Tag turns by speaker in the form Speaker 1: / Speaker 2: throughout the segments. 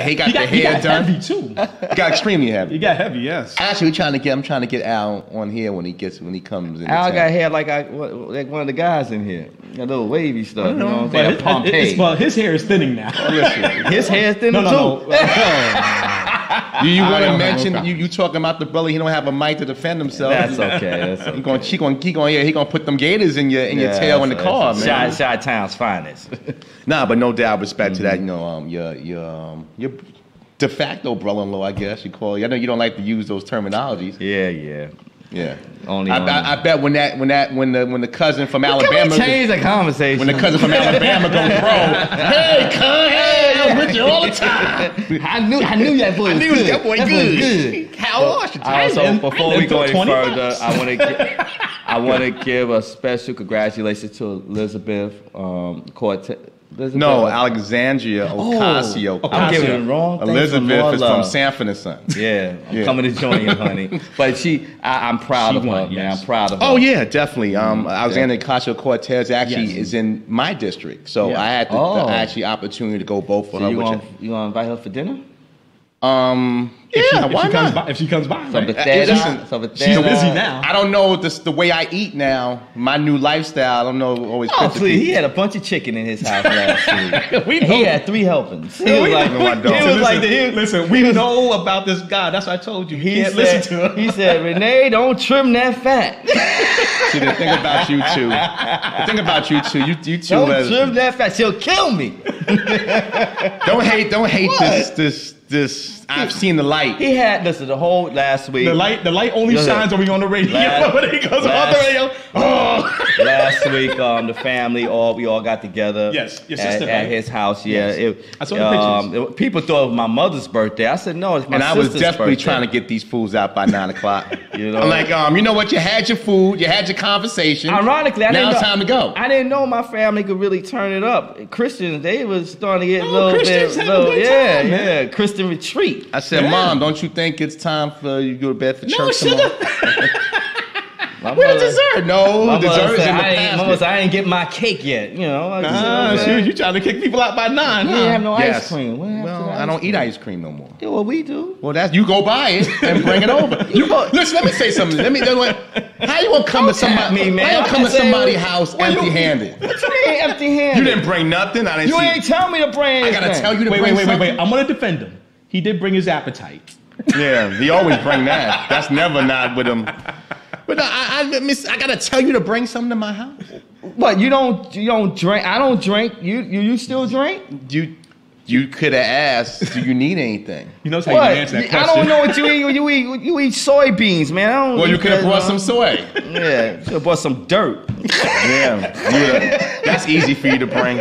Speaker 1: the hair done.
Speaker 2: Heavy too.
Speaker 1: He got extremely heavy.
Speaker 2: He got heavy, yes.
Speaker 1: Actually, I'm trying to get Al on here when he comes in.
Speaker 3: Al got hair like one of the guys in here. Got a little wavy stuff. You know what I'm saying?
Speaker 2: Well, his hair is thinning now.
Speaker 3: His hair is thinning too.
Speaker 1: You want to mention you talking about the brother? He don't have a mic to defend himself.
Speaker 3: That's okay.
Speaker 1: He gonna put them gators in your tail in the car, man.
Speaker 3: Chi-Town's finest.
Speaker 1: Nah, but no doubt respect to that. You know, your de facto brother-in-law, I guess you call. I know you don't like to use those terminologies. Yeah. I bet when the cousin from Alabama
Speaker 3: change the conversation.
Speaker 1: When the cousin from Alabama goes, bro, hey, I was with you all the time.
Speaker 3: I knew that boy.
Speaker 1: That boy good. How are you?
Speaker 3: Also, before we go any further, I want to give a special congratulations to Elizabeth Cortez.
Speaker 1: No, Alexandria Ocasio.
Speaker 3: I'm giving it wrong.
Speaker 1: Elizabeth is from Sanford and Son.
Speaker 3: Yeah, I'm coming to join you, honey. But I'm proud of her, man. I'm proud of her.
Speaker 1: Oh yeah, definitely. Alexandria Ocasio-Cortez actually is in my district, so I had the opportunity to go vote for her.
Speaker 3: You gonna invite her for dinner?
Speaker 2: If she comes by.
Speaker 1: She's busy now. I don't know the way I eat now. My new lifestyle. I don't know always.
Speaker 3: Oh please! He had a bunch of chicken in his house last week. He had 3 helpings. He was like,
Speaker 2: listen, we know about this guy. That's what I told you. He can't listen to him.
Speaker 3: He said, Renee, don't trim that fat.
Speaker 1: See, the thing about you two. You two.
Speaker 3: Don't trim that fat. She'll kill me.
Speaker 1: Don't hate this. I've seen the light.
Speaker 3: He had the whole last week.
Speaker 2: The light only shines when we on the radio. When he goes on the radio.
Speaker 3: Last week, the family we all got together.
Speaker 2: Yes, your sister
Speaker 3: at his house. Yeah,
Speaker 2: yes. I saw the pictures.
Speaker 3: People thought it was my mother's birthday. I said no, it's my sister's birthday.
Speaker 1: And I was definitely trying to get these fools out by 9 o'clock. You know, I'm like, you know what? You had your food, you had your conversation.
Speaker 3: Ironically,
Speaker 1: now it's time to go.
Speaker 3: I didn't know my family could really turn it up. Christians, they was starting to get a little
Speaker 2: Christians
Speaker 3: bit, Christian retreat.
Speaker 1: I said, Mom, don't you think it's time for you to go to bed for church tomorrow? Where's dessert? No, dessert is in the past.
Speaker 3: Mama said, I ain't get my cake yet. You know,
Speaker 2: you trying to kick people out by 9?
Speaker 3: We didn't have no ice cream.
Speaker 1: Well, I don't eat ice cream no more.
Speaker 3: Yeah, well, we do.
Speaker 1: Well, you go buy it and bring it over. Listen, let me say something. How you gonna come to somebody? How you come to somebody's house empty-handed?
Speaker 3: What you mean empty-handed?
Speaker 1: You didn't bring nothing.
Speaker 3: You ain't tell me to bring anything.
Speaker 1: I gotta tell you to bring something.
Speaker 2: Wait. I'm gonna defend him. He did bring his appetite.
Speaker 1: Yeah, he always bring that. That's never not with him. But I gotta tell you to bring something to my house.
Speaker 3: What, you don't drink? I don't drink. You still drink?
Speaker 1: You could have asked, do you need anything?
Speaker 2: You know how you answer that question.
Speaker 3: I don't know what you eat. You eat soybeans, man.
Speaker 1: Well, you could have brought some soy.
Speaker 3: Yeah, you could have brought some dirt.
Speaker 1: Yeah, that's easy for you to bring.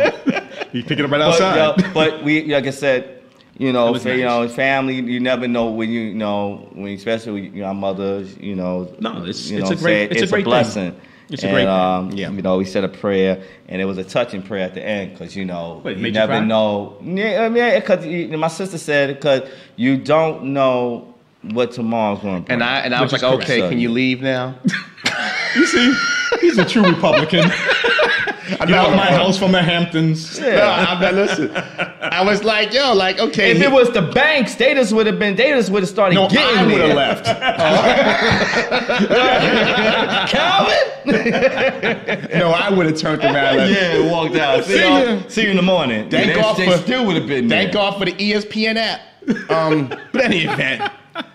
Speaker 2: You pick it up right outside.
Speaker 3: But we, like I said, family. You never know when especially with your mother.
Speaker 2: No, it's a great
Speaker 3: blessing.
Speaker 2: Thing. It's a great thing.
Speaker 3: We said a prayer, and it was a touching prayer at the end because you never
Speaker 2: cry?
Speaker 3: know. Yeah, because my sister said because you don't know what tomorrow's going to bring.
Speaker 1: And I was like, okay, can you leave now?
Speaker 2: You see, he's a true Republican. Get out my house from the Hamptons.
Speaker 3: Yeah.
Speaker 1: No, listen. I was like, okay.
Speaker 3: If it was the banks, they just would have started getting
Speaker 1: I would have left.
Speaker 3: Calvin?
Speaker 1: No, I would have turned around.
Speaker 3: Yeah, walked out. See you in the morning.
Speaker 1: Thank God
Speaker 3: still would have been there.
Speaker 1: Thank God for the ESPN app. But any event,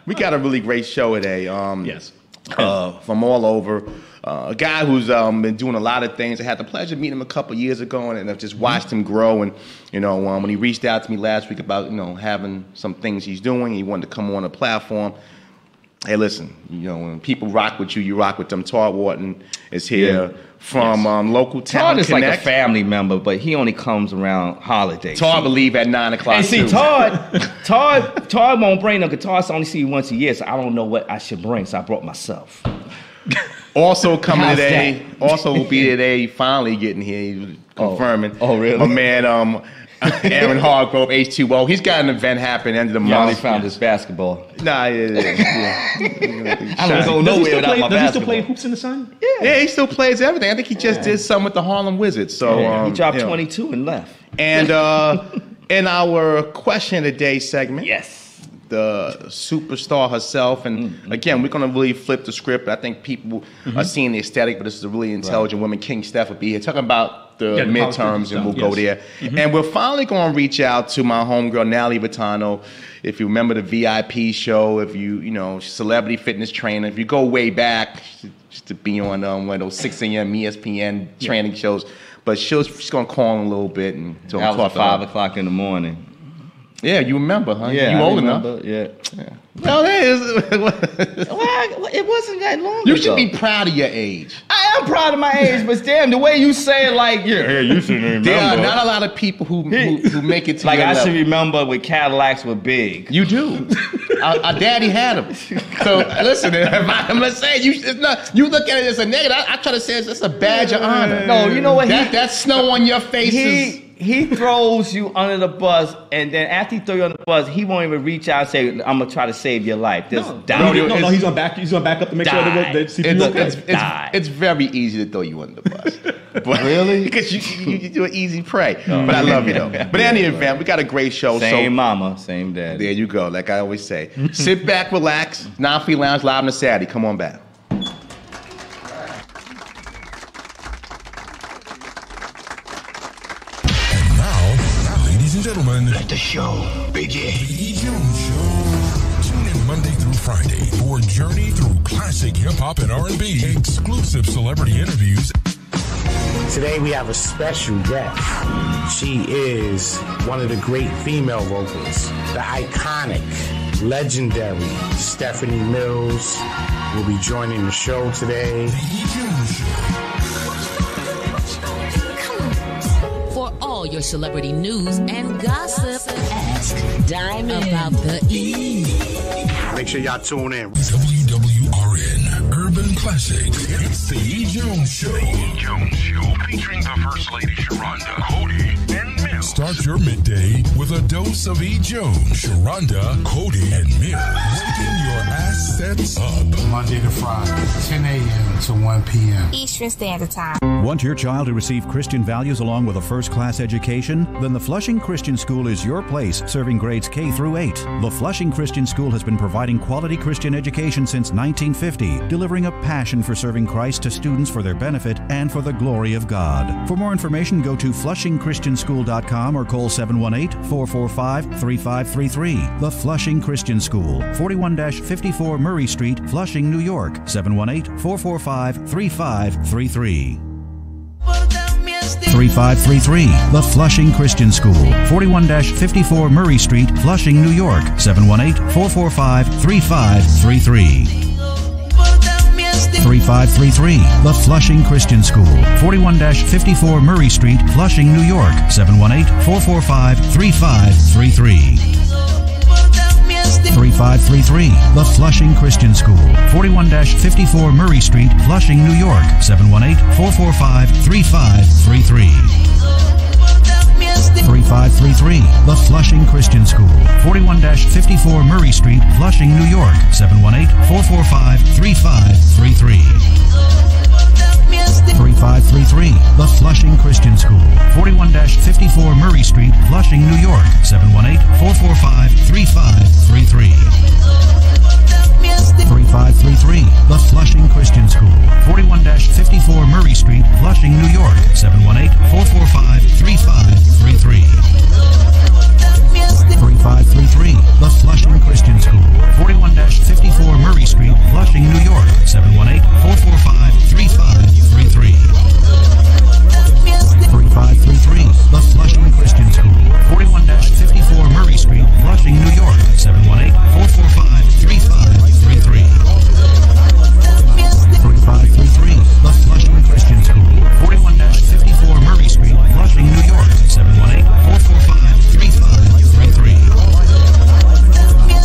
Speaker 1: we got a really great show today.
Speaker 2: Yes.
Speaker 1: From all over. A guy who's been doing a lot of things. I had the pleasure of meeting him a couple years ago, and I've just watched him grow. And when he reached out to me last week about having some things he's doing, he wanted to come on a platform. Hey, listen, when people rock with you, you rock with them. Todd Wharton is here from Local Talent
Speaker 3: Todd is
Speaker 1: Connect.
Speaker 3: like a family member, but he only comes around holidays.
Speaker 1: Todd will leave at 9 o'clock.
Speaker 3: And see, Todd won't bring no guitars. I only see you once a year, so I don't know what I should bring. So I brought myself.
Speaker 1: Also coming today, also will be today, finally getting here, he's confirming.
Speaker 3: Oh, really?
Speaker 1: My man, Aaron Hargrove, H2O. He's got an event happening end of the month.
Speaker 3: Finally found his basketball.
Speaker 1: Nah, yeah.
Speaker 3: I don't go nowhere without my basketball.
Speaker 2: Does he still play Hoops in the Sun?
Speaker 1: Yeah, he still plays everything. I think he just did some with the Harlem Wizards. So
Speaker 3: he dropped 22 and left.
Speaker 1: And In our question of the day segment,
Speaker 3: Yes.
Speaker 1: the superstar herself, and again, we're going to really flip the script. I think people are seeing the aesthetic, but this is a really intelligent woman. King Steph will be here talking about the midterms, and we'll go there. And we're finally going to reach out to my homegirl, Natalie Vitano. If you remember the VIP show, if you know, celebrity fitness trainer, if you go way back, she used to be on one of those 6 a.m. ESPN training shows. But she's going to call in a little bit. And so
Speaker 3: That was 5 o'clock in the morning.
Speaker 1: Yeah, you remember, huh?
Speaker 3: Yeah,
Speaker 1: you
Speaker 3: I
Speaker 1: old
Speaker 3: remember,
Speaker 1: enough.
Speaker 3: Yeah.
Speaker 1: Well, that is.
Speaker 3: Well, it wasn't that long
Speaker 1: You
Speaker 3: ago.
Speaker 1: should be proud of your age.
Speaker 3: I am proud of my age, but damn, the way you say it, like, yeah, you shouldn't remember.
Speaker 1: There are not a lot of people who make it to
Speaker 3: like,
Speaker 1: your
Speaker 3: I
Speaker 1: level.
Speaker 3: should remember when Cadillacs were big.
Speaker 1: You do. Our daddy had them. So listen, I'm not saying it's not. You look at it as a negative. I try to say it's a badge of honor.
Speaker 3: No, you know what?
Speaker 1: That snow on your face is.
Speaker 3: He throws you under the bus, and then after he throws you under the bus, he won't even reach out and say, "I'm gonna try to save your life." Just die.
Speaker 2: No, he's gonna back up to make sure that the CPU okay.
Speaker 1: It's very easy to throw you under the bus. But,
Speaker 3: Really?
Speaker 1: Because you do an easy prey. But I love you though. But in any event, we got a great show.
Speaker 3: Same mama, same dad.
Speaker 1: There you go. Like I always say, sit back, relax. Non-Free Lounge live on the Saturday. Come on back.
Speaker 4: Gentlemen, let the show begin. The E. Jones Show. Tune in Monday through Friday for a journey through classic hip-hop and R&B, exclusive celebrity interviews.
Speaker 5: Today we have a special guest. She is one of the great female vocalists, the iconic, legendary Stephanie Mills will be joining the show today.
Speaker 4: The E. Jones Show.
Speaker 6: For all your celebrity news and gossip, ask Diamond about the E.
Speaker 5: Make sure y'all tune in.
Speaker 4: WWRN Urban Classics. It's the E. Jones Show. The E. Jones Show featuring the First Lady Sharonda, Cody, and Mills. Start your midday with a dose of E. Jones, Sharonda, Cody, and Mills. Waking your assets up.
Speaker 7: Monday to Friday, 10 a.m. to 1 p.m.
Speaker 8: Eastern Standard Time.
Speaker 9: Want your child to receive Christian values along with a first-class education? Then the Flushing Christian School is your place, serving grades K through 8. The Flushing Christian School has been providing quality Christian education since 1950, delivering a passion for serving Christ to students for their benefit and for the glory of God. For more information, go to FlushingChristianschool.com or call 718-445-3533. The Flushing Christian School, 41-54 Murray Street, Flushing, New York, 718-445-3533. 3533, The Flushing Christian School, 41-54 Murray Street, Flushing, New York, 718-445-3533. 3533, The Flushing Christian School, 41-54 Murray Street, Flushing, New York, 718-445-3533. 3533, The Flushing Christian School, 41-54 Murray Street, Flushing, New York, 718-445-3533. 3533, The Flushing Christian School, 41-54 Murray Street, Flushing, New York, 718-445-3533. 3533, The Flushing Christian School, 41-54 Murray Street, Flushing, New York, 718-445-3533. 3533, The Flushing Christian School, 41-54 Murray Street, Flushing, New York, 718-445-3533. 3533, The Flushing Christian School, 41-54 Murray Street, Flushing, New York, 718-445-3533. 3533, The Flushing Christian School, 41-54 Murray Street, Flushing, New York, 718-445-3533. 3533, The Flushing Christian School, 41-54 Murray Street, Flushing, New York, 718-445-3533.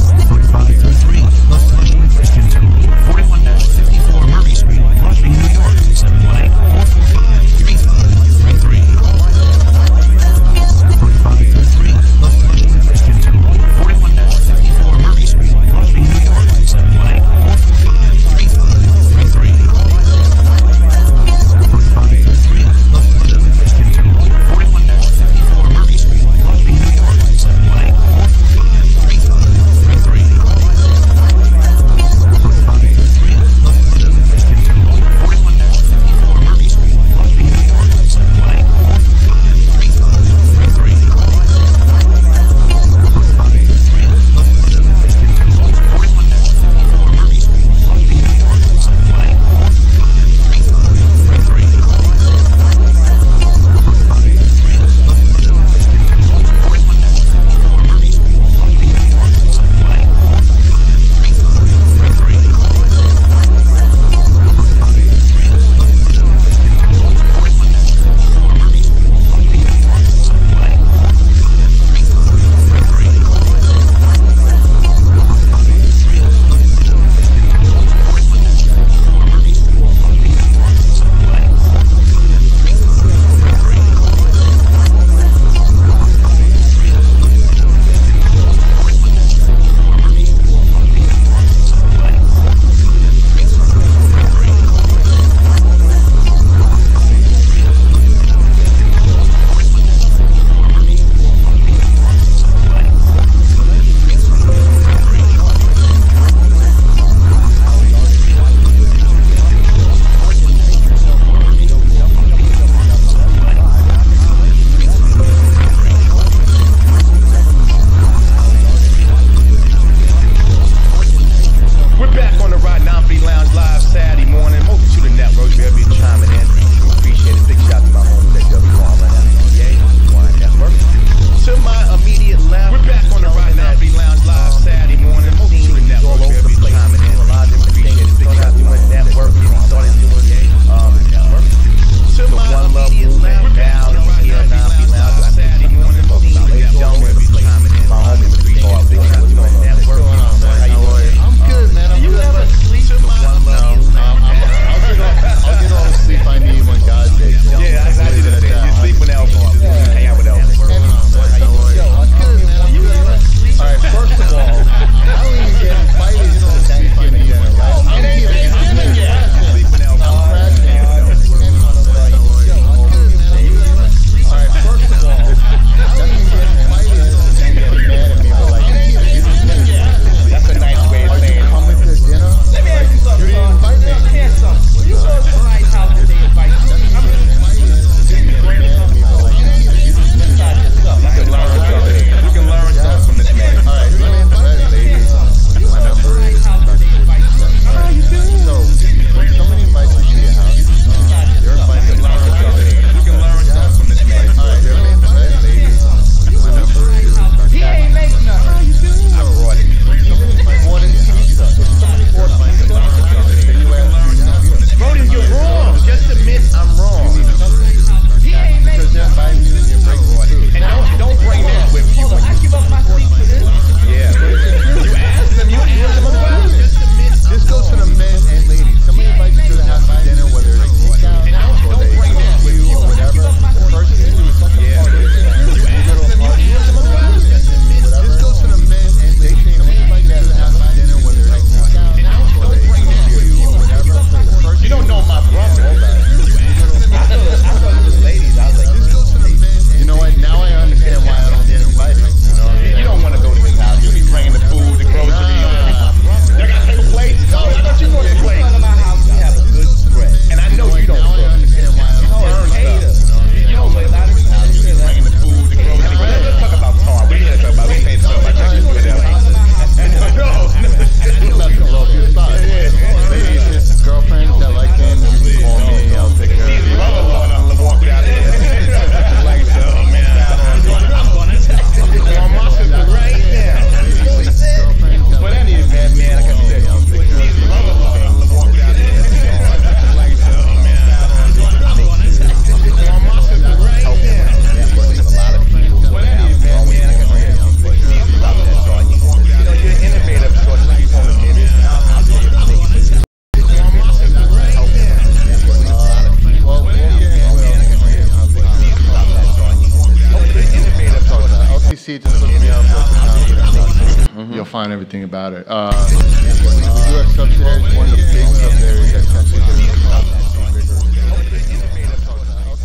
Speaker 8: find everything about it. We do have subsidiaries. One of the big subsidiaries that's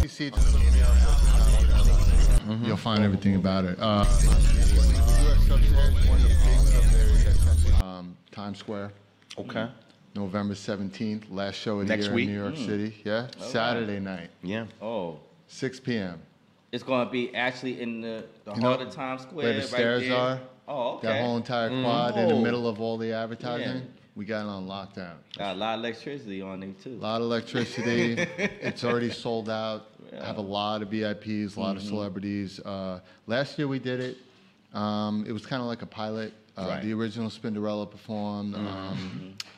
Speaker 8: LTC. You'll find everything about it. Times Square.
Speaker 1: Okay.
Speaker 8: November 17th, last show of the
Speaker 1: Next
Speaker 8: year
Speaker 1: week?
Speaker 8: in New York City. Yeah, Saturday night.
Speaker 1: Yeah.
Speaker 3: Oh.
Speaker 8: 6 p.m.
Speaker 3: It's going to be actually in the heart of Times Square,
Speaker 8: where the
Speaker 3: right
Speaker 8: stairs
Speaker 3: there.
Speaker 8: are.
Speaker 3: Oh, okay.
Speaker 8: That whole entire quad in the
Speaker 3: Oh.
Speaker 8: middle of all the advertising.
Speaker 3: Yeah.
Speaker 8: We got it on lockdown.
Speaker 3: Got a lot of electricity on there, too.
Speaker 8: A lot of electricity. It's already sold out.
Speaker 3: Yeah.
Speaker 8: Have a lot of VIPs, a lot of celebrities. Last year we did it. It was kind of like a pilot.
Speaker 1: Right.
Speaker 8: The original Spinderella performed.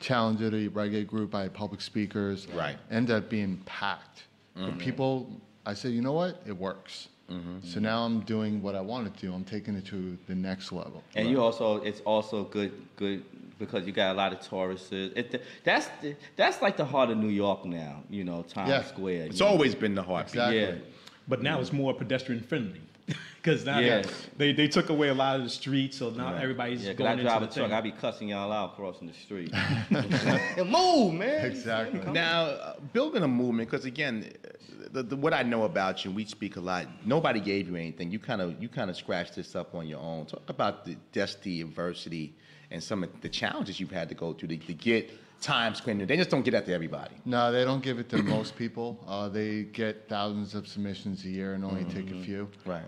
Speaker 8: Challenger, the reggae group, I had public speakers.
Speaker 1: Right.
Speaker 8: Ended up being packed. But people, I said, you know what? It works. So now I'm doing what I wanted to do. I'm taking it to the next level.
Speaker 3: And you also, it's also good because you got a lot of tourists. That's like the heart of New York now, you know, Times Square.
Speaker 1: It's always been the heartbeat.
Speaker 8: Exactly.
Speaker 3: Yeah.
Speaker 2: But now it's more pedestrian friendly. Because now
Speaker 3: Yes.
Speaker 2: they took away a lot of the streets, so now everybody's
Speaker 3: Yeah, 'cause
Speaker 2: going
Speaker 3: I
Speaker 2: into
Speaker 3: drive
Speaker 2: the
Speaker 3: a truck,
Speaker 2: thing.
Speaker 3: I be cussing y'all out crossing the street. Move, man.
Speaker 8: Exactly.
Speaker 1: Now, building a movement, because again, what I know about you, we speak a lot. Nobody gave you anything. You kind of scratched this up on your own. Talk about the adversity, and some of the challenges you've had to go through to get Times Square. They just don't get that to everybody.
Speaker 8: No, they don't give it to most people. They get thousands of submissions a year and only take a few.
Speaker 1: Right.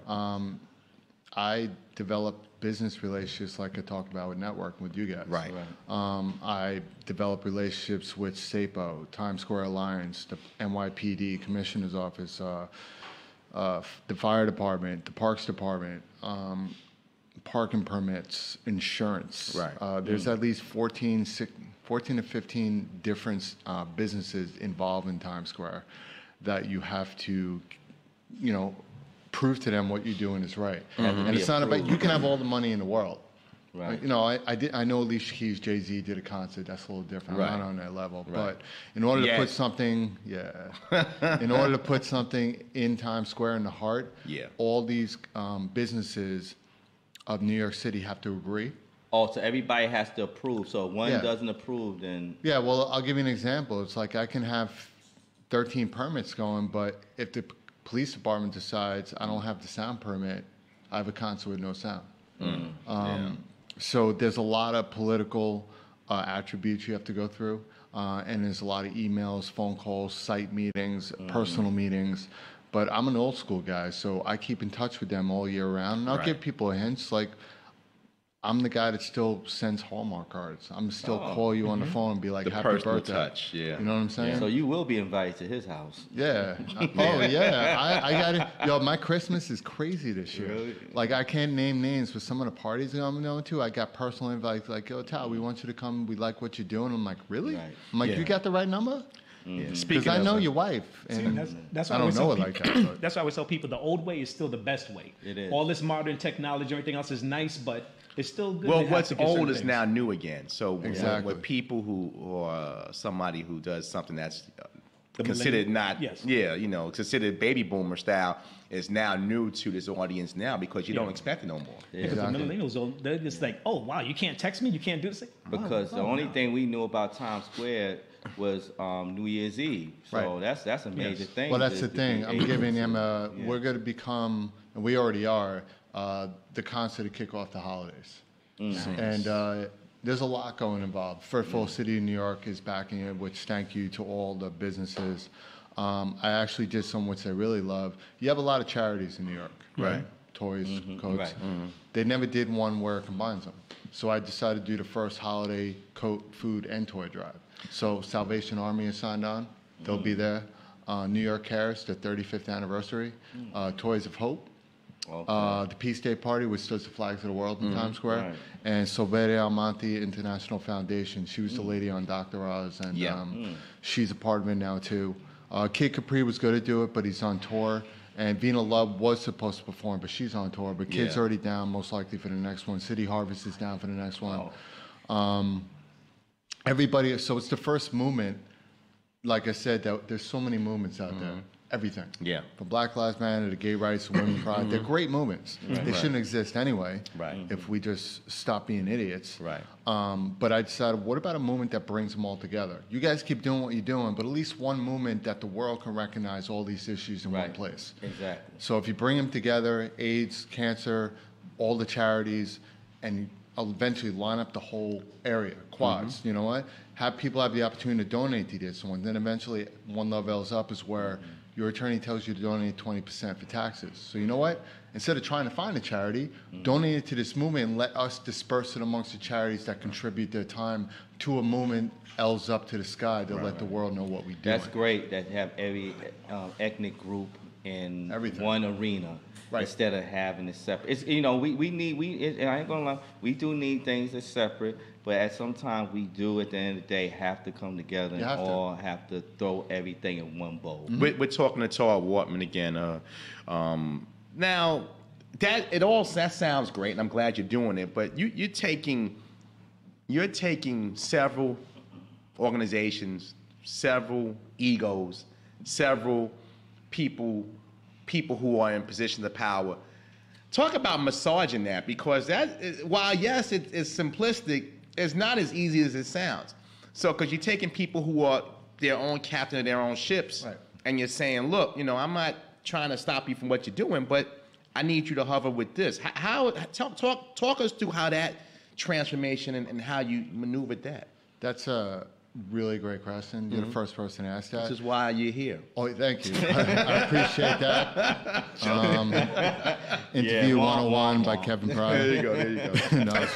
Speaker 8: I developed business relationships like I talked about with networking with you guys.
Speaker 1: Right.
Speaker 8: I developed relationships with SAPO, Times Square Alliance, the NYPD Commissioner's Office, the Fire Department, the Parks Department, parking permits, insurance.
Speaker 1: Right.
Speaker 8: There's at least 14 to 15 different businesses involved in Times Square that you have to, prove to them what you're doing is right. And it's not about, you can have all the money in the world.
Speaker 3: Right.
Speaker 8: I know Alicia Keys, Jay-Z did a concert. That's a little different.
Speaker 1: Right.
Speaker 8: I'm not on that level.
Speaker 1: Right.
Speaker 8: But in order to
Speaker 1: Yes.
Speaker 8: put something, in order to put something in Times Square in the heart, all these businesses of New York City have to agree.
Speaker 3: Oh, so everybody has to approve. So if one
Speaker 8: Yeah.
Speaker 3: doesn't approve, then
Speaker 8: Yeah, well, I'll give you an example. It's like I can have 13 permits going, but if the police department decides I don't have the sound permit, I have a concert with no sound. So there's a lot of political attributes you have to go through, and there's a lot of emails, phone calls, site meetings, personal meetings. But I'm an old school guy, so I keep in touch with them all year round, and I'll give people hints like, I'm the guy that still sends Hallmark cards. I'm still call you on the phone and be like,
Speaker 1: The
Speaker 8: happy
Speaker 1: personal
Speaker 8: birthday.
Speaker 1: touch, yeah.
Speaker 8: You know what I'm saying?
Speaker 3: so you will be invited to his house.
Speaker 8: Yeah. Oh, yeah. I got it. Yo, my Christmas is crazy this year.
Speaker 3: Really?
Speaker 8: Like, I can't name names, but some of the parties I'm going to, I got personal invites like, yo, Tal, we want you to come. We like what you're doing. I'm like, really?
Speaker 3: Right.
Speaker 8: I'm like,
Speaker 1: Yeah.
Speaker 8: you got the right number?
Speaker 1: Speaking
Speaker 8: Because I
Speaker 1: of
Speaker 8: know your wife.
Speaker 2: See,
Speaker 8: And
Speaker 2: that's why
Speaker 8: I
Speaker 2: I
Speaker 8: don't
Speaker 2: always
Speaker 8: know
Speaker 2: tell
Speaker 8: it like
Speaker 2: people-
Speaker 8: that. But
Speaker 2: That's why I always tell people the old way is still the best way.
Speaker 3: It is.
Speaker 2: All this modern technology and everything else is nice, but it's still good.
Speaker 1: Well,
Speaker 2: to have
Speaker 1: what's
Speaker 2: to get certain
Speaker 1: old is
Speaker 2: things.
Speaker 1: now new again. So
Speaker 8: Exactly.
Speaker 1: with people who, or somebody who does something that's
Speaker 2: The
Speaker 1: considered
Speaker 2: millennial-
Speaker 1: not,
Speaker 2: yes.
Speaker 1: considered baby boomer style is now new to this audience now because you don't
Speaker 2: Yeah.
Speaker 1: expect it no more.
Speaker 2: Because the millennials, they're just like, oh, wow, you can't text me? You can't do this?
Speaker 3: Because the only thing we knew about Times Square was New Year's Eve. So
Speaker 8: Right.
Speaker 3: that's a major thing.
Speaker 8: Well, that's
Speaker 3: to
Speaker 8: the thing.
Speaker 3: be
Speaker 8: I'm
Speaker 3: able
Speaker 8: giving
Speaker 3: to-
Speaker 8: them
Speaker 3: Yeah.
Speaker 8: we're going to become, and we already are, the concert to kick off the holidays. And there's a lot going involved. First of all, City of New York is backing it, which thank you to all the businesses. I actually did some which I really love. You have a lot of charities in New York, right? Toys, coats.
Speaker 3: Right.
Speaker 8: They never did one where it combines them. So I decided to do the first holiday coat, food, and toy drive. So Salvation Army is signed on. They'll be there. New York Cares, the 35th anniversary. Toys of Hope.
Speaker 3: Okay.
Speaker 8: The Peace Day Party, which does the flags of the world in Times Square.
Speaker 3: Right.
Speaker 8: And Silveria Almonte International Foundation. She was the lady on Dr. Oz, and she's a part of it now, too. Kid Capri was going to do it, but he's on tour. And Vina Love was supposed to perform, but she's on tour. But Kid's already down, most likely, for the next one. City Harvest is down for the next one. Everybody, so it's the first movement. Like I said, there's so many movements out there. everything.
Speaker 1: Yeah.
Speaker 8: From Black Lives Matter to gay rights to women's pride. They're great movements. They shouldn't exist anyway if we just stop being idiots.
Speaker 1: Right.
Speaker 8: But I decided, what about a movement that brings them all together? You guys keep doing what you're doing, but at least one movement that the world can recognize all these issues in one place.
Speaker 3: Exactly.
Speaker 8: So if you bring them together, AIDS, cancer, all the charities, and I'll eventually line up the whole area, quads, you know what? Have people have the opportunity to donate to this one. Then eventually, one level's up is where your attorney tells you to donate 20% for taxes. So you know what? Instead of trying to find a charity, donate it to this movement and let us disperse it amongst the charities that contribute their time to a movement L's up to the sky to let the world know what we do.
Speaker 3: That's great that have every ethnic group in one arena. Instead of having it separate. It's, you know, I ain't gonna lie, we do need things that's separate, but at some time we do, at the end of the day, have to come together and all have to throw everything in one bowl.
Speaker 1: We're talking to Tar Wortman again. Now, that sounds great, and I'm glad you're doing it, but you're taking several organizations, several egos, several people who are in positions of power. Talk about massaging that, because while yes, it's simplistic, it's not as easy as it sounds. So, because you're taking people who are their own captain of their own ships, and you're saying, look, you know, I'm not trying to stop you from what you're doing, but I need you to hover with this. Talk us through how that transformation and how you maneuvered that.
Speaker 8: That's a really great question. You're the first person to ask that.
Speaker 1: This is why you're here.
Speaker 8: Oh, thank you. I appreciate that. Interview 101 by Kevin Pryor.
Speaker 1: There you go.
Speaker 8: No, it's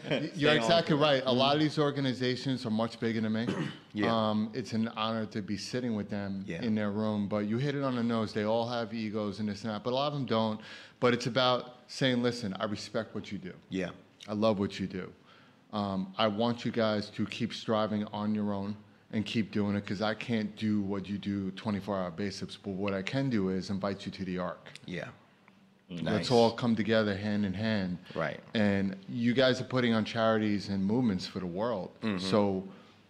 Speaker 8: fine. You're exactly right. A lot of these organizations are much bigger than me. It's an honor to be sitting with them in their room. But you hit it on the nose. They all have egos and this and that, but a lot of them don't. But it's about saying, listen, I respect what you do.
Speaker 1: Yeah.
Speaker 8: I love what you do. I want you guys to keep striving on your own and keep doing it, because I can't do what you do 24-hour basis. But what I can do is invite you to the Ark.
Speaker 1: Yeah.
Speaker 8: Nice.
Speaker 1: Let's
Speaker 8: all come together hand in hand.
Speaker 1: Right.
Speaker 8: And you guys are putting on charities and movements for the world. So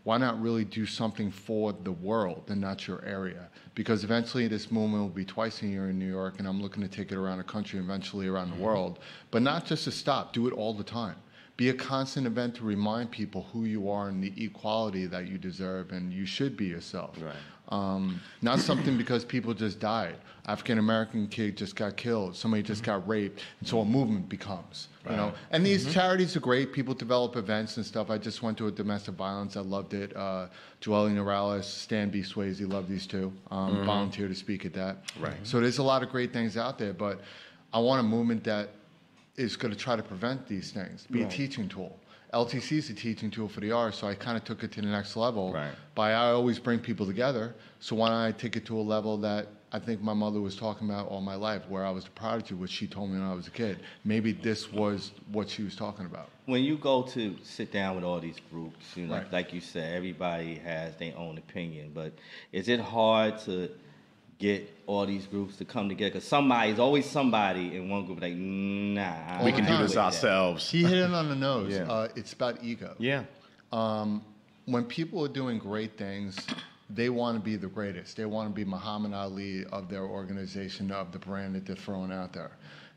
Speaker 8: why not really do something for the world and not your area? Because eventually this movement will be twice a year in New York, and I'm looking to take it around the country, eventually around the world. But not just to stop, do it all the time. Be a constant event to remind people who you are and the equality that you deserve, and you should be yourself.
Speaker 1: Right.
Speaker 8: Not something because people just died. African-American kid just got killed. Somebody just got raped. And so a movement becomes, you know. And these charities are great. People develop events and stuff. I just went to a domestic violence. I loved it. Joelle Morales, Stan B. Swayze, love these two. Volunteer to speak at that.
Speaker 1: Right.
Speaker 8: So there's a lot of great things out there, but I want a movement that is going to try to prevent these things, be a teaching tool. LTC is a teaching tool for the arts, so I kind of took it to the next level. I always bring people together, so why don't I take it to a level that I think my mother was talking about all my life, where I was the prodigy, which she told me when I was a kid. Maybe this was what she was talking about.
Speaker 3: When you go to sit down with all these groups, you know, like you said, everybody has their own opinion, but is it hard to get all these groups to come together? Because somebody's always somebody in one group like, nah,
Speaker 1: we can do this ourselves.
Speaker 8: He hit it on the nose. It's about ego.
Speaker 1: Yeah.
Speaker 8: When people are doing great things, they want to be the greatest. They want to be Muhammad Ali of their organization, of the brand that they're throwing out there.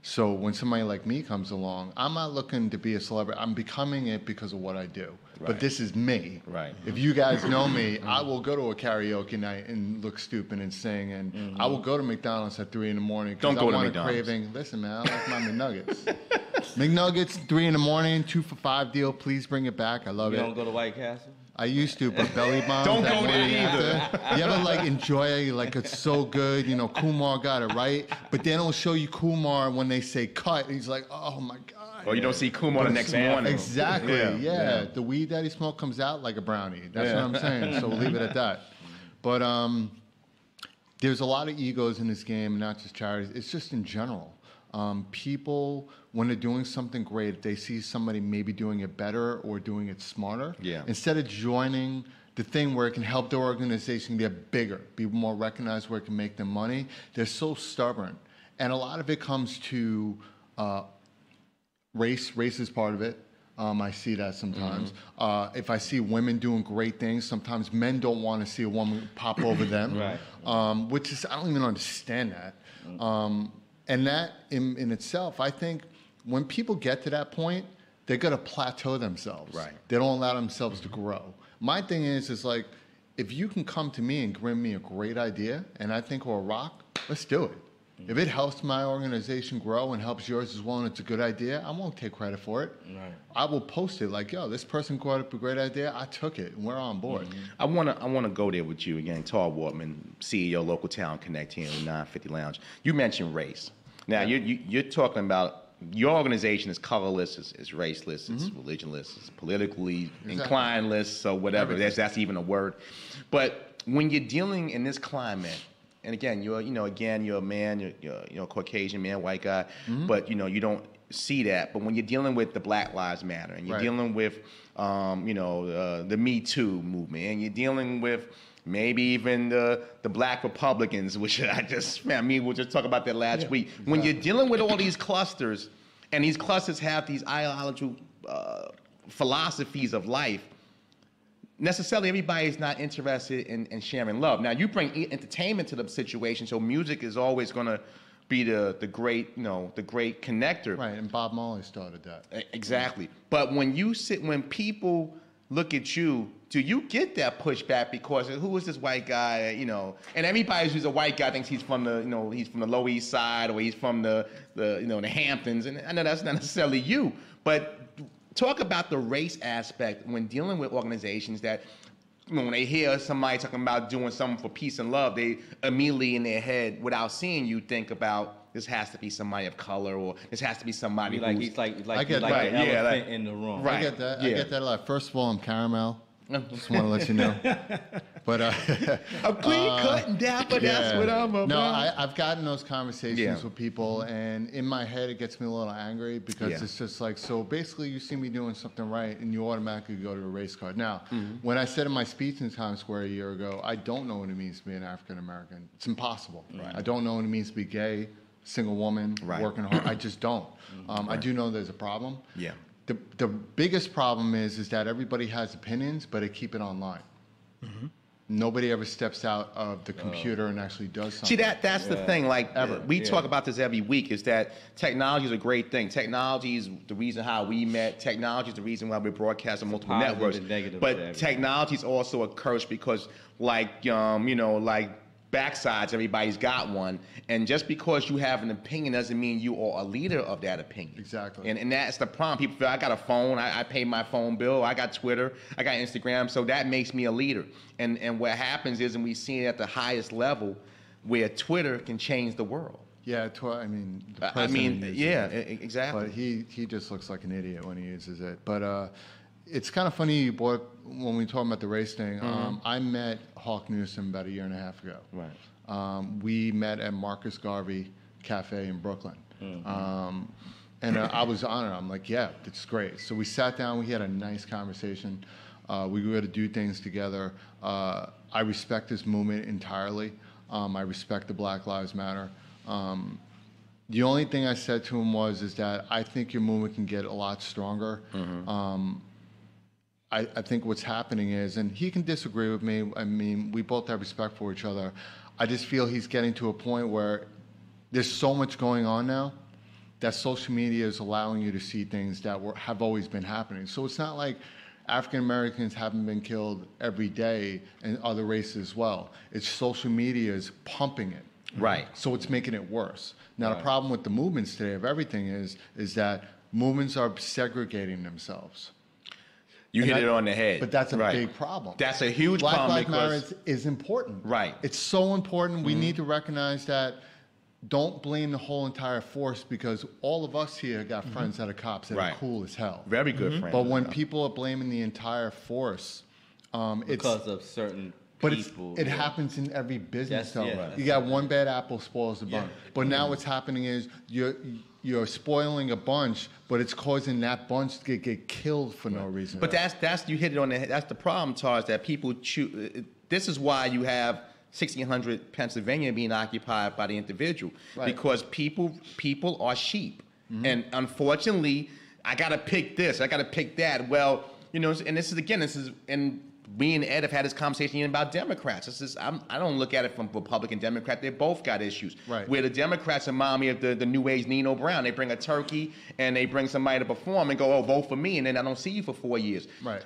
Speaker 8: So when somebody like me comes along, I'm not looking to be a celebrity. I'm becoming it because of what I do. But this is me. If you guys know me, I will go to a karaoke night and look stupid and sing, and I will go to McDonald's at 3 in the morning.
Speaker 1: Don't go to
Speaker 8: want
Speaker 1: McDonald's.
Speaker 8: Craving. Listen, man, I like my McNuggets. McNuggets, 3 in the morning, 2 for $5 deal. Please bring it back. I love it.
Speaker 3: You don't go to White Castle?
Speaker 8: I used to, but belly bombs.
Speaker 1: Don't go there
Speaker 8: either. You ever like enjoy it? Like it's so good. You know, Kumar got it right, but they don't show you Kumar when they say cut. He's like, oh my god.
Speaker 1: Or you don't see Kumar the next morning.
Speaker 8: Exactly. Yeah. The weed that he smoked comes out like a brownie. That's what I'm saying. So we'll leave it at that. But there's a lot of egos in this game, not just charities. It's just in general. People, when they're doing something great, they see somebody maybe doing it better or doing it smarter. Instead of joining the thing where it can help their organization get bigger, be more recognized, where it can make them money, they're so stubborn. And a lot of it comes to race. Race is part of it. I see that sometimes. If I see women doing great things, sometimes men don't want to see a woman pop over them, which is, I don't even understand that. And that in itself, I think when people get to that point, they're going to plateau themselves.
Speaker 1: Right.
Speaker 8: They don't allow themselves to grow. My thing is like, if you can come to me and bring me a great idea and I think will rock, let's do it. If it helps my organization grow and helps yours as well and it's a good idea, I won't take credit for it.
Speaker 3: Right.
Speaker 8: I will post it like, yo, this person brought up a great idea. I took it and we're on board.
Speaker 1: I wanna go there with you again. Tar Wortman, CEO, Local Town Connect here in 950 Lounge. You mentioned race. Now you're talking about your organization is colorless, it's raceless, it's religionless, it's politically inclineless, so whatever. That's even a word. But when you're dealing in this climate, and again, you're a man, you're a Caucasian man, white guy, but you don't see that. But when you're dealing with the Black Lives Matter, and you're dealing with the Me Too movement, and you're dealing with maybe even the Black Republicans, which we were just talking about that last week. Exactly. When you're dealing with all these clusters, and these clusters have these ideological philosophies of life, necessarily everybody's not interested in sharing love. Now, you bring entertainment to the situation, so music is always going to be the great connector.
Speaker 8: Right, and Bob Marley started that.
Speaker 1: Exactly. But when people look at you, do you get that pushback because who is this white guy, and everybody who's a white guy thinks he's from the, he's from the Lower East Side or he's from the Hamptons, and I know that's not necessarily you, but talk about the race aspect when dealing with organizations that, when they hear somebody talking about doing something for peace and love, they immediately in their head, without seeing you, think about this has to be somebody of color, or this has to be somebody
Speaker 3: he's like the elephant in the room.
Speaker 8: Right. I get that. I get that a lot. First of all, I'm caramel. Just want to let you know. But
Speaker 1: I'm clean cut and dapper. That's what I'm about.
Speaker 8: No, I've gotten those conversations with people, and in my head it gets me a little angry because it's just like, so basically you see me doing something right, and you automatically go to the race card. Now, when I said in my speech in Times Square a year ago, I don't know what it means to be an African American. It's impossible. Right. I don't know what it means to be gay, single woman, working hard. I just don't. I do know there's a problem.
Speaker 1: Yeah.
Speaker 8: The biggest problem is that everybody has opinions, but they keep it online. Nobody ever steps out of the computer and actually does something.
Speaker 1: See, that's the thing. Like, we talk about this every week, is that technology is a great thing. Technology is the reason how we met. Technology is the reason why we broadcast on multiple networks. But technology is also a curse because, like backsides, everybody's got one, and just because you have an opinion doesn't mean you are a leader of that opinion.
Speaker 8: Exactly.
Speaker 1: And that's the problem. People feel, I got a phone, I pay my phone bill, I got Twitter, I got Instagram, so that makes me a leader. And what happens is, and we see it at the highest level, where Twitter can change the world.
Speaker 8: Yeah, the president uses it.
Speaker 1: Exactly.
Speaker 8: But he just looks like an idiot when he uses it. But it's kind of funny when we talk about the race thing. I met Hawk Newsom about a year and a half ago.
Speaker 1: Right.
Speaker 8: We met at Marcus Garvey Cafe in Brooklyn. And I was honored. I'm like, yeah, it's great. So we sat down. We had a nice conversation. We were to do things together. I respect this movement entirely. I respect the Black Lives Matter. The only thing I said to him is that I think your movement can get a lot stronger. I think what's happening is, and he can disagree with me, I mean, we both have respect for each other. I just feel he's getting to a point where there's so much going on now that social media is allowing you to see things that have always been happening. So it's not like African Americans haven't been killed every day and other races as well. It's social media is pumping it.
Speaker 1: Right.
Speaker 8: So it's making it worse. Now, the problem with the movements today of everything is that movements are segregating themselves.
Speaker 1: You hit it on the head.
Speaker 8: But that's a big problem.
Speaker 1: That's a huge problem.
Speaker 8: Black Lives Matter is important.
Speaker 1: Right.
Speaker 8: It's so important. We need to recognize that. Don't blame the whole entire force, because all of us here got friends that are cops that are cool as hell.
Speaker 1: Very good friends.
Speaker 8: But when people are blaming the entire force,
Speaker 3: because of certain people.
Speaker 8: It happens in every business.
Speaker 3: Right.
Speaker 8: You got one bad apple spoils the bunch. But now what's happening is you're spoiling a bunch, but it's causing that bunch to get killed for no reason.
Speaker 1: But that's you hit it on the head. That's the problem, Tars, that people choose. This is why you have 1600 Pennsylvania being occupied by the individual, because people are sheep, and unfortunately, I got to pick this. I got to pick that. Well, you know, and and me and Ed have had this conversation even about Democrats. I don't look at it from Republican, Democrat. They both got issues.
Speaker 8: Right.
Speaker 1: Where the Democrats remind me of the new age Nino Brown. They bring a turkey and they bring somebody to perform and go, oh, vote for me, and then I don't see you for 4 years.
Speaker 8: Right.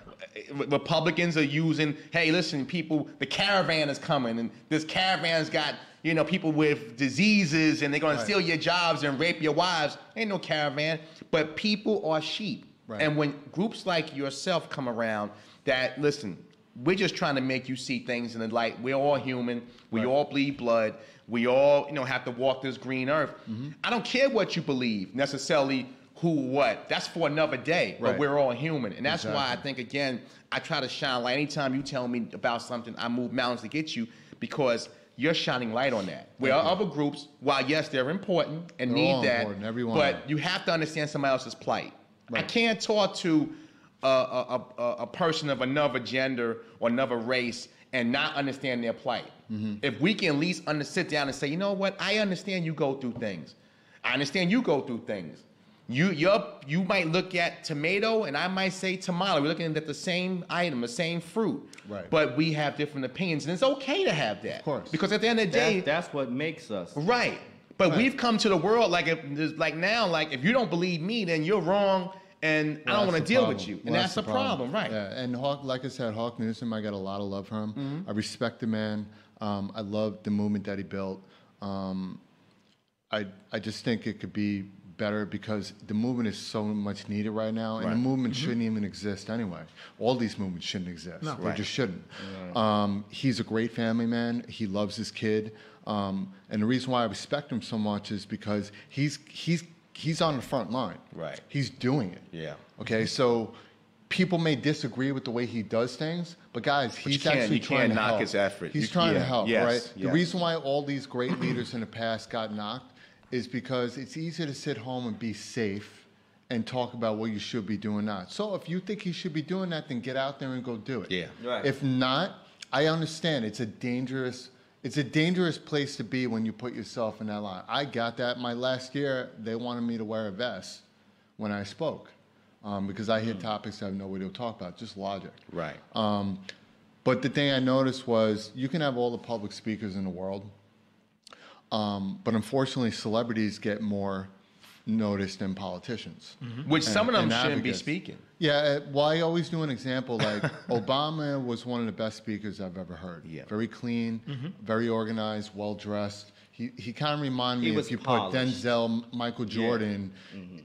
Speaker 1: Republicans are using, hey, listen, people, the caravan is coming, and this caravan's got, you know, people with diseases, and they're going to steal your jobs and rape your wives. Ain't no caravan. But people are sheep. Right. And when groups like yourself come around that, listen, we're just trying to make you see things in the light. We're all human. We all bleed blood. We all, you know, have to walk this green earth. I don't care what you believe necessarily, who, what. That's for another day. But we're all human. And that's why I think, again, I try to shine light. Anytime you tell me about something, I move mountains to get you, because you're shining light on that. Where other groups, while yes, they're important and need that, but you have to understand somebody else's plight. I can't talk to a person of another gender or another race and not understand their plight. If we can at least sit down and say, you know what, I understand you go through things. I understand you go through things. You might look at tomato and I might say tomato. We're looking at the same item, the same fruit. Right. But we have different opinions, and it's okay to have that. Of course. Because at the end of the day,
Speaker 3: that's what makes us.
Speaker 1: Right. But we've come to the world like now, if you don't believe me, then you're wrong. And I don't want to deal with you. And that's the problem, right? Yeah.
Speaker 8: And Hawk, like I said, Hawk Newsom, I got a lot of love for him. I respect the man. I love the movement that he built. I just think it could be better because the movement is so much needed right now, and the movement shouldn't even exist anyway. All these movements shouldn't exist. No. They just shouldn't. He's a great family man. He loves his kid. And the reason why I respect him so much is because he's on the front line. Right. He's doing it. Yeah. Okay, so people may disagree with the way he does things, but guys, he's actually trying to help. You can't knock his effort. He's trying to help, right? The reason why all these great leaders in the past got knocked is because it's easy to sit home and be safe and talk about what you should be doing not. So if you think he should be doing that, then get out there and go do it. Yeah. Right. If not, I understand it's a dangerous place to be when you put yourself in that line. I got that. My last year, they wanted me to wear a vest when I spoke because I hit topics I have nobody to talk about, just logic. Right. But the thing I noticed was you can have all the public speakers in the world, but unfortunately, celebrities get more noticed than politicians.
Speaker 1: Which some of them shouldn't be speaking.
Speaker 8: Yeah, well, I always do an example, like Obama was one of the best speakers I've ever heard. Yeah. Very clean, very organized, well-dressed. He kind of reminded me if you put Denzel, Michael Jordan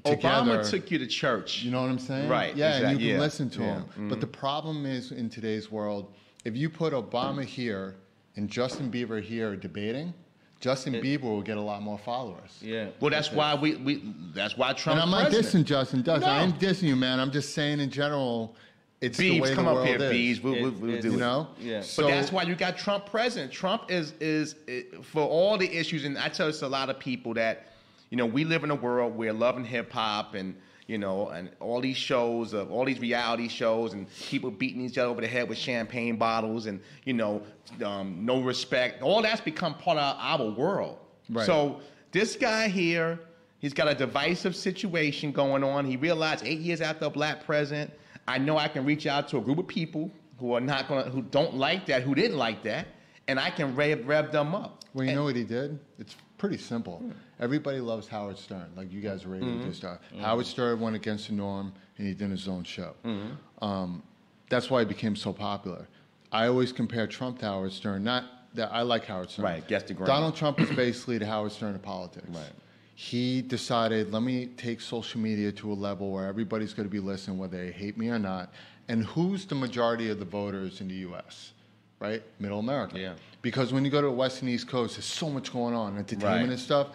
Speaker 8: together.
Speaker 1: Obama took you to church.
Speaker 8: You know what I'm saying? Right. Yeah, exactly. And you can listen to him. But the problem is, in today's world, if you put Obama here and Justin Bieber here debating, Justin Bieber will get a lot more followers.
Speaker 1: Yeah. Well, that's why that's why Trump.
Speaker 8: And I'm not dissing Justin. No. I ain't dissing you, man. I'm just saying in general, it's the way the world is.
Speaker 1: Beebs, we'll do it.
Speaker 8: You know?
Speaker 1: Yeah. So, but that's why you got Trump president. Trump is for all the issues, and I tell this to a lot of people that, you know, we live in a world where love and hip hop and, you know, and all these shows, all these reality shows, and people beating each other over the head with champagne bottles, and, you know, no respect. All that's become part of our world. Right. So this guy here, he's got a divisive situation going on. He realized 8 years after a black president, I know I can reach out to a group of people who don't like that, who didn't like that, and I can rev them up.
Speaker 8: Well, you know what he did? It's pretty simple. Everybody loves Howard Stern, like you guys are radio stuff. Howard Stern went against the norm, and he did his own show. That's why he became so popular. I always compare Trump to Howard Stern. Not that I like Howard Stern.
Speaker 1: Right, guess the ground.
Speaker 8: Donald Trump is basically the Howard Stern of politics. Right. He decided, let me take social media to a level where everybody's going to be listening, whether they hate me or not. And who's the majority of the voters in the U.S.? Right? Middle America. Yeah. Because when you go to the West and East Coast, there's so much going on, entertainment and stuff.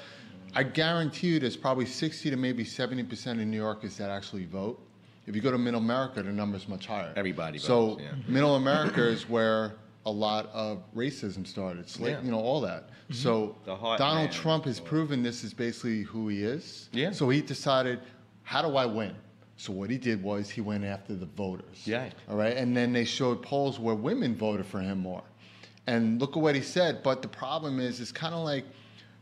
Speaker 8: I guarantee you there's probably 60 to maybe 70% of New Yorkers that actually vote. If you go to Middle America, the number's much higher.
Speaker 1: Everybody votes.
Speaker 8: So Middle America is where a lot of racism started, you know, all that. So Donald Trump has proven this is basically who he is. Yeah. So he decided, how do I win? So what he did was he went after the voters. Yeah. All right. And then they showed polls where women voted for him more. And look at what he said. But the problem is, it's kind of like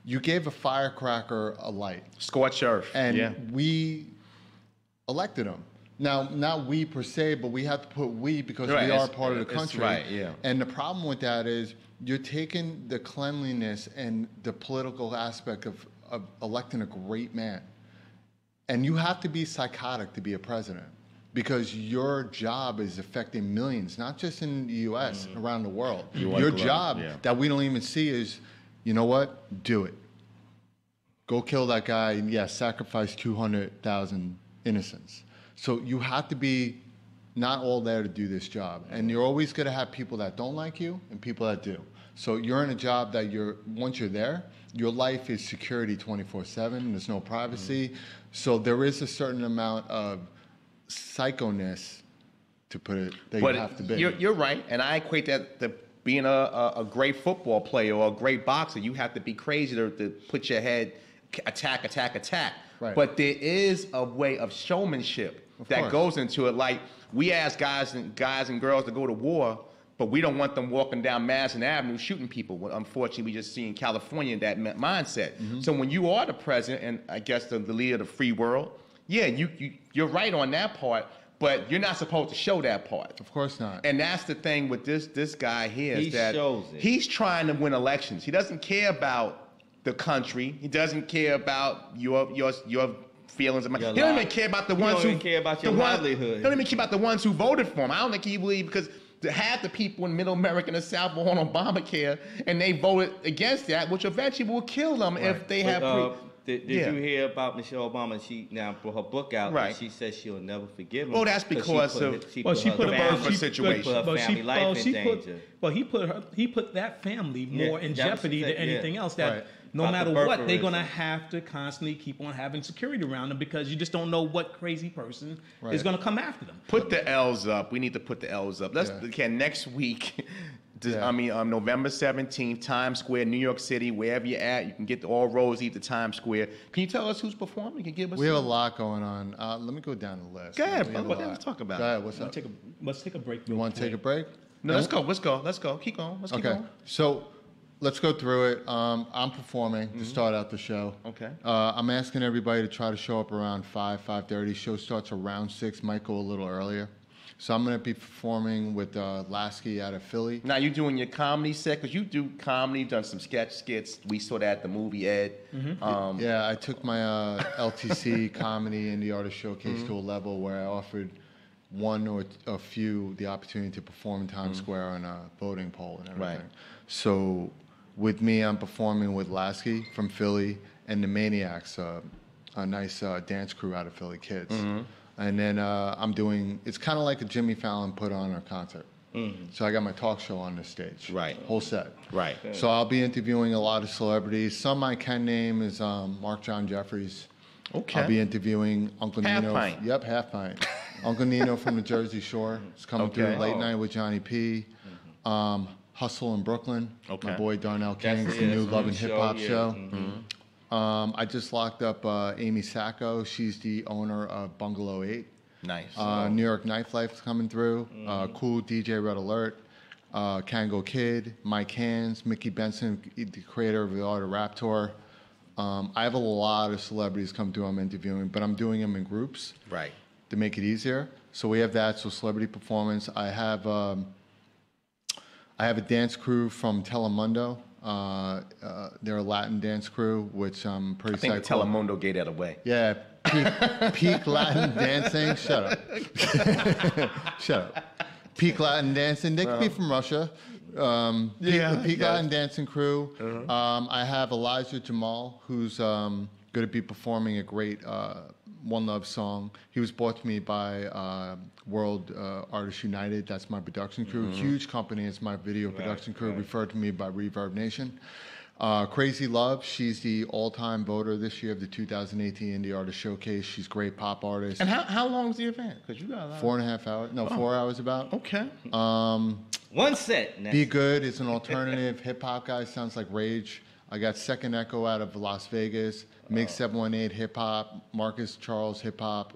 Speaker 8: you gave a firecracker a light.
Speaker 1: Scorched earth.
Speaker 8: And we elected him. Now, not we per se, but we have to put we because
Speaker 1: Right,
Speaker 8: we are
Speaker 1: it's-
Speaker 8: part of the
Speaker 1: it's
Speaker 8: country.
Speaker 1: right, yeah.
Speaker 8: And the problem with that is you're taking the cleanliness and the political aspect of electing a great man. And you have to be psychotic to be a president because your job is affecting millions, not just in the U.S., around the world. Your job that we don't even see is, you know what? Do it. Go kill that guy and, sacrifice 200,000 innocents. So you have to be not all there to do this job. And you're always going to have people that don't like you and people that do. So you're in a job that once you're there, your life is security 24/7. There's no privacy. So there is a certain amount of psychoness, to put it, that you have to be.
Speaker 1: You're right. And I equate that to being a great football player or a great boxer. You have to be crazy to put your head, attack.
Speaker 8: Right.
Speaker 1: But there is a way of showmanship that goes into it. Like, we ask guys and girls to go to war, but we don't want them walking down Madison Avenue shooting people. Well, unfortunately, we just see in California that mindset. So when you are the president and I guess the leader of the free world, you're right on that part, but you're not supposed to show that part.
Speaker 8: Of course not.
Speaker 1: And that's the thing with this guy here is that
Speaker 3: shows it.
Speaker 1: he's trying to win elections. He doesn't care about the country. He doesn't care about your feelings. He don't even care about the ones who
Speaker 3: care about your livelihood.
Speaker 1: He don't even care about the ones who voted for him. I don't think he believes because half the people in Middle America and the South were on Obamacare, and they voted against that, which eventually will kill them if they have.
Speaker 3: Did you hear about Michelle Obama? She now brought her book out,
Speaker 1: Right.
Speaker 3: and she says she'll never forgive him.
Speaker 1: Well, that's because
Speaker 3: she put her family life in danger.
Speaker 2: But he put that family more in jeopardy than anything else. That
Speaker 8: Right.
Speaker 2: no
Speaker 3: About
Speaker 2: matter
Speaker 3: the
Speaker 2: what, they're
Speaker 3: birtherism.
Speaker 2: gonna have to constantly keep on having security around them because you just don't know what crazy person is gonna come after them.
Speaker 1: Put the L's up. We need to put the L's up. Next week. November 17th, Times Square, New York City, wherever you're at, you can get all roads lead to Times Square. Can you tell us who's performing? Can you give us?
Speaker 8: We have a lot going on. Let me go down the list.
Speaker 1: Go ahead,
Speaker 8: We have
Speaker 1: brother.
Speaker 8: a lot.
Speaker 1: Let's talk about
Speaker 8: Go
Speaker 1: it.
Speaker 8: ahead. What's up?
Speaker 2: Let's take a break.
Speaker 8: You want to take a break?
Speaker 1: No, let's go. Let's go. Keep going. Let's keep going.
Speaker 8: So let's go through it. I'm performing to start out the show.
Speaker 1: Okay.
Speaker 8: I'm asking everybody to try to show up around 5:30. Show starts around 6. Might go a little earlier. So I'm going to be performing with Lasky out of Philly.
Speaker 1: Now, you doing your comedy set? Because you do comedy. You've done some skits. We saw that at the movie, Ed.
Speaker 8: Yeah, I took my LTC comedy and the artist showcase to a level where I offered one or a few the opportunity to perform in Times Square on a voting poll and everything.
Speaker 1: Right.
Speaker 8: So with me, I'm performing with Lasky from Philly and the Maniacs, a nice dance crew out of Philly, kids. And then I'm doing, it's kind of like a Jimmy Fallon put on a concert. So I got my talk show on the stage.
Speaker 1: Right.
Speaker 8: Whole set.
Speaker 1: Right.
Speaker 8: So I'll be interviewing a lot of celebrities. Some I can name is Mark John Jeffries.
Speaker 1: Okay.
Speaker 8: I'll be interviewing Uncle
Speaker 1: Half
Speaker 8: Nino.
Speaker 1: pint.
Speaker 8: Yep, half pint. Uncle Nino from the Jersey Shore is coming through Late Night with Johnny P. Hustle in Brooklyn.
Speaker 1: Okay.
Speaker 8: My boy Darnell King. It's the new Love and Hip Hop show. I just locked up Amy Sacco. She's the owner of Bungalow 8.
Speaker 1: Nice.
Speaker 8: New York Nightlife coming through. Cool DJ Red Alert. Kango Kid. Mike Hands. Mickey Benson, the creator of the Art of Rap Tour. I have a lot of celebrities come through I'm interviewing, but I'm doing them in groups.
Speaker 1: Right.
Speaker 8: To make it easier. So we have that. So celebrity performance. I have a dance crew from Telemundo. They're a Latin dance crew, which I'm pretty
Speaker 1: I think
Speaker 8: psyched for.
Speaker 1: Telemundo gave that away.
Speaker 8: Yeah, peak Latin dancing. Shut up. Shut up. Peak Latin dancing. They could be from Russia. The Peak Latin dancing crew. I have Elijah Jamal, who's going to be performing a great One Love song. He was brought to me by World Artists United. That's my production crew. Huge company. It's my video production crew, referred to me by Reverb Nation. Crazy Love, she's the all-time voter this year of the 2018 Indie Artist Showcase. She's a great pop artist.
Speaker 1: And how long is the event? Because you got a lot.
Speaker 8: 4.5 hours. No, 4 hours about.
Speaker 1: Okay.
Speaker 3: One set. Next.
Speaker 8: Be Good is an alternative hip-hop guy. Sounds like Rage. I got Second Echo out of Las Vegas. Mix 718 hip-hop. Marcus Charles hip-hop.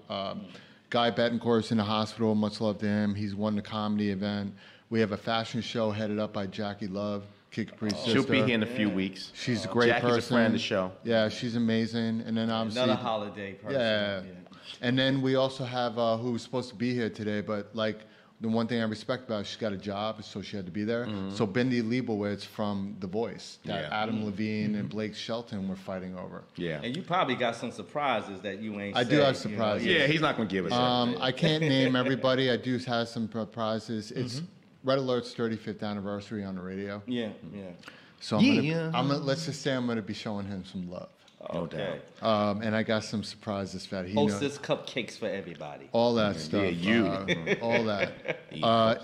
Speaker 8: Guy Betancourt's in the hospital. Much love to him. He's won the comedy event. We have a fashion show headed up by Jackie Love. Kid Capri's sister.
Speaker 1: She'll be here in a few weeks.
Speaker 8: She's a great
Speaker 1: Jackie's
Speaker 8: person.
Speaker 1: a friend of the show.
Speaker 8: Yeah, she's amazing. And then obviously
Speaker 3: Another holiday person.
Speaker 8: Yeah. And then we also have who was supposed to be here today, but like the one thing I respect about her, she's got a job, so she had to be there. So Bindi Leibowitz from The Voice, that Adam Levine and Blake Shelton were fighting over.
Speaker 1: Yeah.
Speaker 3: And you probably got some surprises that you ain't
Speaker 8: I do have surprises.
Speaker 1: Yeah, he's not going to give us that.
Speaker 8: I can't name everybody. I do have some surprises. It's Red Alert's 35th anniversary on the radio.
Speaker 3: Yeah.
Speaker 8: So I'm gonna let's just say I'm going to be showing him some love.
Speaker 3: Okay.
Speaker 8: And I got some surprises that he
Speaker 3: Hostess cupcakes for everybody.
Speaker 8: all that stuff.
Speaker 1: Yeah,
Speaker 8: all that.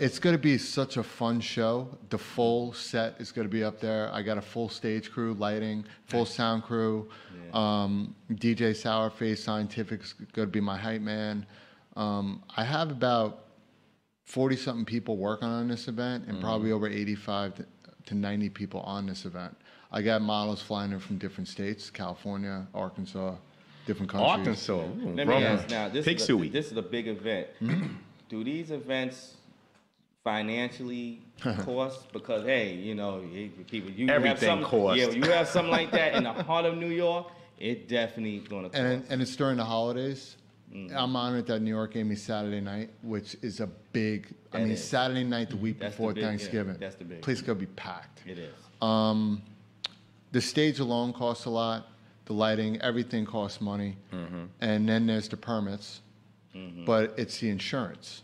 Speaker 8: It's going to be such a fun show. The full set is going to be up there. I got a full stage crew, lighting, full sound crew. DJ Sourface Scientific is going to be my hype man. I have about 40-something people working on this event and probably over 85 to 90 people on this event. I got models flying in from different states, California, Arkansas, different countries.
Speaker 1: Arkansas. Ooh,
Speaker 3: Let me ask now, this
Speaker 1: Pig-suey.
Speaker 3: is a big event. Do these events financially cost? Because, hey, you know, people, you have
Speaker 1: Everything
Speaker 3: something,
Speaker 1: costs.
Speaker 3: Yeah, you have something like that in the heart of New York, it definitely going to cost.
Speaker 8: And it's during the holidays. I'm honored that New York gave me Saturday night, which is a big, Saturday night the week before Thanksgiving.
Speaker 3: Yeah, that's the big.
Speaker 8: Place going to be packed.
Speaker 3: It is.
Speaker 8: The stage alone costs a lot. The lighting, everything costs money. And then there's the permits. But it's the insurance.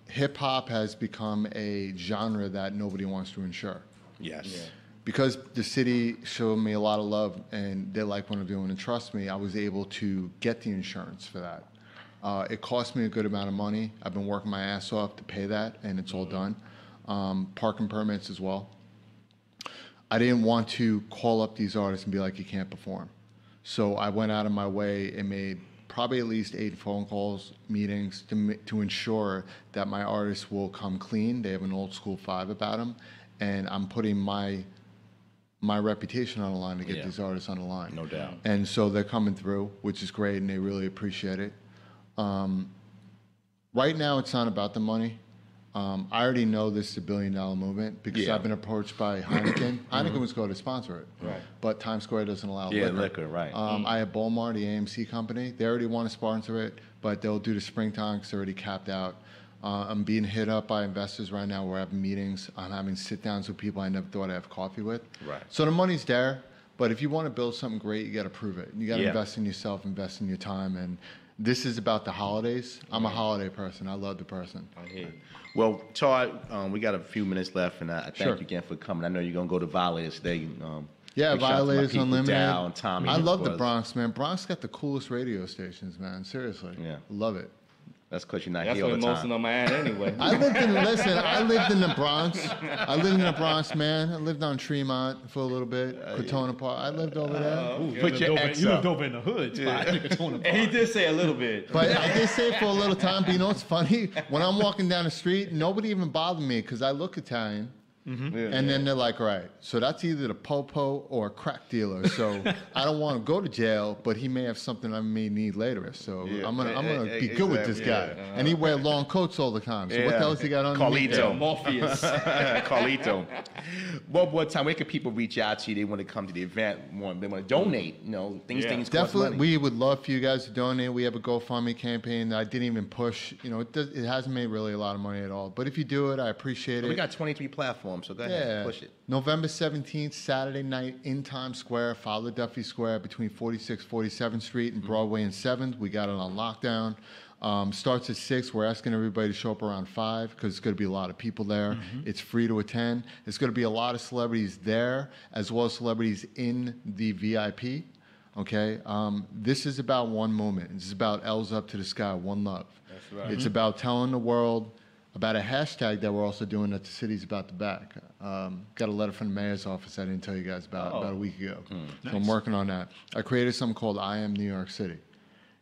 Speaker 8: Hip hop has become a genre that nobody wants to insure.
Speaker 1: Yes.
Speaker 3: Yeah.
Speaker 8: Because the city showed me a lot of love and they like what I'm doing, and trust me, I was able to get the insurance for that. It cost me a good amount of money. I've been working my ass off to pay that, and it's all done. Parking permits as well. I didn't want to call up these artists and be like, you can't perform. So I went out of my way and made probably at least 8 phone calls, meetings to ensure that my artists will come clean. They have an old school 5 about them, and I'm putting my reputation on the line to get these artists on the line.
Speaker 1: No doubt.
Speaker 8: And so they're coming through, which is great, and they really appreciate it. Right now, it's not about the money. I already know this is a $1 billion movement because I've been approached by Heineken. Heineken was going to sponsor it,
Speaker 3: Right.
Speaker 8: but Times Square doesn't allow
Speaker 1: liquor, right.
Speaker 8: I have Bowmar, the AMC company. They already want to sponsor it, but they'll do the springtime because they're already capped out. I'm being hit up by investors right now. We're having meetings. I'm having sit-downs with people I never thought I'd have coffee with.
Speaker 1: Right.
Speaker 8: So the money's there, but if you want to build something great, you got to prove it. You got to invest in yourself, invest in your time, and this is about the holidays. I'm a holiday person. I love the person.
Speaker 3: I hear you.
Speaker 1: Well, Todd, we got a few minutes left, and I thank
Speaker 8: Sure.
Speaker 1: you again for coming. I know you're going to go to Violators today.
Speaker 8: Yeah,
Speaker 1: big shout out to my
Speaker 8: Violators
Speaker 1: people,
Speaker 8: Unlimited.
Speaker 1: Dow and Tommy
Speaker 8: I
Speaker 1: and
Speaker 8: love the
Speaker 1: brothers.
Speaker 8: Bronx, man. Bronx got the coolest radio stations, man. Seriously.
Speaker 1: Yeah.
Speaker 8: Love it.
Speaker 1: That's because you're not
Speaker 3: That's
Speaker 1: here all
Speaker 3: where
Speaker 1: the
Speaker 3: most of
Speaker 1: time.
Speaker 3: them are at anyway.
Speaker 8: I lived in the Bronx. I lived in the Bronx, man. I lived on Tremont for a little bit. Crotona Park. I lived over there.
Speaker 1: Put your ex
Speaker 2: You
Speaker 1: up.
Speaker 2: lived over in the hood. Spot.
Speaker 3: And he did say a little bit.
Speaker 8: But I did say it for a little time. But you know what's funny? When I'm walking down the street, nobody even bothered me because I look Italian. And then they're like, all right, so that's either the popo or a crack dealer. So I don't want to go to jail, but he may have something I may need later. So I'm gonna be good with this guy. And he wear long coats all the time. So what the hell has he got on?
Speaker 1: Carlito.
Speaker 3: Morpheus.
Speaker 1: Carlito. One more time, where can people reach out to you? They want to come to the event. They want to donate. Things cost
Speaker 8: Definitely,
Speaker 1: money.
Speaker 8: we would love for you guys to donate. We have a GoFundMe campaign that I didn't even push. It hasn't made really a lot of money at all. But if you do it, I appreciate it.
Speaker 1: We got 23 platforms, so go ahead, push it.
Speaker 8: November 17th, Saturday night in Times Square, Fowler Duffy Square between 46th, 47th Street and Broadway and 7th. We got it on lockdown. Starts at 6. We're asking everybody to show up around 5 because it's going to be a lot of people there. It's free to attend. There's going to be a lot of celebrities there as well as celebrities in the VIP. Okay? This is about one moment. This is about L's up to the sky, one love.
Speaker 3: That's right.
Speaker 8: It's about telling the world about a hashtag that we're also doing that the city's about to back. Got a letter from the mayor's office I didn't tell you guys about a week ago. So I'm working on that. I created something called I Am New York City.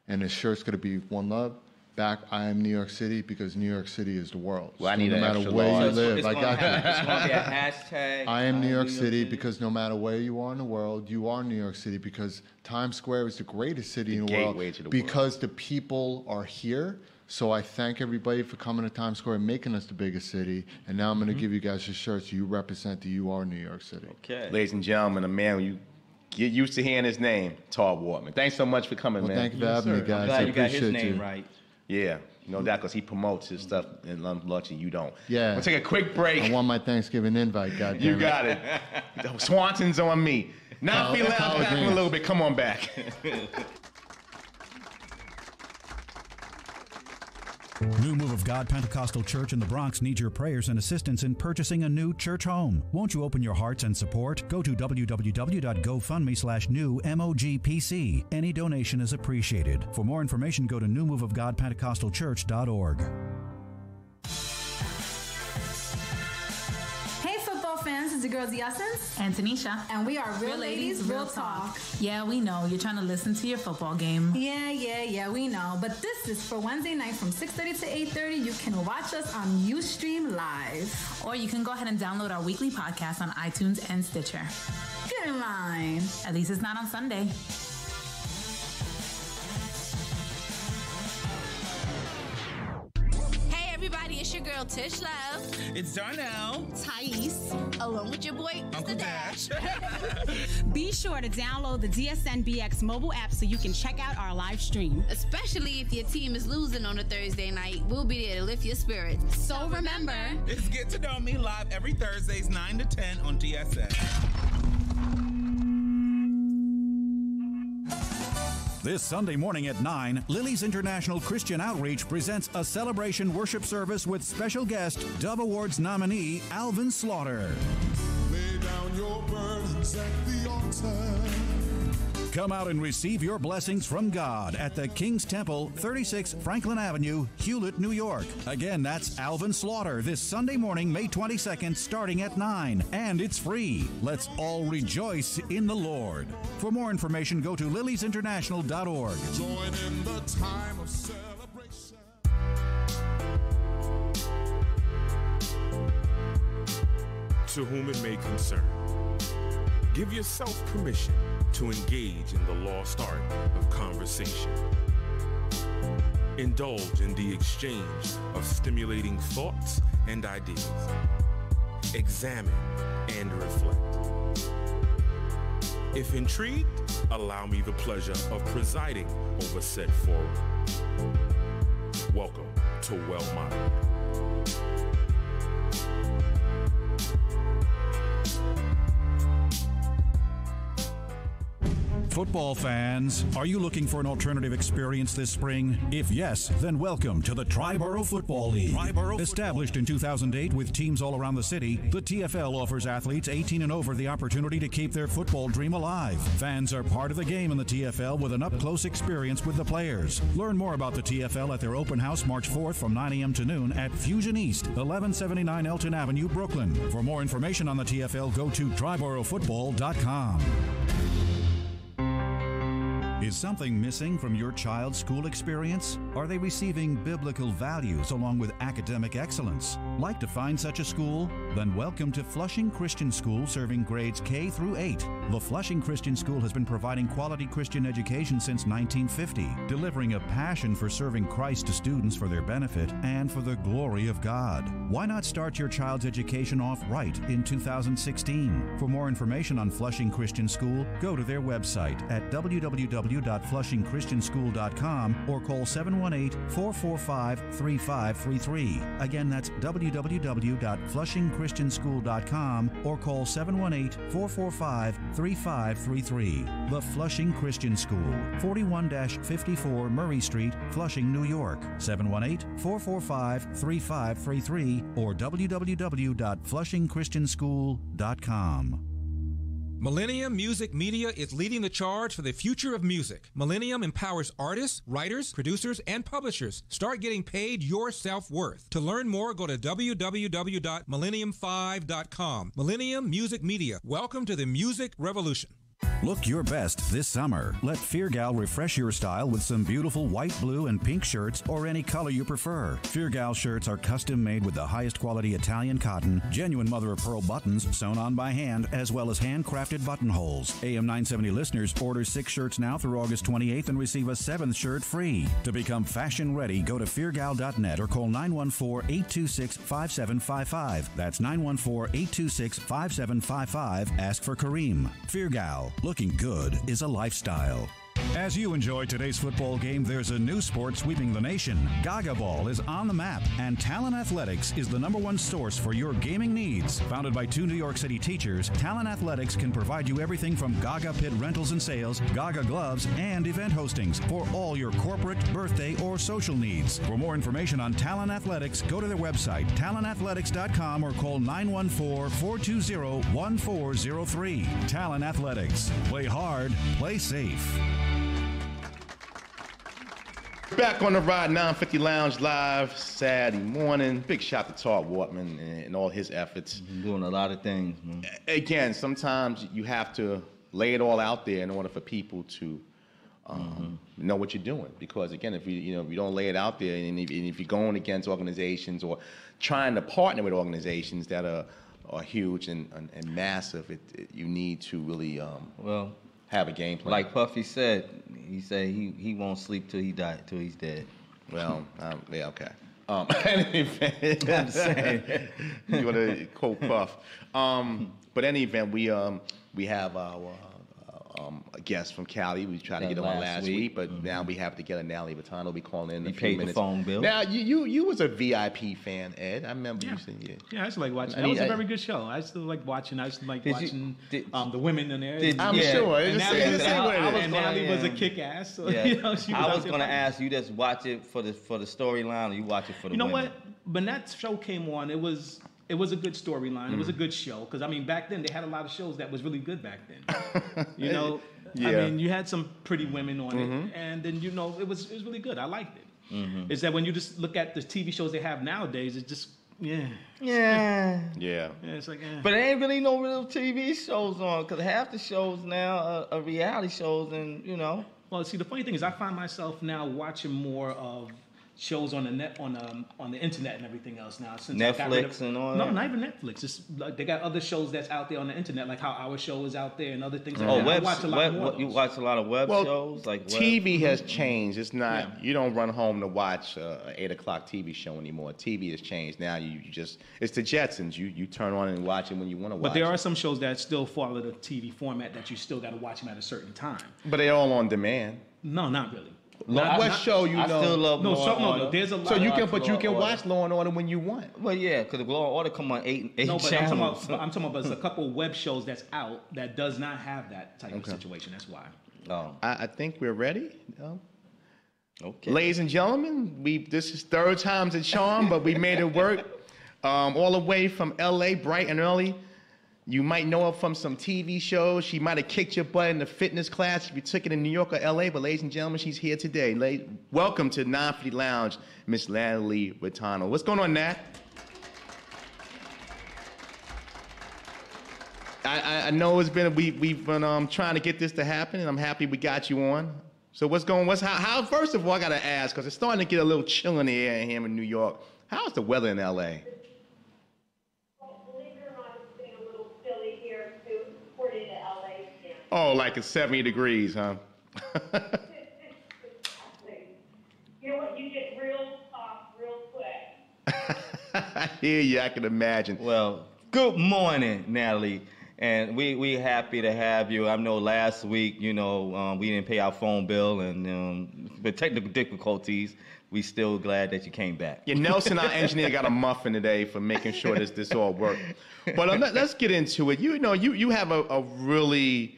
Speaker 8: And the shirt's going to be one love. Back, I am New York City because New York City is the world.
Speaker 1: Well, I
Speaker 8: So
Speaker 1: need
Speaker 8: no
Speaker 1: an
Speaker 8: matter
Speaker 1: extra
Speaker 8: where
Speaker 1: large.
Speaker 8: you
Speaker 3: So
Speaker 8: live,
Speaker 3: it's
Speaker 8: I
Speaker 3: gonna
Speaker 8: got
Speaker 3: have-
Speaker 8: you.
Speaker 3: It's going to be a hashtag.
Speaker 8: I am New York City because no matter where you are in the world, you are New York City because Times Square is the greatest city in the world
Speaker 1: gateway to the world.
Speaker 8: because the people are here. So I thank everybody for coming to Times Square and making us the biggest city. And now I'm going to give you guys your shirts. You represent the You Are New York City.
Speaker 3: Okay.
Speaker 1: Ladies and gentlemen, a man get used to hearing his name, Todd Wortman. Thanks so much for coming, man.
Speaker 8: Thank you for having me, guys.
Speaker 3: I'm glad
Speaker 8: I
Speaker 3: you got his
Speaker 8: appreciate
Speaker 3: name
Speaker 8: you.
Speaker 3: right.
Speaker 1: Yeah, you know that because he promotes his stuff in Lunchy. You don't.
Speaker 8: Yeah.
Speaker 1: We'll take a quick break.
Speaker 8: I want my Thanksgiving invite, goddammit.
Speaker 1: You got it. Swanson's on me. Now feeling out back a little bit. Come on back.
Speaker 9: New Move of God Pentecostal Church in the Bronx needs your prayers and assistance in purchasing a new church home. Won't you open your hearts and support? Go to www.gofundme/newmogpc. Any donation is appreciated. For more information, go to newmoveofgodpentecostalchurch.org.
Speaker 10: Fans, it's your girls Essence
Speaker 11: and Tanisha,
Speaker 10: and we are Real Ladies, Real Talk.
Speaker 11: Yeah, we know you're trying to listen to your football game.
Speaker 10: Yeah, we know. But this is for Wednesday night from 6:30 to 8:30. You can watch us on Ustream Live,
Speaker 11: or you can go ahead and download our weekly podcast on iTunes and Stitcher.
Speaker 10: Get in line.
Speaker 11: At least it's not on Sunday.
Speaker 12: Everybody, it's your girl Tish Love.
Speaker 13: It's Darnell.
Speaker 12: Thais, along with your boy
Speaker 13: Uncle Dash.
Speaker 14: Be sure to download the DSNBX mobile app so you can check out our live stream.
Speaker 12: Especially if your team is losing on a Thursday night, we'll be there to lift your spirits.
Speaker 14: So remember,
Speaker 13: it's Get to Know Me live every Thursdays 9 to 10 on DSN.
Speaker 9: This Sunday morning at 9, Lily's International Christian Outreach presents a celebration worship service with special guest, Dove Awards nominee Alvin Slaughter.
Speaker 4: Lay down your burdens at the altar.
Speaker 9: Come out and receive your blessings from God at the King's Temple, 36 Franklin Avenue, Hewlett, New York. Again, that's Alvin Slaughter this Sunday morning, May 22nd, starting at 9. And it's free. Let's all rejoice in the Lord. For more information, go to liliesinternational.org.
Speaker 4: Join in the time of celebration.
Speaker 15: To whom it may concern, give yourself permission to engage in the lost art of conversation. Indulge in the exchange of stimulating thoughts and ideas. Examine and reflect. If intrigued, allow me the pleasure of presiding over said forum. Welcome to Well Mind.
Speaker 9: Football fans, are you looking for an alternative experience this spring? If yes, then welcome to the Triborough Football League. Established in 2008 with teams all around the city, the TFL offers athletes 18 and over the opportunity to keep their football dream alive. Fans are part of the game in the TFL with an up-close experience with the players. Learn more about the TFL at their open house March 4th from 9 a.m. to noon at Fusion East, 1179 Elton Avenue, Brooklyn. For more information on the TFL, go to TriboroughFootball.com. Is something missing from your child's school experience? Are they receiving biblical values along with academic excellence? Like to find such a school? Then welcome to Flushing Christian School, serving grades K through 8. The Flushing Christian School has been providing quality Christian education since 1950, delivering a passion for serving Christ to students for their benefit and for the glory of God. Why not start your child's education off right in 2016? For more information on Flushing Christian School, go to their website at www.flushingchristianschool.com or call 718-445-3533. Again, that's www.flushingchristianschool.com or call 718-445-3533. The Flushing Christian School, 41-54 Murray Street, Flushing, New York. 718-445-3533 or www.flushingchristianschool.com.
Speaker 16: Millennium Music Media is leading the charge for the future of music. Millennium empowers artists, writers, producers, and publishers. Start getting paid your self-worth. To learn more, go to www.millennium5.com. Millennium Music Media. Welcome to the music revolution.
Speaker 9: Look your best this summer. Let Fear Gal refresh your style with some beautiful white, blue, and pink shirts or any color you prefer. Fear Gal shirts are custom made with the highest quality Italian cotton, genuine mother-of-pearl buttons sewn on by hand, as well as handcrafted buttonholes. AM 970 listeners order 6 shirts now through August 28th and receive a 7th shirt free. To become fashion ready, go to feargal.net or call 914-826-5755. That's 914-826-5755. Ask for Kareem. Fear Gal. Looking good is a lifestyle. As you enjoy today's football game, there's a new sport sweeping the nation. Gaga Ball is on the map, and Talon Athletics is the #1 source for your gaming needs. Founded by 2 New York City teachers, Talon Athletics can provide you everything from Gaga Pit rentals and sales, Gaga gloves, and event hostings for all your corporate, birthday, or social needs. For more information on Talon Athletics, go to their website, talonathletics.com, or call 914-420-1403. Talon Athletics. Play hard, play safe.
Speaker 1: Back on the Ride 950 Lounge live Saturday morning. Big shout to Todd Wortman and all his efforts.
Speaker 3: Doing a lot of things, man.
Speaker 1: Again, sometimes you have to lay it all out there in order for people to know what you're doing. Because again, if you don't lay it out there, and if you're going against organizations or trying to partner with organizations that are huge and massive, you need to really have a game plan.
Speaker 3: Like Puffy said, he said he won't sleep till he's dead.
Speaker 1: Well, yeah, okay. Any event,
Speaker 3: I'm saying.
Speaker 1: You want to quote Puff. But any event, we have our a guest from Cali. We tried to get him on last week, but now we have to get a Natalie Vitano. Will be calling in a few minutes.
Speaker 3: The phone bill.
Speaker 1: Now, you was a VIP fan, Ed. I remember you saying,
Speaker 2: Yeah, I used to like watching. That was a very good show. I used to like watching. I used to like watching the women in there.
Speaker 1: I'm sure.
Speaker 2: And Natalie was a kick-ass. So,
Speaker 3: I was going to ask you, just watch it for the storyline, or you watch it for the women?
Speaker 2: You know what? When that show came on, it was a good storyline. It was a good show. Because, I mean, back then, they had a lot of shows that was really good back then. I mean, you had some pretty women on it. And then, it was really good. I liked it. It's that when you just look at the TV shows they have nowadays, it's just,
Speaker 3: Yeah.
Speaker 2: It's like,
Speaker 3: But there ain't really no real TV shows on. Because half the shows now are reality shows and,
Speaker 2: Well, see, the funny thing is I find myself now watching more of shows on the net, on the internet and everything else now. Since
Speaker 3: Netflix and all that?
Speaker 2: No, not even Netflix. It's like they got other shows that's out there on the internet, like how our show is out there and other things.
Speaker 3: I watch a lot more. You watch a lot of web shows? Like
Speaker 1: TV has changed. It's not, you don't run home to watch an 8 o'clock TV show anymore. TV has changed. Now you just, it's the Jetsons. You turn on and watch it when you want to watch it.
Speaker 2: But there are some shows that still follow the TV format that you still got to watch them at a certain time.
Speaker 1: But they're all on demand.
Speaker 2: No, not really.
Speaker 1: What show you know?
Speaker 3: I still love Law and Order.
Speaker 2: There's a lot.
Speaker 1: So you can watch Law and Order when you want.
Speaker 3: Well, yeah, because Law and Order come on eight channels.
Speaker 2: I'm talking about there's a couple web shows that's out that does not have that type of situation. That's why.
Speaker 1: I think we're ready.
Speaker 3: Okay.
Speaker 1: Ladies and gentlemen, this is third time's a charm, but we made it work. All the way from LA, bright and early. You might know her from some TV shows. She might have kicked your butt in the fitness class if you took it in New York or LA. But ladies and gentlemen, she's here today. Welcome to 950 Lounge, Miss Natalie Vitano. What's going on, Nat? I know we've been trying to get this to happen, and I'm happy we got you on. So how first of all, I got to ask, because it's starting to get a little chill in the air here in New York. How's the weather in LA? Oh, like it's 70 degrees, huh?
Speaker 17: You know what? You get real soft real quick.
Speaker 1: I hear you. I can imagine.
Speaker 3: Well, good morning, Natalie. And we happy to have you. I know last week, we didn't pay our phone bill, and with technical difficulties, we still glad that you came back.
Speaker 1: Yeah, Nelson, our engineer, got a muffin today for making sure this all worked. But let's get into it. You have a really...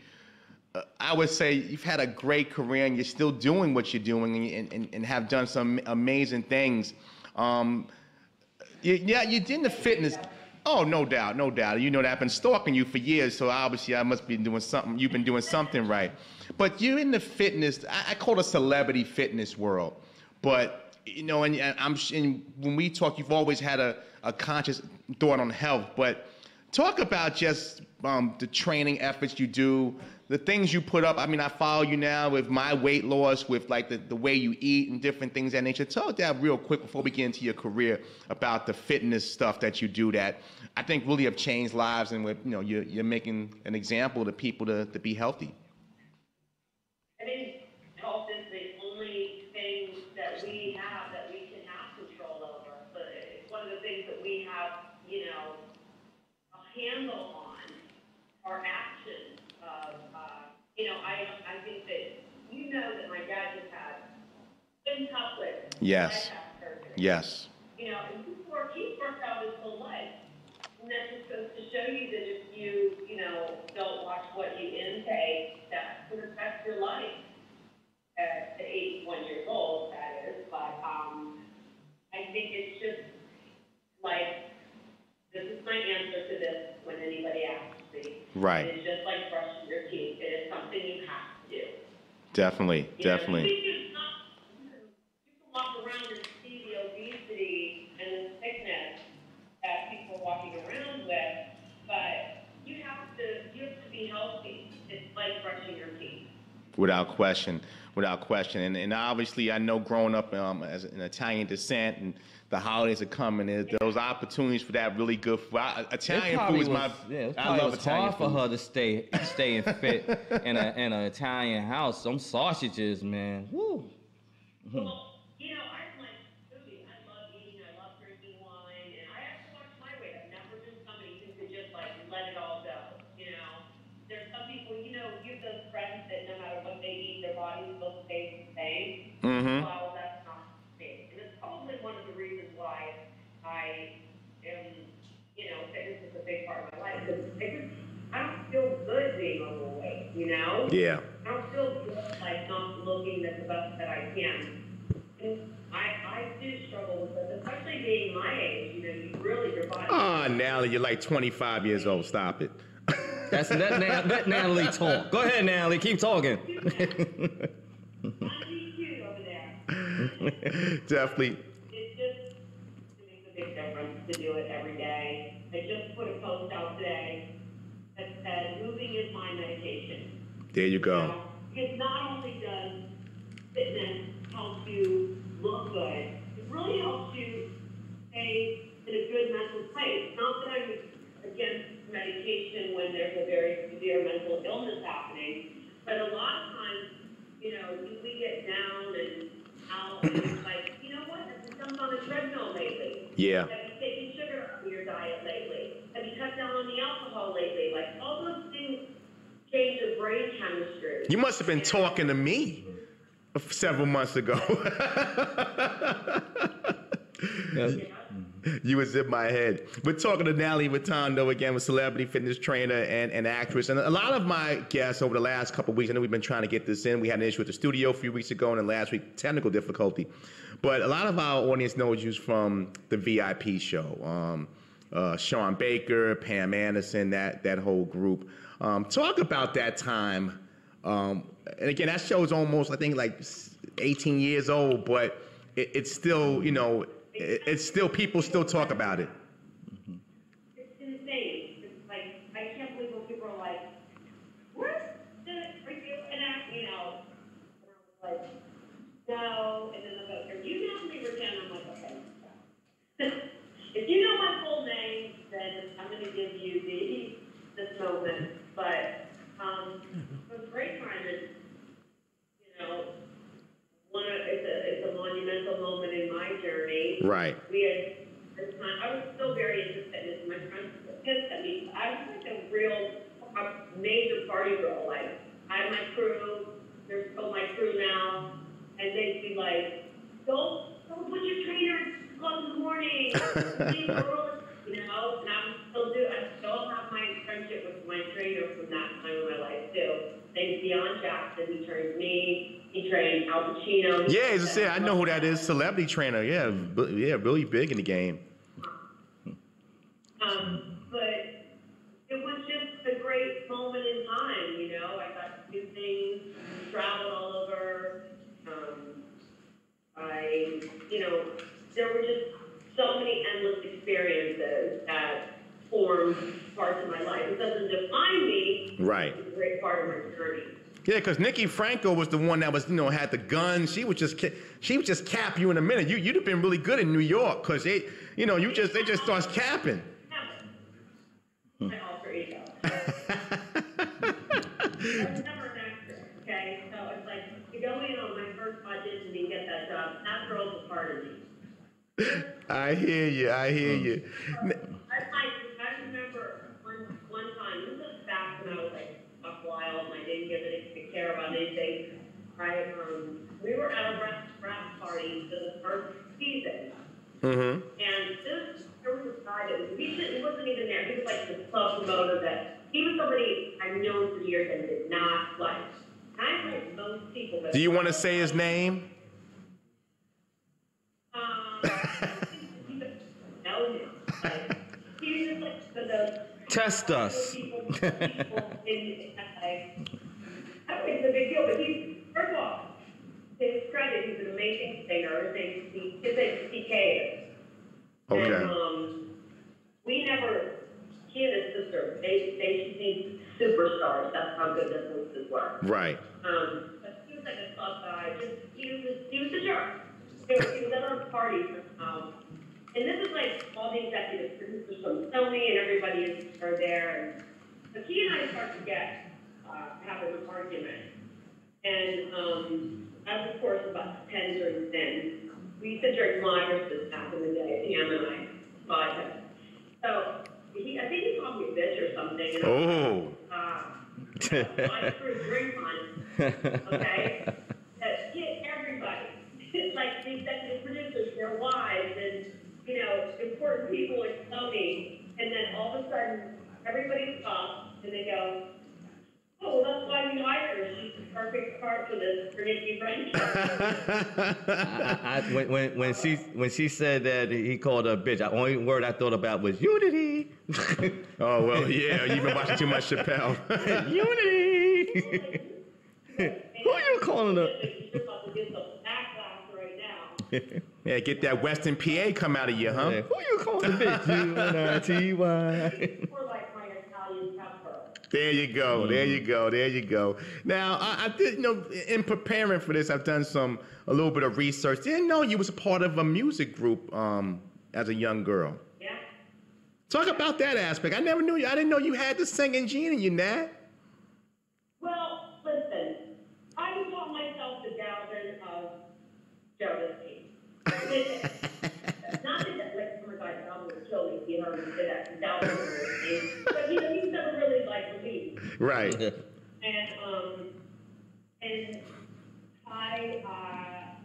Speaker 1: I would say you've had a great career and you're still doing what you're doing and have done some amazing things. You did the fitness. Oh, no doubt. You know that I've been stalking you for years, so obviously I must be doing something. You've been doing something right. But you're in the fitness, I call it a celebrity fitness world. But, and when we talk, you've always had a conscious thought on health. But talk about just the training efforts you do, the things you put up. I mean, I follow you now with my weight loss, with like the way you eat and different things of that nature. Tell us that real quick before we get into your career about the fitness stuff that you do that I think really have changed lives, and with you're making an example to people to be healthy.
Speaker 17: I think health is the only thing that we have that we can have control over. But it's one of the things that we have, a handle on our actions of I think that that my dad just had twin couplets.
Speaker 1: Yes. Yes.
Speaker 17: And he's worked out his whole life. And that just goes to show you that if you, don't watch what you intake, that could affect your life at 81 years old, that is. But I think it's just like, this is my answer to this when anybody asks me.
Speaker 1: Right.
Speaker 17: It's just like brushing your teeth. It is something you have to do.
Speaker 1: Definitely.
Speaker 17: You can walk around and see the obesity and the sickness that people are walking around with, but you have to be healthy. It's like brushing your teeth.
Speaker 1: Without question. And obviously, I know growing up as an Italian descent and the holidays are coming, those opportunities for that really good food. Italian food is my. I love Italian food. It's hard
Speaker 3: for her to stay fit in an Italian house. Some sausages, man. Woo.
Speaker 17: Well, I like foodie. I love eating. I love drinking wine, and I have to watch my weight. I've never been somebody who could just let it all go. There's some people, you have those friends that no matter what they eat, their bodies will stay the same.
Speaker 1: Mm-hmm.
Speaker 17: Well, that's not me. And it's probably one of the reasons why I am, fitness is a big part of my life. Because I don't feel good being overweight,
Speaker 1: Yeah.
Speaker 17: I don't feel good, not looking the best that I can. And I do struggle with this, especially being my age. Your body.
Speaker 1: Oh, Natalie, you're like 25 years old. Stop it.
Speaker 3: Let Natalie talk. Go ahead, Natalie. Keep talking.
Speaker 1: Definitely.
Speaker 17: It makes a big difference to do it every day. I just put a post out today that said, moving is my medication.
Speaker 1: There you go.
Speaker 17: Because not only does fitness help you look good, it really helps you stay in a good mental place. Not that I'm against medication when there's a very severe mental illness happening, but a lot of times, we get down and out, and it's like, what? Have you jumped on a treadmill lately?
Speaker 1: Yeah.
Speaker 17: Have you taken sugar out of your diet lately? Have you cut down on the alcohol lately? All those things change your brain chemistry.
Speaker 1: You must have been talking to me several months ago.
Speaker 3: Yeah.
Speaker 1: You was in my head. We're talking to Natalie Rotondo again, with celebrity fitness trainer and actress. And a lot of my guests over the last couple of weeks, I know we've been trying to get this in. We had an issue with the studio a few weeks ago, and then last week, technical difficulty. But a lot of our audience knows you from the VIP show. Sean Baker, Pam Anderson, that whole group. Talk about that time. And again, that show is almost, I think, 18 years old, but it's still, it's still, people still talk about it.
Speaker 17: It's insane. It's I can't believe when people are like, what? Are you an act? And I was no. And then they'll go, are you Natalie Rotondo? I'm like, okay. If you know my full name, then I'm going to give you this moment. But it was a great time. And, it's a monumental moment in my journey.
Speaker 1: Right.
Speaker 17: We had this time. I was still very into fitness. My friends were pissed at me. I was a major party girl. I had my crew. They're still my crew now, and they'd be like, "Don't put your trainer club in the morning." Leave early, And I still have my friendship with my trainer from that time in my life too. Named Deion Jackson. He trained me. He trained Al Pacino.
Speaker 1: Yeah, as I said, I know who that is. Celebrity trainer. Yeah, really big in the game.
Speaker 17: But it was just a great moment in time. I got to do things, traveled all over. There were just so many endless experiences that formed parts of my life. It doesn't define me.
Speaker 1: Right.
Speaker 17: It's a great part of my journey.
Speaker 1: Yeah, because Nikki Franco was the one that was, had the gun. She would just cap you in a minute. You'd have been really good in New York because they just starts capping.
Speaker 17: My alter ego. I was never an actor, okay? So it's to go in on my first audition and get that job, that girl's a part of me.
Speaker 1: I hear you.
Speaker 17: I remember one time, this was back when I was buck wild and I didn't give it right? We were at a rap party for the first season.
Speaker 1: Mm-hmm.
Speaker 17: And there was a guy that he wasn't even there. He was like the club promoter that, he was somebody I've known for years and did not like. I like most people.
Speaker 1: Do you want to say his name?
Speaker 17: Know him. Like, he was just like the
Speaker 3: Test us.
Speaker 17: people in, like, I don't think it's a big deal, but he's, first of all, to his credit, he's an amazing singer. His name's TK.
Speaker 1: Okay.
Speaker 17: And we never, he and his sister, they became superstars. That's how good their voices were.
Speaker 1: Right.
Speaker 17: But he was like a club guy. He was a jerk. He was at our parties. And this is like all the executive producers from Sony and everybody are there. And but he and I start to have an argument. And as of course about 10 drinks in, we used to drink Myers back in the day, Pam and I, vodka. So I think he called me a bitch or something. And
Speaker 1: oh.
Speaker 17: I threw a drink on, okay? That hit everybody. Like the executive producers, their wives, and, important people like Sony. And then all of a sudden, everybody stops and they go, oh, well, that's why we hired her. She's the perfect part for this for Nikki French.
Speaker 3: When she said that he called her a bitch, the only word I thought about was unity.
Speaker 1: Oh, well, yeah, you've been watching too much Chappelle.
Speaker 3: Unity. Who are you calling her?
Speaker 17: You're about to get some backlash right now.
Speaker 1: Yeah, get that Western PA come out of you, huh?
Speaker 3: Yeah. Who are you calling a bitch? UNITY.
Speaker 17: Or like my Italian pepper.
Speaker 1: There you go. There you go. There you go. Now, I did, in preparing for this, I've done a little bit of research. Didn't know you was a part of a music group as a young girl.
Speaker 17: Yeah.
Speaker 1: Talk about that aspect. I never knew you. I didn't know you had the singing gene in you, Nat.
Speaker 17: Well, listen, I would call myself the Dalvin of Jodeci. Not that like, oh my God, Dalvin would kill me if he heard me say that. Dalvin was but he's never really liked me.
Speaker 1: Right.
Speaker 17: And I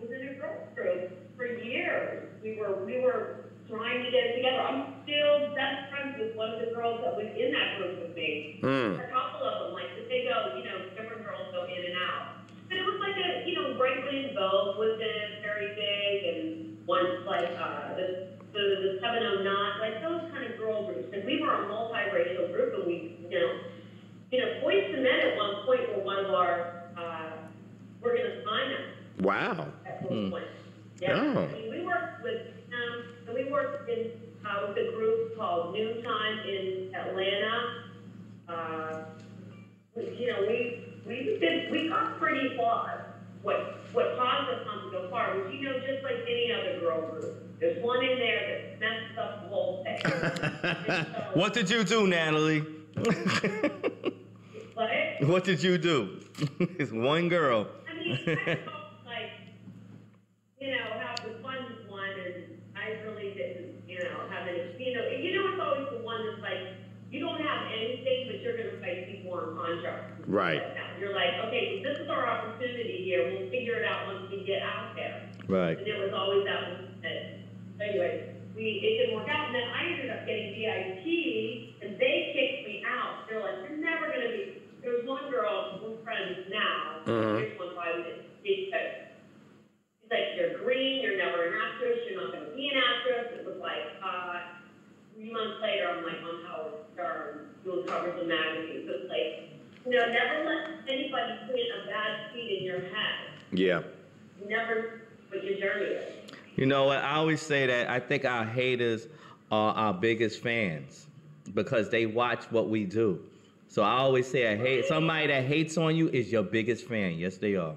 Speaker 17: was in a girls group for years. We were trying to get it together. I'm still best friends with one of the girls that was in that group with me. A couple of them, like they go, different girls go in and out. But it was like Breakaway and Vogue was in it, very big, and once like the 709, like those kind of girl groups. And we were a multiracial group, and we, Boyz II Men at one point were one of our, we're going to sign them.
Speaker 1: Wow.
Speaker 17: At one point. Yeah.
Speaker 1: Oh.
Speaker 17: I mean, we worked with and we worked in with a group called Noontime in Atlanta. We got pretty far. What caused us not to go far was, just like any other girl group, there's one in there that messed up the whole thing. So,
Speaker 3: what did you do, Natalie?
Speaker 17: What?
Speaker 3: What did you do? It's one girl.
Speaker 17: I mean, I felt like, have the fun one, and I really didn't, have any, it's always the one that's like, you don't have anything, but you're going to fight people on contract.
Speaker 1: Right.
Speaker 17: You're like, okay, so this is our opportunity here. We'll figure it out once we get out there.
Speaker 3: Right.
Speaker 17: And it was always that one. Anyway, it didn't work out, and then I ended up getting VIP, and they kicked me out. They're like, you're never going to be. There was one girl, we're friends now. Here's one why we didn't speak, but she's like, you're green, you're never an actress, you're not going to be an actress. It was like, 3 months later, I'm like on Howard Stern, doing covers of magazines. So it's like, never let anybody put a bad seed in your head.
Speaker 1: Yeah.
Speaker 17: Never what your journey is.
Speaker 3: You know what? I always say that I think our haters are our biggest fans because they watch what we do. So I always say somebody that hates on you is your biggest fan. Yes, they are.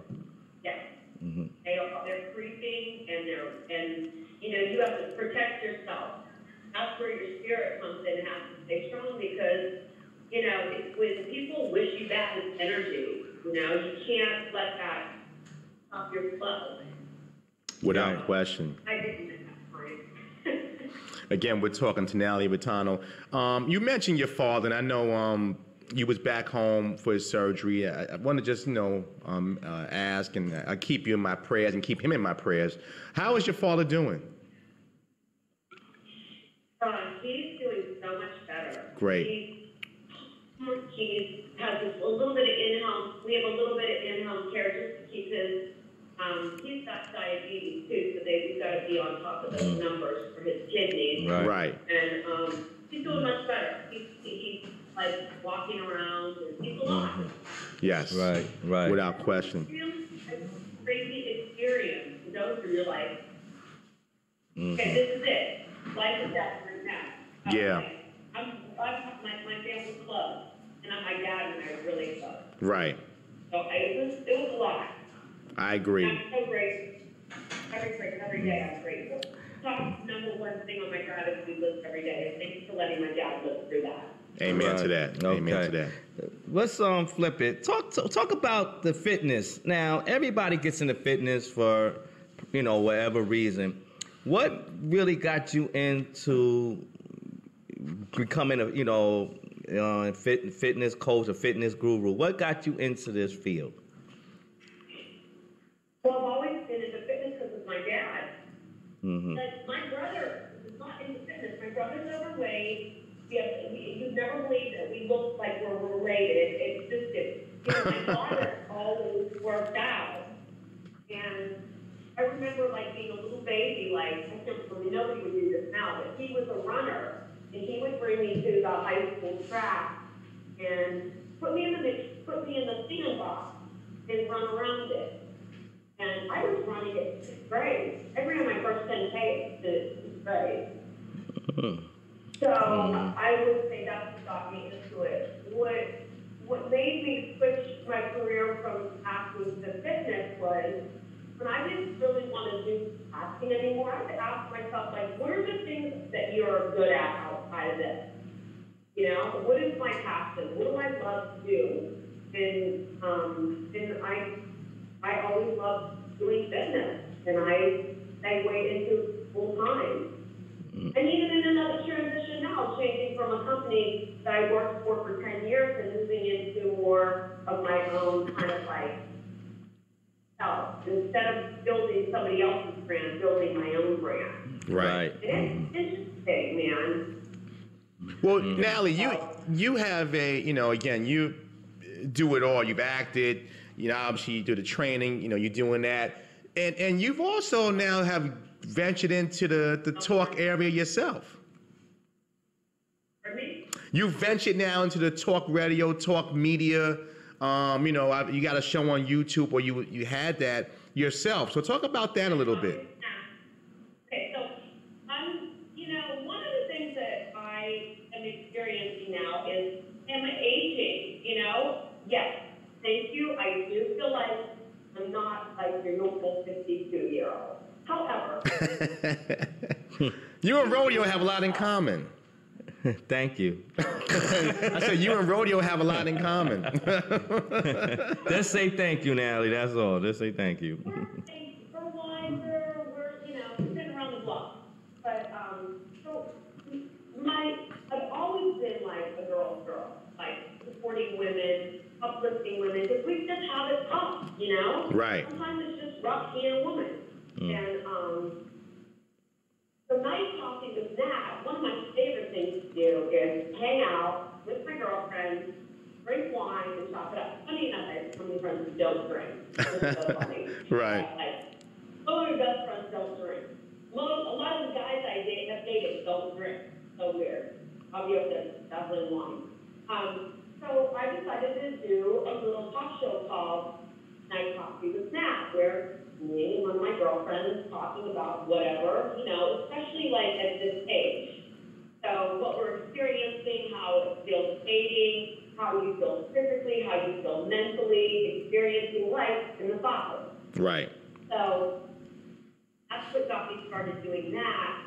Speaker 17: Yes. Mm-hmm. They're creeping, and you have to protect yourself. That's where your spirit comes in and has to stay strong because, when people wish you bad, it's energy. You can't let that stop your flow.
Speaker 1: Without question.
Speaker 17: I didn't at that point.
Speaker 1: Again, we're talking to Natalie Vitano. You mentioned your father, and I know you was back home for his surgery. I want to just, ask, and I keep you in my prayers and keep him in my prayers. How is your father doing?
Speaker 17: He's doing so much better.
Speaker 1: Great.
Speaker 17: He has a little bit of in-home. We have a little bit of in-home care just to keep his. He's got diabetes too, so we've got to be on top of those numbers for his kidneys.
Speaker 1: Right.
Speaker 17: And he's doing much better. He's like walking around, and he's alive.
Speaker 1: Yes. Right. Without question.
Speaker 17: It's really a crazy experience to go through. You're like, okay, this is it. Life is death right now.
Speaker 1: Yeah.
Speaker 17: I'm my family close, and my dad and I are really close.
Speaker 1: Right.
Speaker 17: So it was a lot.
Speaker 1: I agree.
Speaker 17: I'm so grateful. Every day I'm grateful. Top number one thing on my gratitude list every day is thank you for letting my dad live through that.
Speaker 1: Amen to that.
Speaker 3: Okay.
Speaker 1: Amen to that.
Speaker 3: Let's flip it. Talk about the fitness. Now, everybody gets into fitness for, whatever reason. What really got you into becoming a fitness coach, a fitness guru? What got you into this field?
Speaker 17: Well, I've always been into fitness because of my dad.
Speaker 3: Mm-hmm.
Speaker 17: Like, my brother is not into fitness. My brother's overweight. You never believe that we look like we're related. It's just, my father always worked out. And I remember, being a little baby, nobody would do this now, but he was a runner. And he would bring me to the high school track and put me in the sandbox and run around it. And I was running it 6th grade. I ran my first 10K in 6th grade. So I would say that's what got me into it. What made me switch my career from acting to fitness was when I didn't really want to do acting anymore, I would ask myself, what are the things that you're good at outside of this? What is my passion? What do I love to do? And I always loved doing fitness, and I segued into full time. And even in another transition now, changing from a company that I worked for 10 years and moving into more of my own kind of self. Instead of building somebody else's brand, building my own brand.
Speaker 1: Right.
Speaker 17: It's interesting, man.
Speaker 1: Well, Nally, you have again, you do it all. You've acted, obviously you do the training, you're doing that. And you've also now have ventured into the talk area yourself.
Speaker 17: Pardon me?
Speaker 1: You've ventured now into the talk radio, talk media. You got a show on YouTube where you had that yourself. So talk about that a little bit.
Speaker 17: Okay, so one of the things that I am experiencing now is am I aging? Yes, thank you. I do feel like I'm not like your normal 52-year-old. However,
Speaker 1: you and Rodeo have a lot in common.
Speaker 3: Thank you.
Speaker 1: I said you and Rodeo have a lot in common.
Speaker 3: Just say thank you, Nally. That's all. Just say thank you.
Speaker 17: We're wiser. We've been around the block. But so I've always been like a girl's girl, supporting women, uplifting women, because we just have it tough,
Speaker 1: Right.
Speaker 17: Sometimes it's just rough being a woman. And so night talking with Nat, one of my favorite things to do is hang out with my girlfriends, drink wine, and chop it up. Funny enough, I have so many friends who don't drink. It's so funny.
Speaker 1: Right.
Speaker 17: Some of my best friends don't drink. A lot of the guys I have dated don't drink. So weird. I'll be up there dabbling wine. So I decided to do a little talk show called Night Coffee with Nat, where me and one of my girlfriends talking about whatever, especially at this age. So what we're experiencing, how it feels dating, how you feel physically, how you feel mentally, experiencing life in the body.
Speaker 1: Right.
Speaker 17: So that's what got me started doing that.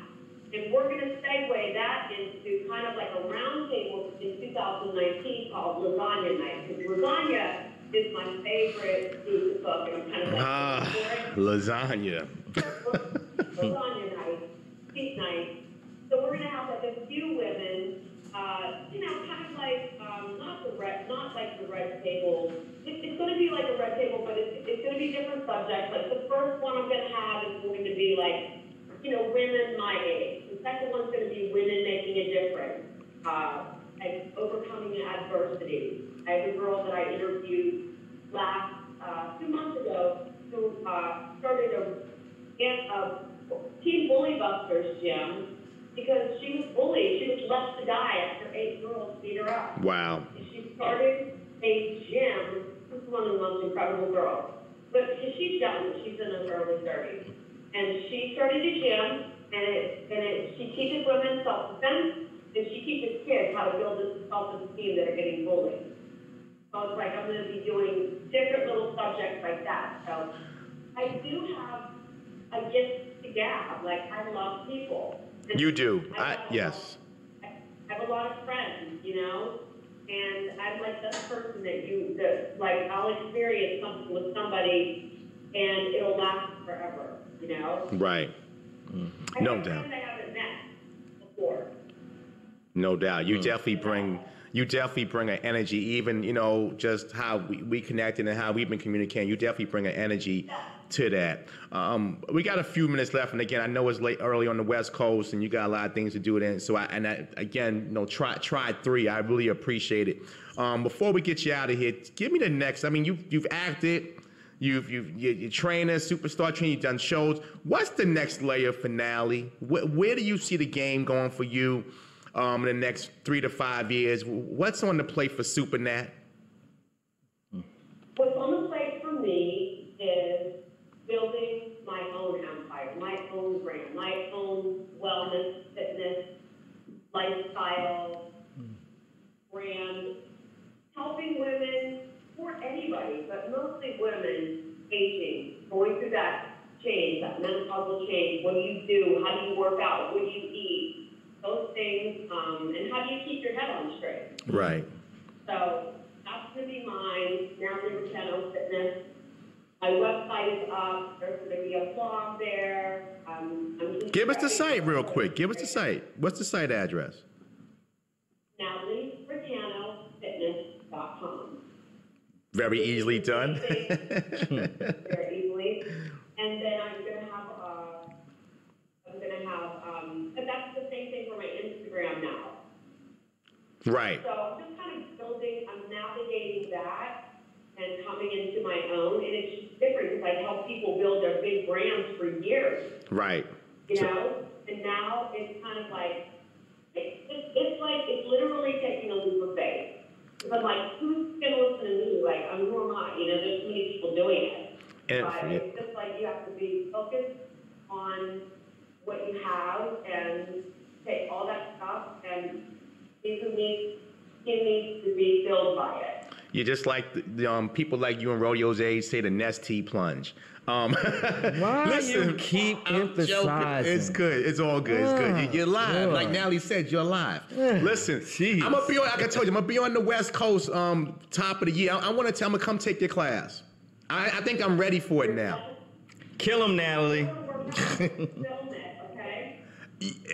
Speaker 17: And we're going to segue that into kind of like a roundtable in 2019 called Lasagna Night. Because lasagna is my favorite food to cook. And kind of
Speaker 1: lasagna.
Speaker 17: Lasagna night, seat night. So we're going to have a few women kind of like not like the red table. It's going to be like a red table, but it's going to be different subjects. Like the first one I'm going to have is going to be like, women my age. The second one's going to be women making a difference, and overcoming adversity. I have a girl that I interviewed last 2 months ago who started a Team Bully Busters gym because she was bullied. She was left to die after 8 girls beat her up.
Speaker 1: Wow.
Speaker 17: And she started a gym. This is one of the most incredible girls. But she's young. She's in her early 30s. And she started a gym, and she teaches women self-defense, and she teaches kids how to build this self-esteem that are getting bullied. So it's like I'm going to be doing different little subjects like that. So I do have a gift to gab. Like, I love people. And
Speaker 1: you do.
Speaker 17: Yes. I have a lot of friends, and I'm like that person that I'll experience something with somebody and it'll last forever,
Speaker 1: Right.
Speaker 17: Mm-hmm. No doubt. I haven't met before.
Speaker 1: No doubt. You definitely bring an energy, even, just how we connected and how we've been communicating. You definitely bring an energy to that. We got a few minutes left. And again, I know it's early on the West Coast and you got a lot of things to do then. So try 3. I really appreciate it. Before we get you out of here, give me the next. I mean, you've acted, you're training, superstar training, you've done shows. What's the next layer finale? Where do you see the game going for you? In the next 3 to 5 years, what's on the plate for SuperNat?
Speaker 17: What's on the plate for me is building my own empire, my own brand, my own wellness, fitness, lifestyle brand, helping women, or anybody, but mostly women, aging, going through that change, that menopausal change. What do you do? How do you work out? What do you eat? Those things, and how do you keep your head on straight?
Speaker 1: Right.
Speaker 17: So that's going to be mine. Natalie Ricciano Fitness. My website is up. There's going to be a blog there.
Speaker 1: Give us the site real quick. Give us the site. What's the site address?
Speaker 17: NatalieRiccianoFitness.com.
Speaker 1: Very easily done.
Speaker 17: Very easily. And then I'm going to have but that's the same thing for my Instagram now.
Speaker 1: Right.
Speaker 17: So I'm just kind of I'm navigating that and coming into my own, and it's just different because I help people build their big brands for years.
Speaker 1: Right.
Speaker 17: And now it's kind of like, it's literally taking a leap of faith. Because I'm like, who's going to listen to me? Like, who am I? There's so many people doing it. But it's just like you have to be focused on what you have and take all that stuff and it needs to be filled by it.
Speaker 1: You're just like the people like you in Rodeo's age say the Nestea plunge.
Speaker 3: Why
Speaker 1: listen,
Speaker 3: you keep emphasizing?
Speaker 1: It's good. It's all good. It's good. You're live.
Speaker 3: God.
Speaker 1: Like Natalie said, you're live. Listen, I'm gonna be on. Like I told you, I'm gonna be on the West Coast. Top of the year. I'm gonna come take your class. I think I'm ready for it now.
Speaker 3: Kill him, Natalie.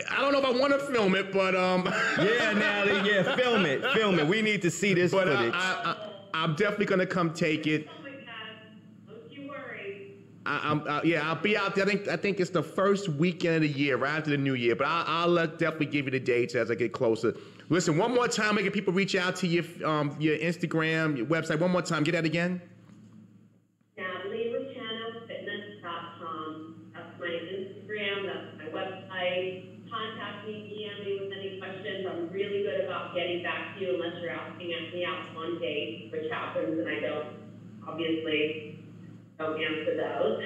Speaker 1: I don't know if I want to film it, but
Speaker 3: yeah, Natalie, yeah, film it. We need to see this footage.
Speaker 1: I'm definitely gonna come take it.
Speaker 17: Don't you worry.
Speaker 1: I'll be out there. I think it's the first weekend of the year, right after the New Year. But I'll definitely give you the dates as I get closer. Listen, one more time, making people reach out to your Instagram, your website. One more time, get that again.
Speaker 17: NatalieRiccianoFitness.com. That's my Instagram. That's my website. Contact me, DM me with any questions. I'm really good about getting back to you unless you're asking me out on dates, which happens, and I don't answer those.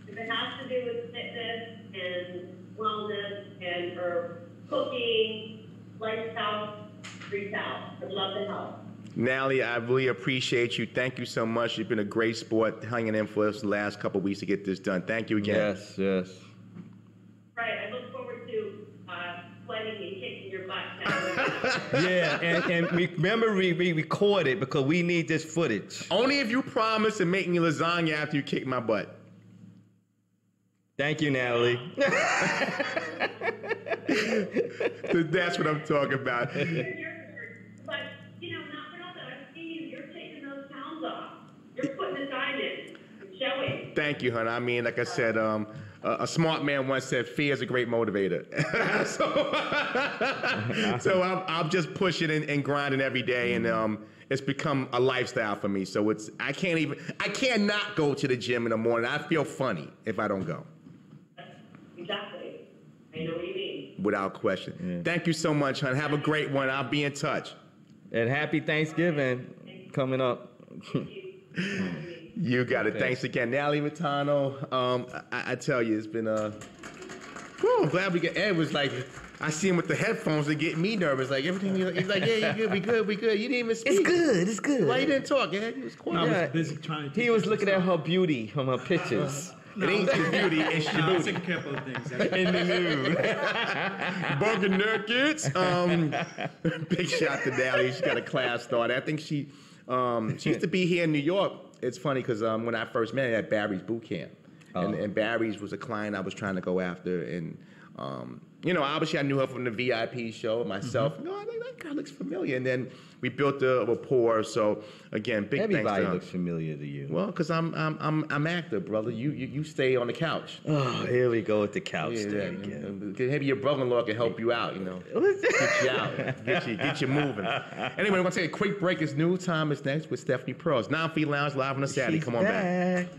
Speaker 17: If it has to do with fitness and wellness and or cooking, lifestyle, reach out. I'd love to help.
Speaker 1: Natalie, I really appreciate you. Thank you so much. You've been a great sport hanging in for us the last couple of weeks to get this done. Thank you again.
Speaker 3: Yes.
Speaker 17: Right. I look forward to sweating and kicking your butt.
Speaker 3: Yeah, and remember we record it because we need this footage.
Speaker 1: Only if you promise to make me lasagna after you kick my butt.
Speaker 3: Thank you, Natalie.
Speaker 1: That's what I'm talking about.
Speaker 17: But, you know, not for nothing. I've seen you. You're taking those pounds off. You're putting the time in. Showing.
Speaker 1: Thank you, hon. I mean, like I said, a smart man once said, fear is a great motivator. so I'm just pushing and grinding every day, and it's become a lifestyle for me. So I cannot go to the gym in the morning. I feel funny if I don't go.
Speaker 17: Exactly. I know what you mean.
Speaker 1: Without question. Yeah. Thank you so much, hon. Have a great one. I'll be in touch.
Speaker 3: And happy Thanksgiving coming up.
Speaker 1: You got it. Thanks again. Nally Matano, I tell you, it's been I'm glad we get Ed was like, I see him with the headphones to get me nervous. Like everything, he's like, yeah, you good, we good. You didn't even speak.
Speaker 3: It's good.
Speaker 1: Why you didn't talk, Ed? You was quiet.
Speaker 2: I was busy trying to.
Speaker 3: He was looking at her beauty from her pictures.
Speaker 1: It ain't your beauty, it's your booty.
Speaker 2: Taking care of things.
Speaker 1: In the nude. Bugging nuggets. Big shout to Nally. She got a class started. I think she used to be here in New York. It's funny because when I first met her at Barry's boot camp, and Barry's was a client I was trying to go after, and you know, obviously I knew her from the VIP show myself. No, that girl looks familiar, and then we built a rapport. So again, big thanks to her.
Speaker 3: Everybody looks familiar to you.
Speaker 1: Well, because I'm active, brother. You stay on the couch.
Speaker 3: Oh, here we go with the couch thing again.
Speaker 1: Maybe your brother-in-law can help you out. You know, get you out, get you moving. Anyway, we're gonna take a quick break. It's New Time is next with Stephanie Pearls. 9 Feet Lounge live on a Saturday. Come on back.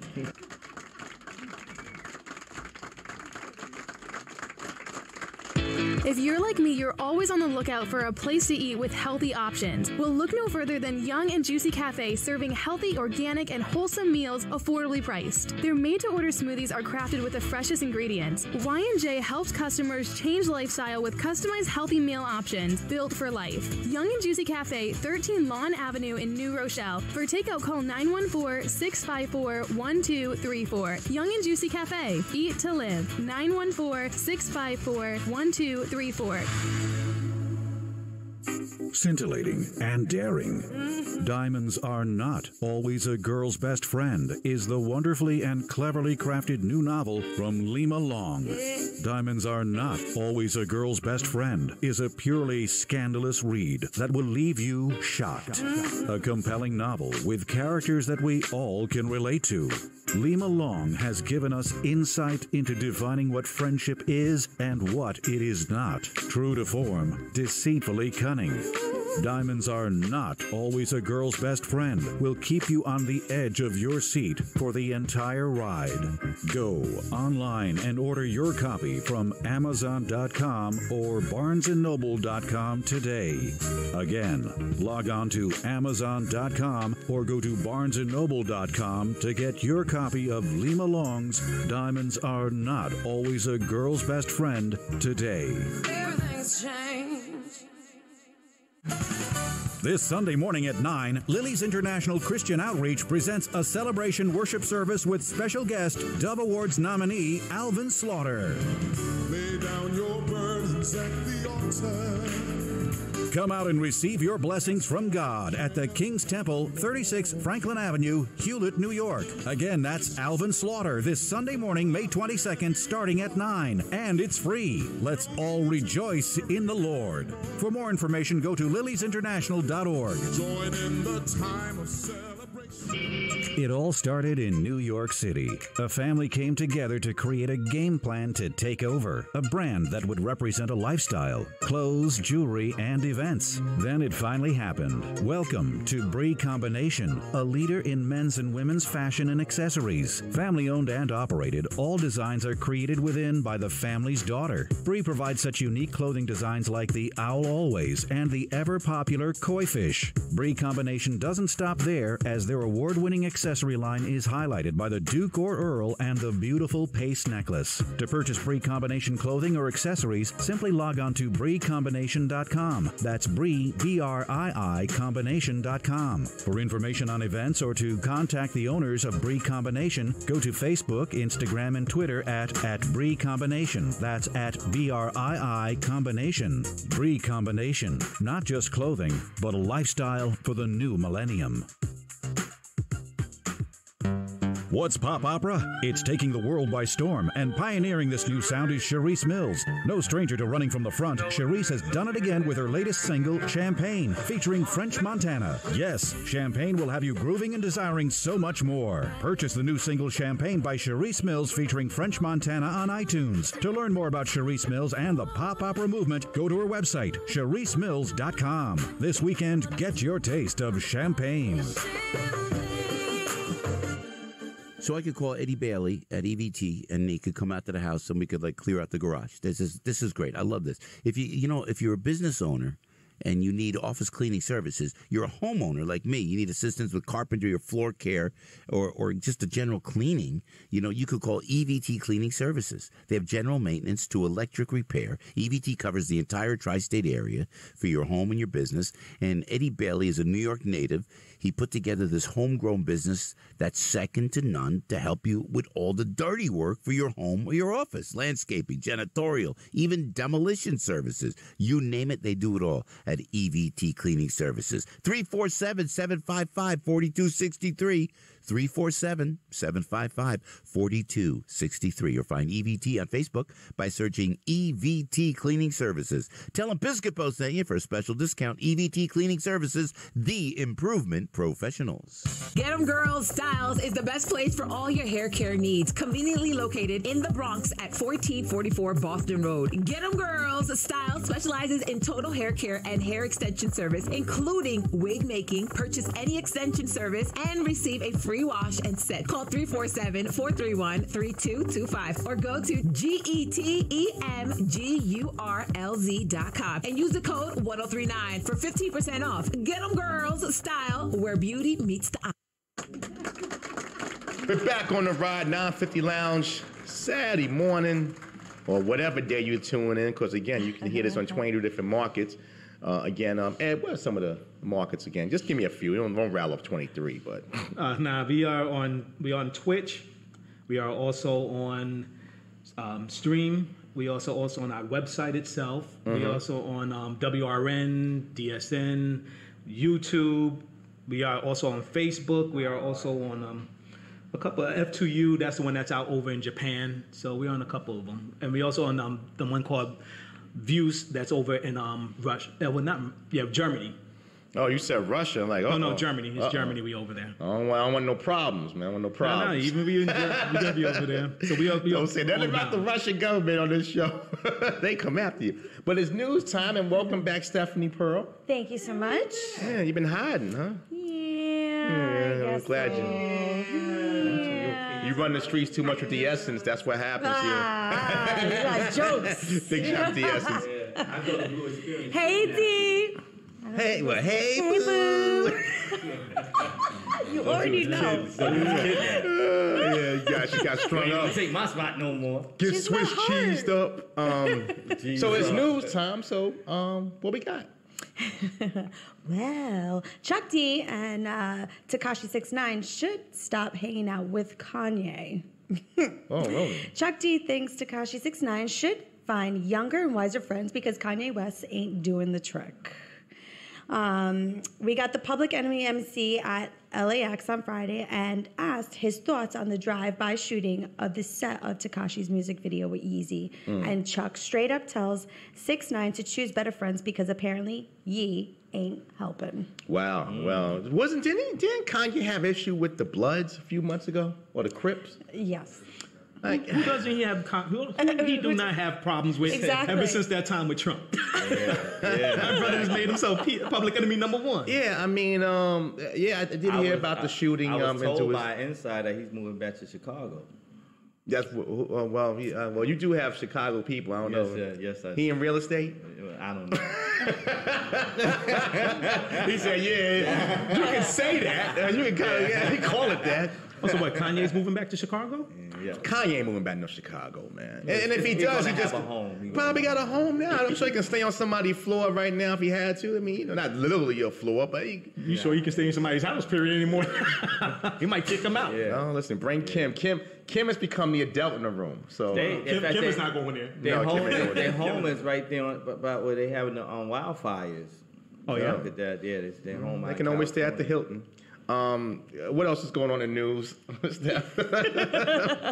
Speaker 18: If you're like me, you're always on the lookout for a place to eat with healthy options. Well, look no further than Young and Juicy Cafe, serving healthy, organic, and wholesome meals affordably priced. Their made-to-order smoothies are crafted with the freshest ingredients. Y&J helps customers change lifestyle with customized healthy meal options built for life. Young and Juicy Cafe, 13 Lawn Avenue in New Rochelle. For takeout, call 914-654-1234. Young and Juicy Cafe. Eat to live. 914-654-1234.
Speaker 9: Scintillating and daring. Diamonds are not always a girl's best friend is the wonderfully and cleverly crafted new novel from Lima Long. Diamonds are not always a girl's best friend is a purely scandalous read that will leave you shocked. A compelling novel with characters that we all can relate to. Lima Long has given us insight into defining what friendship is and what it is not. True to form, deceitfully cunning. Diamonds are not always a girl's best friend will keep you on the edge of your seat for the entire ride. Go online and order your copy from Amazon.com or BarnesandNoble.com today. Again, log on to Amazon.com or go to BarnesandNoble.com to get your copy of Lima Long's Diamonds Are Not Always a Girl's Best Friend today.
Speaker 19: Everything's changed.
Speaker 9: This Sunday morning at 9, Lily's International Christian Outreach presents a celebration worship service with special guest, Dove Awards nominee Alvin Slaughter.
Speaker 19: Lay down your burdens at the altar.
Speaker 9: Come out and receive your blessings from God at the King's Temple, 36 Franklin Avenue, Hewlett, New York. Again, that's Alvin Slaughter this Sunday morning, May 22nd, starting at 9. And it's free. Let's all rejoice in the Lord. For more information, go to liliesinternational.org.
Speaker 19: Join in the time of celebration.
Speaker 9: It all started in New York City. A family came together to create a game plan to take over, a brand that would represent a lifestyle, clothes, jewelry, and events. Then it finally happened. Welcome to Bree Combination, a leader in men's and women's fashion and accessories. Family owned and operated, all designs are created within by the family's daughter. Bree provides such unique clothing designs like the Owl Always and the ever popular Koi Fish. Bree Combination doesn't stop there, as their award-winning accessory line is highlighted by the Duke or Earl and the beautiful Pace necklace. To purchase Bree Combination clothing or accessories, simply log on to BreeCombination.com. That's Bree, B-R-I-I, combination.com. For information on events or to contact the owners of Bree Combination, go to Facebook, Instagram, and Twitter at Bree Combination. That's at B-R-I-I Combination. Bree Combination. Not just clothing, but a lifestyle for the new millennium. What's pop opera? It's taking the world by storm, and pioneering this new sound is Cherise Mills. No stranger to running from the front, Cherise has done it again with her latest single, Champagne, featuring French Montana. Yes, Champagne will have you grooving and desiring so much more. Purchase the new single Champagne by Cherise Mills featuring French Montana on iTunes. To learn more about Cherise Mills and the pop opera movement, go to her website, CheriseMills.com. This weekend, get your taste of Champagne.
Speaker 20: So I could call Eddie Bailey at EVT, and he could come out to the house, and we could clear out the garage. This is great. I love this. If if you're a business owner and you need office cleaning services, you're a homeowner like me, you need assistance with carpentry or floor care or just a general cleaning, you could call EVT Cleaning Services. They have general maintenance to electric repair. EVT covers the entire tri-state area for your home and your business, and Eddie Bailey is a New York native. He put together this homegrown business that's second to none to help you with all the dirty work for your home or your office, landscaping, janitorial, even demolition services. You name it, they do it all at EVT Cleaning Services. 347-755-4263. 347-755-4263. Or find EVT on Facebook by searching EVT Cleaning Services. Tell them Piscopo sent you for a special discount. EVT Cleaning Services, the improvement professionals.
Speaker 21: Get 'em Girls Styles is the best place for all your hair care needs. Conveniently located in the Bronx at 1444 Boston Road. Get 'em Girls Styles specializes in total hair care and hair extension service, including wig making. Purchase any extension service and receive a free wash and set. Call 347-431-3225 or go to GETEMGURLZ.com and use the code 1039 for 15% off. Get 'em Girls Style, where beauty meets the eye.
Speaker 1: We're back on the ride, 950 Lounge, Saturday morning, or whatever day you're tuning in, because again, you can hear this on 22 different markets. Ed, what are some of the markets again? Just give me a few. Don't rattle off 23, but.
Speaker 2: We are on Twitch. We are also on Stream. We also on our website itself. We also on WRN, DSN, YouTube. We are also on Facebook. We are also on a couple of F2U. That's the one that's out over in Japan. So we're on a couple of them, and we also on the one called Views that's over in Germany.
Speaker 1: Oh, you said Russia. I'm like,
Speaker 2: no, Germany. It's Germany. We over there.
Speaker 1: I don't want no problems, man. I want no problems.
Speaker 2: No, even we gonna be over there. So we
Speaker 1: don't say nothing about the Russian government on this show. They come after you. But it's news time, and welcome back, Stephanie Pearl.
Speaker 22: Thank you so much.
Speaker 1: Yeah, you've been hiding, huh?
Speaker 22: Yeah,
Speaker 1: I'm glad you. You run the streets too much with the Essence. That's what happens here.
Speaker 22: You like jokes.
Speaker 1: Big shout to the Essence.
Speaker 22: Hey, D.
Speaker 1: Hey, well, hey,
Speaker 22: boo. You already know.
Speaker 1: Yeah, she got strung up.
Speaker 3: Don't take my spot no more.
Speaker 1: Get Swiss cheesed up. So it's news time. So what we got?
Speaker 22: Well, Chuck D and Tekashi 6ix9ine should stop hanging out with Kanye.
Speaker 1: Oh, really?
Speaker 22: Chuck D thinks Tekashi 6ix9ine should find younger and wiser friends because Kanye West ain't doing the trick. We got the Public Enemy MC at LAX on Friday and asked his thoughts on the drive-by shooting of the set of Tekashi's music video with Yeezy. And Chuck straight up tells 6ix9ine to choose better friends because apparently Yee ain't helping.
Speaker 1: Wow. Well, didn't Kanye have issue with the Bloods a few months ago or the Crips?
Speaker 22: Yes.
Speaker 2: Who doesn't he have? Who he do not have problems with ever since that time with Trump? My brother has made himself public enemy number one.
Speaker 1: Yeah, I mean, I did hear about the shooting.
Speaker 3: I was told by an insider he's moving back to Chicago.
Speaker 1: That's well, you do have Chicago people. I don't know.
Speaker 3: Yes, I do.
Speaker 1: He in real estate?
Speaker 3: I don't know.
Speaker 1: He said, "Yeah, you can say that. You can call it that."
Speaker 2: Oh, so what? Kanye's moving back to Chicago?
Speaker 1: Yeah. Kanye ain't moving back to Chicago, man. And if he does, he just probably got a home now. I'm sure he can stay on somebody's floor right now if he had to. I mean, not literally your floor, but
Speaker 2: you sure he can stay in somebody's house? Period anymore? He might kick him out.
Speaker 1: Yeah. No, listen, bring Kim. Kim has become the adult in the room. So
Speaker 2: Kim is not going there.
Speaker 3: Their home is right there about where they having the wildfires.
Speaker 1: Oh yeah,
Speaker 3: look at that. Yeah, it's their home.
Speaker 1: They can always stay at the Hilton. What else is going on in the news?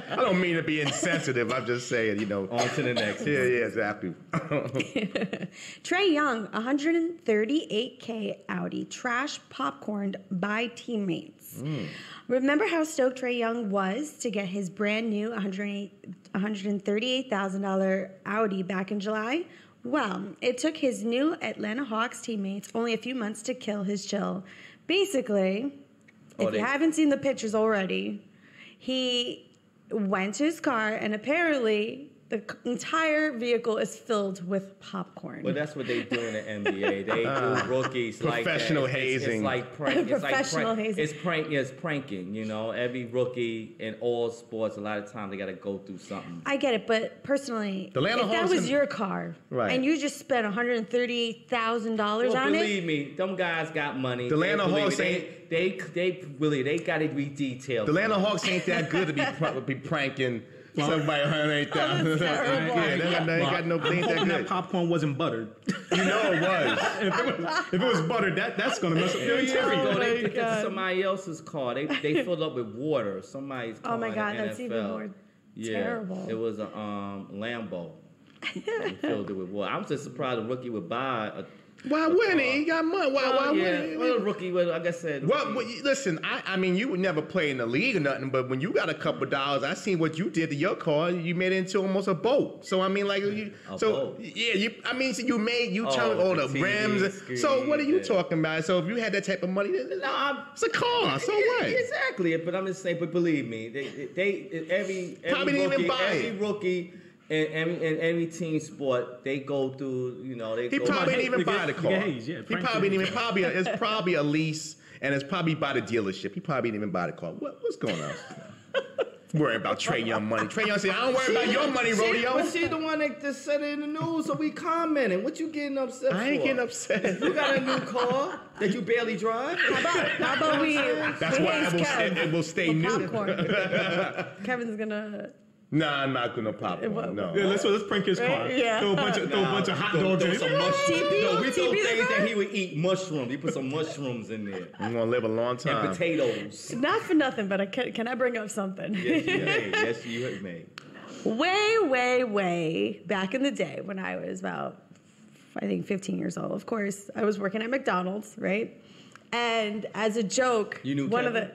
Speaker 1: I don't mean to be insensitive. I'm just saying, you know.
Speaker 3: On to the next.
Speaker 1: Yeah, exactly.
Speaker 22: Trae Young, 138K Audi, trash popcorned by teammates. Remember how stoked Trae Young was to get his brand new $138,000 Audi back in July? Well, it took his new Atlanta Hawks teammates only a few months to kill his chill. Basically, if you haven't seen the pictures already, he went to his car and apparently the entire vehicle is filled with popcorn.
Speaker 3: Well, that's what they do in the NBA. They do rookies like that.
Speaker 1: Professional hazing.
Speaker 3: It's like prank.
Speaker 22: Professional hazing.
Speaker 3: It's pranking. You know, every rookie in all sports, a lot of times they got to go through something.
Speaker 22: I get it, but personally, if that was your car and you just spent $138,000 on it,
Speaker 3: believe me, them guys got money.
Speaker 1: The Atlanta Hawks
Speaker 3: they got it redetailed.
Speaker 1: The Atlanta Hawks ain't that good to be pranking. Somebody $108,000. They got no things that good.
Speaker 2: That popcorn wasn't buttered.
Speaker 1: You know it was.
Speaker 2: if it was buttered, that's gonna mess up your interior.
Speaker 3: They did that to somebody else's car. They filled up with water. Somebody's car.
Speaker 22: Oh my God,
Speaker 3: in the
Speaker 22: that's
Speaker 3: NFL.
Speaker 22: even more terrible.
Speaker 3: It was a Lambo. They filled it with water. I'm just surprised a rookie would buy a.
Speaker 1: Why wouldn't he? He got money. Why wouldn't he?
Speaker 3: Well, a rookie, like I said.
Speaker 1: Well, listen, I mean, you would never play in the league or nothing, but when you got a couple dollars, I seen what you did to your car. You made it into almost a boat. So I mean, like, boat. Yeah, you changed all the rims. So what are you talking about? So if you had that type of money, it's a car. So what?
Speaker 3: Exactly. But I'm just saying. But believe me, every rookie. In every team sport, they go through, you know,
Speaker 1: He probably didn't even buy the car. It's probably a lease, and it's probably by the dealership. He probably didn't even buy the car. What's going on? Worrying about Trae Young money. Trae Young said, I don't worry about your money, Rodeo.
Speaker 3: But she's the one that just said it in the news, so we commenting. What you getting upset for?
Speaker 1: I ain't getting upset.
Speaker 3: You got a new car that you barely drive?
Speaker 22: How about we...
Speaker 1: That's why it will stay new.
Speaker 22: Kevin's gonna...
Speaker 1: Nah, I'm not gonna pop one. No.
Speaker 2: Yeah, let's prank his car.
Speaker 22: Yeah.
Speaker 2: Throw a bunch of hot dogs in.
Speaker 3: We throw things that he would eat. Mushrooms. You put some mushrooms in there.
Speaker 1: I'm gonna live a long time.
Speaker 3: And potatoes.
Speaker 22: Not for nothing, but can I bring up something?
Speaker 3: Yes, you may. Yes, you may.
Speaker 22: Way back in the day when I was about, I think, 15 years old. Of course, I was working at McDonald's, right? And as a joke,
Speaker 3: you knew
Speaker 22: one
Speaker 3: Kevin?
Speaker 22: of the...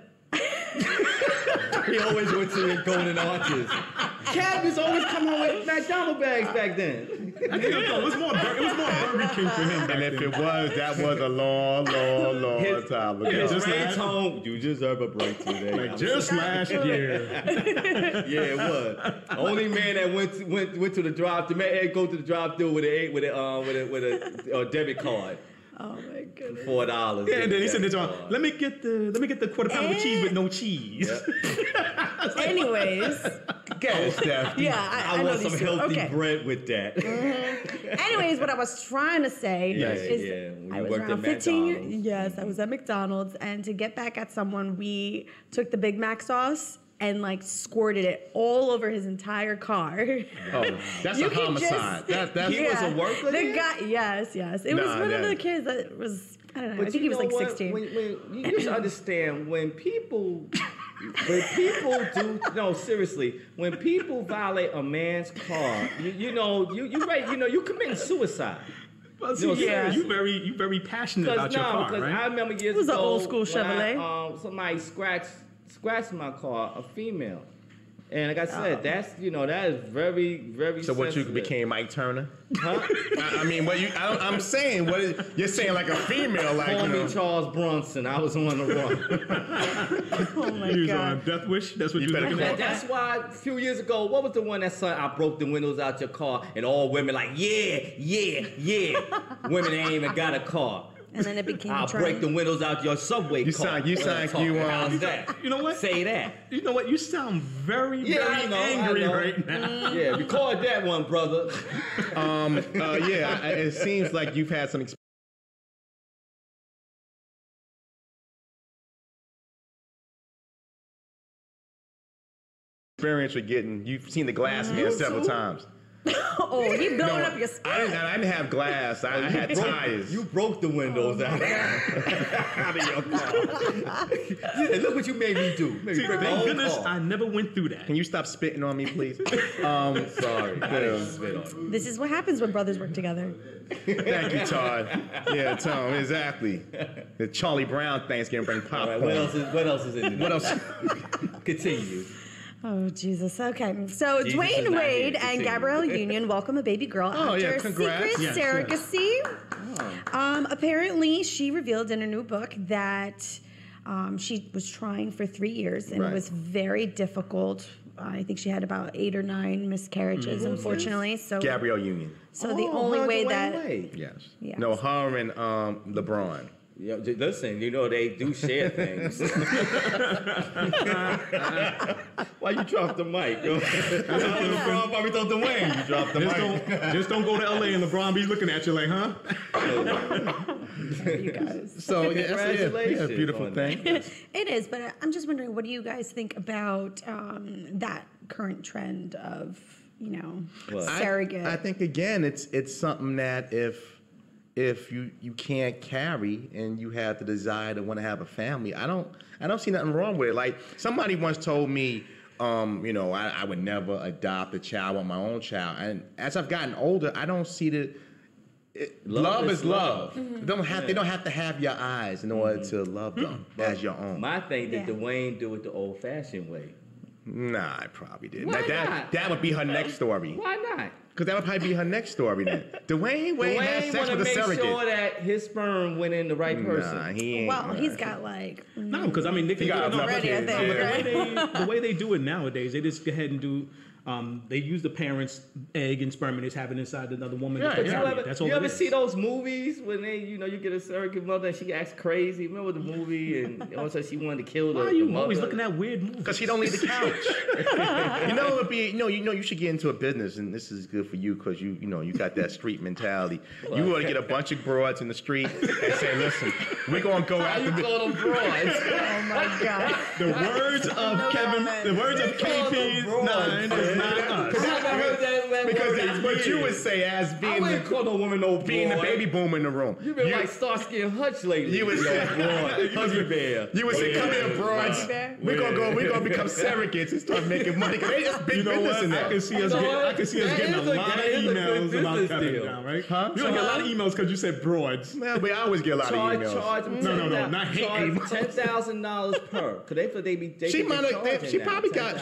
Speaker 3: He always went to the Golden Arches. Kev was always coming home with McDonald's bags back then.
Speaker 2: I think it was more Burger King for him.
Speaker 1: And if it was, that was a long time ago.
Speaker 3: His ringtone, you deserve a break today.
Speaker 2: Like just last year.
Speaker 3: Yeah, it was. Only man that went to the drive-thru, go to the drive-thru with a debit card.
Speaker 22: Oh my goodness.
Speaker 3: $4.
Speaker 2: Yeah, and then he said this on. Let me get the quarter pound with cheese with no cheese.
Speaker 3: Yep.
Speaker 22: Anyways.
Speaker 1: Go, Steph.
Speaker 22: Yeah,
Speaker 3: I want some healthy bread with that.
Speaker 22: Mm-hmm. Anyways, what I was trying to say is I was around 15 years. Yes, I was at McDonald's, and to get back at someone, we took the Big Mac sauce and like squirted it all over his entire car.
Speaker 1: Oh, that's a homicide.
Speaker 3: He was a worker.
Speaker 22: The guy, yes. It was one of the kids that was. I don't know. I think he was like 16.
Speaker 3: When you just understand when people seriously, when people violate a man's car, you committing suicide.
Speaker 2: Well, you very passionate about your car, right?
Speaker 3: I remember years ago.
Speaker 22: It was an old school Chevrolet.
Speaker 3: Somebody scratched my car, a female. And like I said, that is very, very
Speaker 1: So what,
Speaker 3: sensitive.
Speaker 1: you became Mike Turner?
Speaker 3: Huh?
Speaker 1: I mean, I'm saying, you're saying like a female, like,
Speaker 3: Call me Charles Bronson. I was on the run.
Speaker 22: Oh my
Speaker 2: You was
Speaker 22: God.
Speaker 2: on Death Wish? That's what you better
Speaker 3: And that's why a few years ago, what was the one that said, I broke the windows out your car, and all women like, yeah. Women ain't even got a car.
Speaker 22: And then it became
Speaker 3: I'll break the windows out your subway car. How's that?
Speaker 2: You know what?
Speaker 3: Say that.
Speaker 2: You know what? You sound very angry right now.
Speaker 3: Yeah, record that one, brother.
Speaker 1: It seems like you've had some experience with you've seen the glass man several times.
Speaker 22: Oh, he blowing up your spine.
Speaker 1: I didn't have glass. I had tires.
Speaker 3: You broke the windows out of your car. Yeah, look what you made me do.
Speaker 2: See, thank goodness I never went through that.
Speaker 1: Can you stop spitting on me, please?
Speaker 3: Sorry, I didn't spit on you.
Speaker 22: This is what happens when brothers work together.
Speaker 1: Thank you, Todd. Yeah, Tom, exactly. The Charlie Brown Thanksgiving bring popcorn.
Speaker 3: Right, what else is in there?
Speaker 1: What else?
Speaker 3: Continue.
Speaker 22: Oh, Jesus. Okay. So
Speaker 3: Jesus
Speaker 22: Dwayne Wade and Gabrielle Union welcome a baby girl after
Speaker 1: congrats.
Speaker 22: secret surrogacy. Apparently, she revealed in a new book that she was trying for 3 years, and it was very difficult. I think she had about 8 or 9 miscarriages, unfortunately. So
Speaker 1: Gabrielle Union.
Speaker 22: So the only way that...
Speaker 1: Yes. No, her and LeBron.
Speaker 3: Yeah, listen, you know they do share things. Why you drop the mic? LeBron probably told Dwayne you dropped the mic.
Speaker 2: Just don't go to LA and LeBron be looking at you like, huh?
Speaker 22: You guys.
Speaker 1: So it's a beautiful thing.
Speaker 22: It is, but I'm just wondering, what do you guys think about that current trend of, surrogate?
Speaker 1: I think again, it's something that if you can't carry and you have the desire to want to have a family, I don't see nothing wrong with it. Like somebody once told me, I would never adopt a child or my own child. And as I've gotten older, I don't see love is love.
Speaker 22: Mm-hmm.
Speaker 1: They don't have to have your eyes in order to love them as your own.
Speaker 3: My thing, did Dwayne do it the old-fashioned way?
Speaker 1: Nah, I probably did.
Speaker 3: Why not?
Speaker 1: That would be her next story.
Speaker 3: Why not?
Speaker 1: Because that would probably be her next story then. Dwayne Wade had sex with a surrogate.
Speaker 3: Dwayne want to make sure that his sperm went in the right person.
Speaker 1: Nah, he ain't.
Speaker 22: Well, he's got like...
Speaker 2: No, because I mean, they can do it
Speaker 22: already, I think.
Speaker 2: The way they do it nowadays, they just go ahead and do... they use the parent's egg and sperm and just have it inside another woman.
Speaker 3: Yeah,
Speaker 2: That's all
Speaker 3: you
Speaker 2: it
Speaker 3: ever
Speaker 2: is.
Speaker 3: see those movies when you get a surrogate mother and she acts crazy? Remember the movie and also she wanted to kill the
Speaker 2: Why are you
Speaker 3: mother?
Speaker 2: always looking at weird movies?
Speaker 1: Because she don't leave the couch. You should get into a business, and this is good for you because you got that street mentality. You want to get a bunch of broads in the street and say, listen, we're gonna go
Speaker 3: How
Speaker 1: after
Speaker 3: you call them broads?
Speaker 22: Oh my God.
Speaker 2: The words of Kevin, the words of KP9 is not us.
Speaker 1: Because that's what you would say as
Speaker 3: I
Speaker 1: being
Speaker 3: wouldn't call no woman no broad.
Speaker 1: being the baby boomer in the room.
Speaker 3: You've been like Starsky and Hutch lately.
Speaker 1: You would say,
Speaker 3: Huggy Bear.
Speaker 1: You would say, come here, broads. We're gonna become surrogates and start making money. Because they just big business in that.
Speaker 2: I can see us getting a lot of emails about Kevin now, right?
Speaker 1: Huh?
Speaker 2: You're gonna get a lot of emails because you said broads.
Speaker 1: Well, we always get a lot of emails.
Speaker 3: Charge them
Speaker 2: No, not hate emails.
Speaker 3: $10,000 per. Cause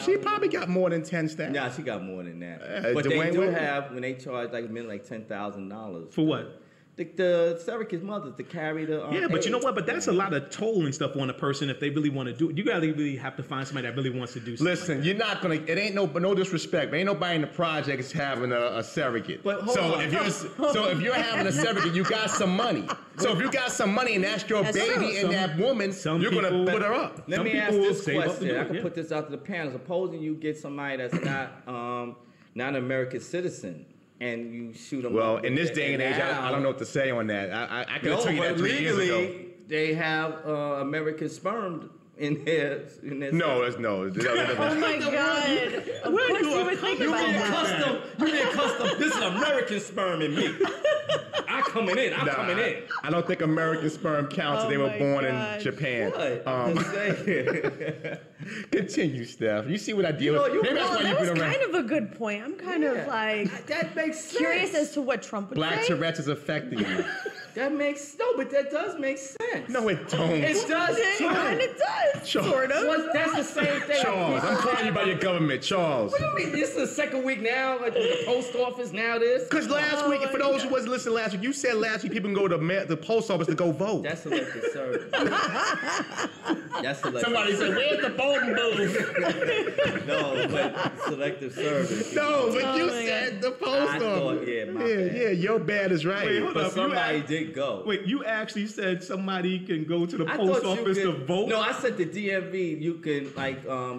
Speaker 1: She probably got more than 10 staff.
Speaker 3: Nah, she got more than that. But they do have when they charge like $10,000
Speaker 2: for what?
Speaker 3: The surrogate mothers to carry the
Speaker 2: but you know what? But that's a lot of toll and stuff on a person if they really want to do it. You gotta really have to find somebody that really wants to do something.
Speaker 1: Listen, you're not gonna. It ain't no disrespect, but ain't nobody in the projects having a surrogate.
Speaker 3: But hold on.
Speaker 1: If you're having a surrogate, you got some money. So if you got some money and that's your baby and that woman, you're gonna put her up.
Speaker 3: Let me ask this question. I can put this out to the panel. Supposing you get somebody that's not an American citizen. And you shoot them.
Speaker 1: Well, in this day and age, I don't know what to say on that. I could tell you that 3 years ago.
Speaker 3: They have American sperm in their.
Speaker 1: No, that's no.
Speaker 22: Oh my God! Of course you would think about that.
Speaker 3: You being custom. This is American sperm in me. I'm coming in.
Speaker 1: I don't think American sperm counts if they were born in Japan.
Speaker 3: What?
Speaker 1: Continue, Steph. You see what I deal with? Maybe that's why you've been around.
Speaker 22: Kind of a good point. I'm kind of like
Speaker 3: that makes sense.
Speaker 22: Curious as to what Trump would
Speaker 1: Black
Speaker 22: say.
Speaker 1: Tourette's is affecting you.
Speaker 3: But that does make sense.
Speaker 1: No, it don't.
Speaker 3: It does.
Speaker 22: And it does.
Speaker 1: Charles.
Speaker 22: Sort of.
Speaker 3: Well, that's the same thing.
Speaker 1: Charles, I'm calling you by your government, Charles.
Speaker 3: What do you mean? This is the second week now. Like the post office now. This.
Speaker 1: Because last week, for those who wasn't listening last week, you said last week people can go to the post office to go vote.
Speaker 3: That's elective service. That's selective.
Speaker 1: Somebody said, "Where's the voting booth?"
Speaker 3: No, but selective service.
Speaker 1: No, but you said the post office. Yeah, your bad is right.
Speaker 2: Wait, hold
Speaker 3: but
Speaker 2: up.
Speaker 3: somebody did go.
Speaker 2: Wait, you actually said somebody can go to the post office to vote?
Speaker 3: No, I said the DMV. You can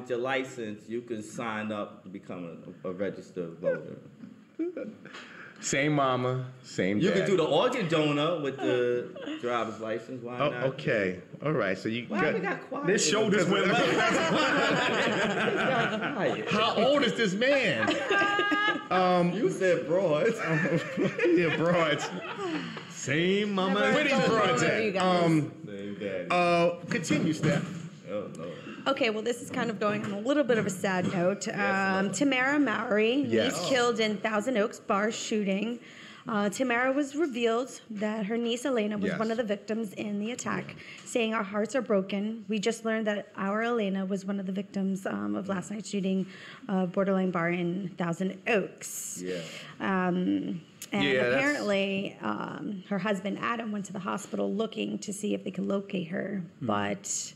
Speaker 3: your license. You can sign up to become a registered voter.
Speaker 1: Same mama, same dad.
Speaker 3: You can do the organ donor with the driver's license. Why not?
Speaker 1: Okay. All right. So you
Speaker 3: Why we got quiet?
Speaker 1: Their shoulders went low. How old is this man?
Speaker 3: You said broads.
Speaker 1: Yeah, broads.
Speaker 2: Same mama.
Speaker 1: Where these broads at?
Speaker 3: Same daddy.
Speaker 1: Continue, Steph.
Speaker 3: Oh, Lord.
Speaker 22: Okay, well, this is kind of going on a little bit of a sad note. Tamara Mowry
Speaker 1: Yes.
Speaker 22: was killed in Thousand Oaks bar shooting. Tamara was revealed that her niece Elena was
Speaker 1: Yes.
Speaker 22: one of the victims in the attack, saying, "Our hearts are broken. We just learned that our Elena was one of the victims of last night's shooting of Borderline Bar in Thousand Oaks."
Speaker 3: Yeah.
Speaker 22: And
Speaker 1: Yeah, that's-
Speaker 22: apparently, her husband Adam went to the hospital looking to see if they could locate her, but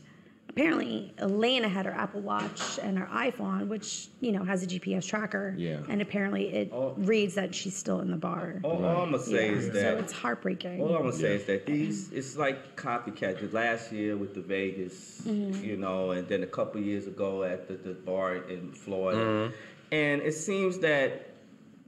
Speaker 22: apparently Elena had her Apple Watch and her iPhone, which has a GPS tracker.
Speaker 1: Yeah.
Speaker 22: And apparently it reads that she's still in the bar.
Speaker 3: All I'm gonna say is that
Speaker 22: So it's heartbreaking.
Speaker 3: All I'm gonna say is that it's like copycat. The last year with the Vegas, and then a couple years ago at the bar in Florida, and it seems that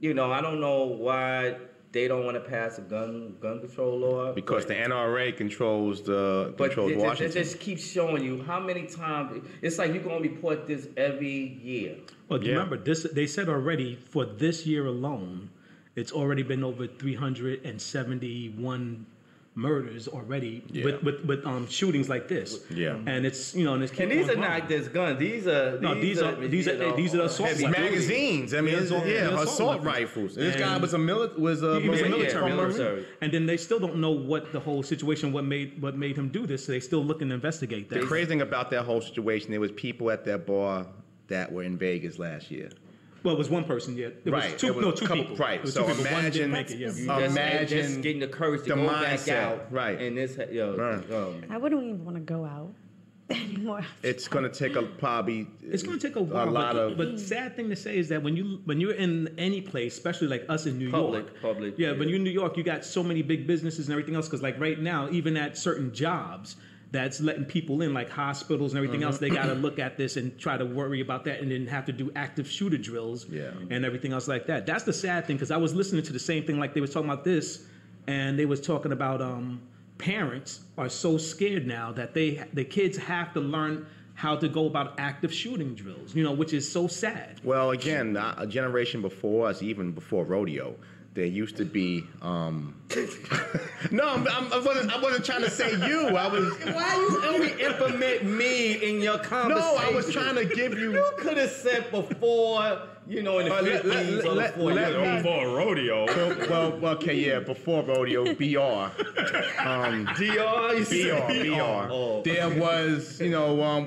Speaker 3: I don't know why they don't want to pass a gun control law
Speaker 1: Because the NRA controls Washington.
Speaker 3: It just keeps showing you how many times. It's like you're gonna report this every year.
Speaker 2: Well, remember this? They said already for this year alone, it's already been over 371 murders already with shootings like this.
Speaker 1: Yeah.
Speaker 2: And it's and it's
Speaker 3: And these are not just guns. These are
Speaker 2: these are assault
Speaker 3: heavy
Speaker 2: weapons.
Speaker 1: Magazines. I mean, assault rifles. This guy was a military.
Speaker 2: And then they still don't know what the whole situation, what made him do this. So they still looking to investigate that.
Speaker 1: The crazy thing about that whole situation, there was people at that bar that were in Vegas last year.
Speaker 2: Well, it was one person, yeah. It
Speaker 1: Right.
Speaker 2: was two,
Speaker 1: It was
Speaker 2: no,
Speaker 1: a
Speaker 2: two
Speaker 1: couple-
Speaker 2: people.
Speaker 1: right.
Speaker 2: It was
Speaker 1: So
Speaker 2: two people. One
Speaker 1: imagine-
Speaker 2: didn't make it, yeah.
Speaker 1: Imagine
Speaker 3: just getting the courage to
Speaker 1: the
Speaker 3: go back
Speaker 1: mindset,
Speaker 3: out.
Speaker 1: right.
Speaker 3: And this,
Speaker 22: I wouldn't even want to go out anymore.
Speaker 1: It's going to take probably.
Speaker 2: It's going to take a while. But sad thing to say is that when you're in any place, especially like us in New York,
Speaker 3: public.
Speaker 2: yeah. When you're in New York, you got so many big businesses and everything else. Because like right now, even at certain jobs, that's letting people in, like hospitals and everything else. They got to look at this and try to worry about that, and then have to do active shooter drills and everything else like that. That's the sad thing, because I was listening to the same thing, like they was talking about this, and they was talking about parents are so scared now that the kids have to learn how to go about active shooting drills, which is so sad.
Speaker 1: Well, again, a generation before us, even before rodeo, there used to be. No, I wasn't trying to say you. I was.
Speaker 3: Why you only implement me in your conversation?
Speaker 1: No, I was trying to give you.
Speaker 3: You could have said before, in the 50s or before.
Speaker 15: Before rodeo.
Speaker 1: Well, okay, yeah, before rodeo, BR. BR.
Speaker 3: Oh.
Speaker 1: There was,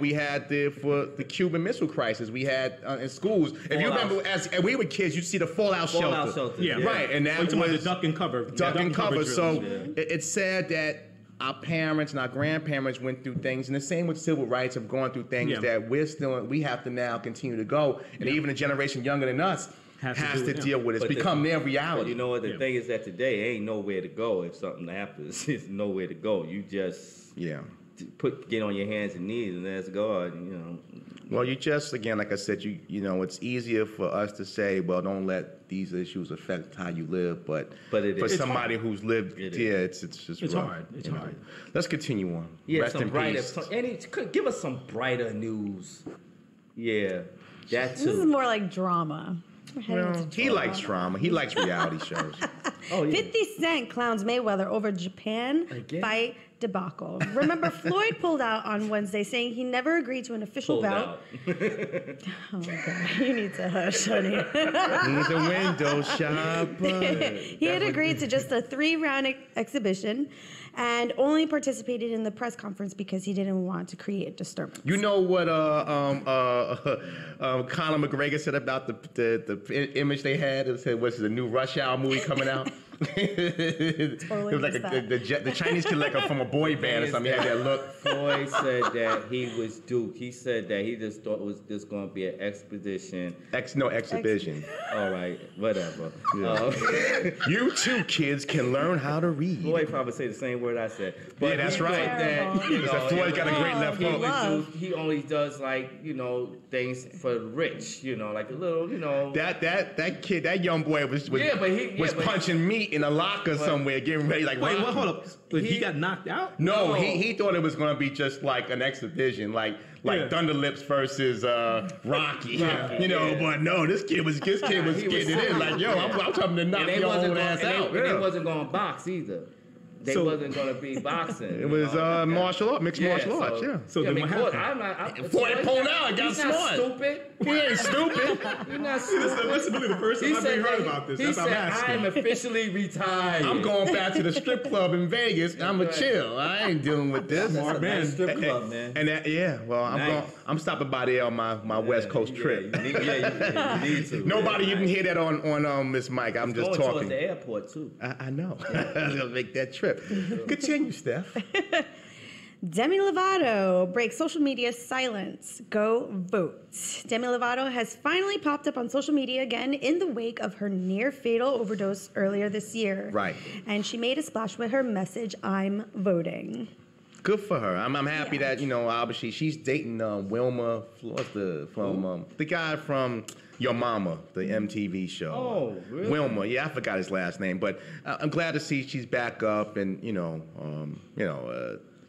Speaker 1: we had the Cuban Missile Crisis. We had in schools. If you remember, as we were kids, you'd see the Fallout Shelter.
Speaker 2: Yeah,
Speaker 1: right, and that was
Speaker 2: the duck and cover.
Speaker 1: Duck and cover.
Speaker 2: drills,
Speaker 1: So it's sad that our parents and our grandparents went through things, and the same with civil rights of going through things that we have to now continue to go, and even a generation younger than us has to deal with it. It's become their reality.
Speaker 3: But you know what? The thing is that today ain't nowhere to go if something happens. It's nowhere to go. You just get on your hands and knees and ask God.
Speaker 1: Well, you just, again, like I said, it's easier for us to say, well, don't let these issues affect how you live, but for somebody who's lived, it's just
Speaker 2: it's
Speaker 1: rough,
Speaker 2: hard. It's hard.
Speaker 1: Let's continue on.
Speaker 3: Yeah,
Speaker 1: Rest
Speaker 3: some
Speaker 1: in
Speaker 3: brighter.
Speaker 1: peace.
Speaker 3: Give us some brighter news. Yeah, that too.
Speaker 22: This is more like drama.
Speaker 1: Well, he likes drama. He likes reality shows.
Speaker 22: 50 Cent clowns Mayweather over Japan fight debacle. Remember, Floyd pulled out on Wednesday, saying he never agreed to an official bout. Oh, God. You need to hush, honey.
Speaker 1: He's a window shopper.
Speaker 22: He had agreed to just a 3-round exhibition and only participated in the press conference because he didn't want to create disturbance.
Speaker 1: You know what Conor McGregor said about the image they had? It said, what's the new Rush Hour movie coming out? It was like the Chinese kid like from a boy band or something. He had that look.
Speaker 3: Floyd said that he was Duke. He said that he just thought it was just going to be an expedition.
Speaker 1: Exhibition.
Speaker 3: All right, whatever.
Speaker 1: Yeah. You two kids can learn how to read.
Speaker 3: Floyd probably say the same word I said. But
Speaker 1: yeah, that's right. Floyd got a great left hook.
Speaker 3: He only does things for the rich. Like a little.
Speaker 1: That kid, that young boy was punching meat in a locker somewhere, getting ready
Speaker 2: hold up. But he got knocked out?
Speaker 1: No, he thought it was going to be just like an exhibition, like Thunderlips versus Rocky. But no, this kid was getting it in. Like, yo, I'm coming to knock your old ass out.
Speaker 3: And they wasn't going to box either. They wasn't going to be boxing.
Speaker 1: It was martial art, mixed martial arts, yeah.
Speaker 2: So then what happened?
Speaker 1: Floyd pulled out and got smart.
Speaker 3: He's not stupid.
Speaker 1: He ain't stupid.
Speaker 3: You're not stupid.
Speaker 2: This is really the first time I've ever heard about this.
Speaker 3: He said, I'm officially retired.
Speaker 1: I'm going back to the strip club in Vegas. I'm going to chill. I ain't dealing with this.
Speaker 2: Smart man.
Speaker 3: Strip club, man.
Speaker 1: I'm stopping by there on my West Coast trip.
Speaker 3: You need to.
Speaker 1: Nobody, you didn't hear that on Miss Mike. I'm just talking.
Speaker 3: Towards the airport, too.
Speaker 1: I know. I'm going to make that trip. Continue, Steph.
Speaker 22: Demi Lovato breaks social media silence. Go vote. Demi Lovato has finally popped up on social media again in the wake of her near-fatal overdose earlier this year.
Speaker 1: Right.
Speaker 22: And she made a splash with her message, I'm voting.
Speaker 1: Good for her. I'm happy that, obviously she's dating Wilma, the guy from Your Mama, the MTV show.
Speaker 3: Oh, really?
Speaker 1: Wilma. Yeah, I forgot his last name, but I'm glad to see she's back up, and you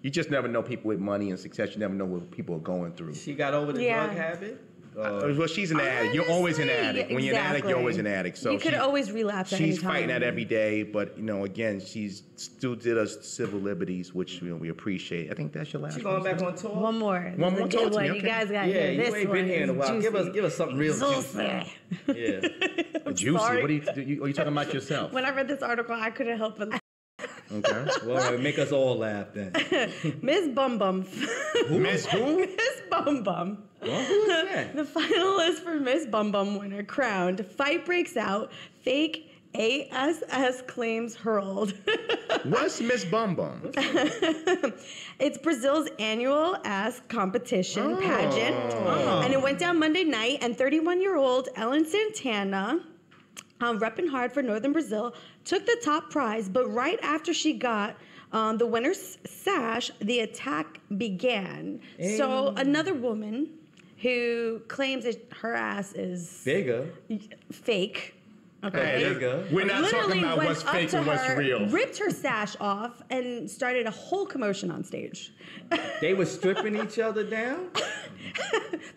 Speaker 1: just never know people with money and success. You never know what people are going through.
Speaker 3: She got over the drug habit?
Speaker 1: Well, she's an addict. You're always an addict. When you're an addict, you're always an addict. So
Speaker 22: you could always relapse at any time.
Speaker 1: She's fighting that every day, but, again, she's still did us civil liberties, which we appreciate. I think that's your last one.
Speaker 3: She's going back on tour?
Speaker 22: One more.
Speaker 1: One more tour.
Speaker 22: Okay. You guys got to hear this one.
Speaker 3: Yeah, you ain't been here in a while. Give us something real juicy.
Speaker 1: Yeah. Juicy? What are you talking about yourself?
Speaker 22: When I read this article, I couldn't help but laugh.
Speaker 1: Okay.
Speaker 3: Well, make us all laugh then.
Speaker 22: Miss Bum Bum.
Speaker 1: Miss who?
Speaker 22: Miss Bum Bum.
Speaker 3: Well, who's that?
Speaker 22: The finalist for Miss Bum Bum winner crowned. Fight breaks out. Fake ASS claims hurled.
Speaker 1: What's Miss Bum Bum?
Speaker 22: It's Brazil's annual ass competition pageant. And it went down Monday night, and 31-year-old Ellen Santana, repping hard for Northern Brazil, took the top prize, but right after she got the winner's sash, the attack began. Hey. So another woman who claims that her ass is
Speaker 3: bigger,
Speaker 22: fake.
Speaker 1: Okay, we're not talking about what's fake and what's real.
Speaker 22: Ripped her sash off and started a whole commotion on stage.
Speaker 3: They were stripping each other down?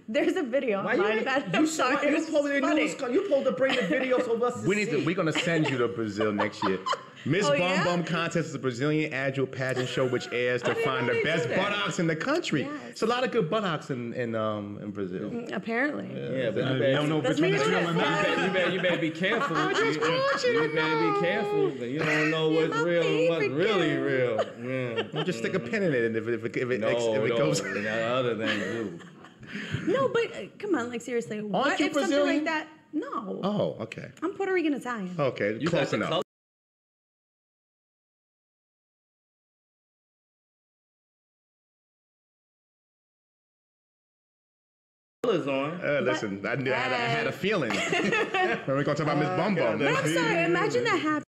Speaker 22: There's a video online that I'm sorry.
Speaker 3: You supposed to bring the videos of us.
Speaker 1: We're gonna send you to Brazil next year. Miss Bum Bum Contest is a Brazilian annual pageant show which airs to find the best buttocks in the country. Yes. It's a lot of good buttocks in Brazil.
Speaker 22: Apparently.
Speaker 3: Yeah, but you don't know which one is real or not. You better be careful. You better be careful. You don't know what's real and what's really real. Yeah.
Speaker 1: Just stick a pin in it, and if it goes.
Speaker 3: Other than you.
Speaker 22: No, but come on, seriously. What if
Speaker 1: Brazilian?
Speaker 22: Something like that? No.
Speaker 1: Oh, okay.
Speaker 22: I'm Puerto Rican Italian.
Speaker 1: Okay, close enough.
Speaker 3: On.
Speaker 1: Listen, I had a feeling. We're going to talk about Miss Bum Bum.
Speaker 22: But I'm sorry, imagine that happened.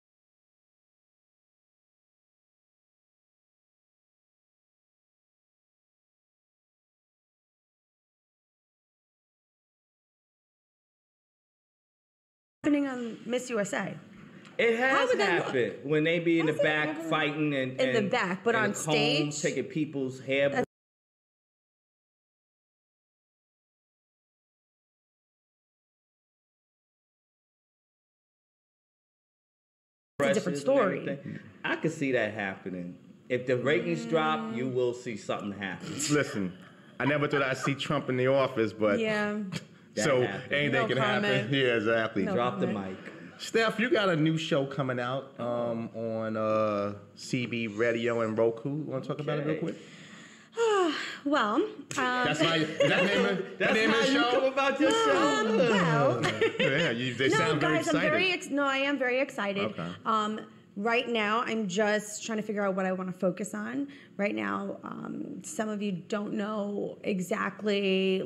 Speaker 22: Happening on Miss USA.
Speaker 3: It has happened when they be in the back fighting and
Speaker 22: in the back, but on stage
Speaker 3: taking people's hair.
Speaker 22: It's a different story.
Speaker 3: I could see that happening. If the ratings drop, you will see something happen.
Speaker 1: Listen, I never thought I'd see Trump in the office, but so anything can happen. Yeah, exactly.
Speaker 3: Drop the mic.
Speaker 1: Steph, you got a new show coming out on CB Radio and Roku. You want to talk about it real quick?
Speaker 22: Well,
Speaker 1: that's how you
Speaker 3: come about your show.
Speaker 22: Well,
Speaker 1: they sound very excited.
Speaker 22: I am very excited.
Speaker 1: Okay.
Speaker 22: Right now, I'm just trying to figure out what I want to focus on. Right now, some of you don't know exactly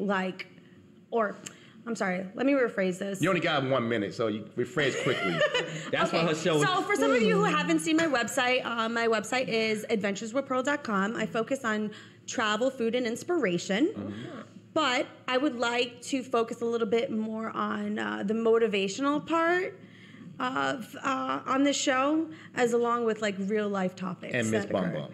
Speaker 22: I'm sorry, let me rephrase this.
Speaker 1: You only got 1 minute, so you rephrase quickly.
Speaker 3: That's why her show is...
Speaker 22: So for some of you who haven't seen my website is adventureswithpearl.com. I focus on travel, food, and inspiration. Mm-hmm. But I would like to focus a little bit more on the motivational part of on the show, as along with like real life topics.
Speaker 1: And Miss Bum Bum.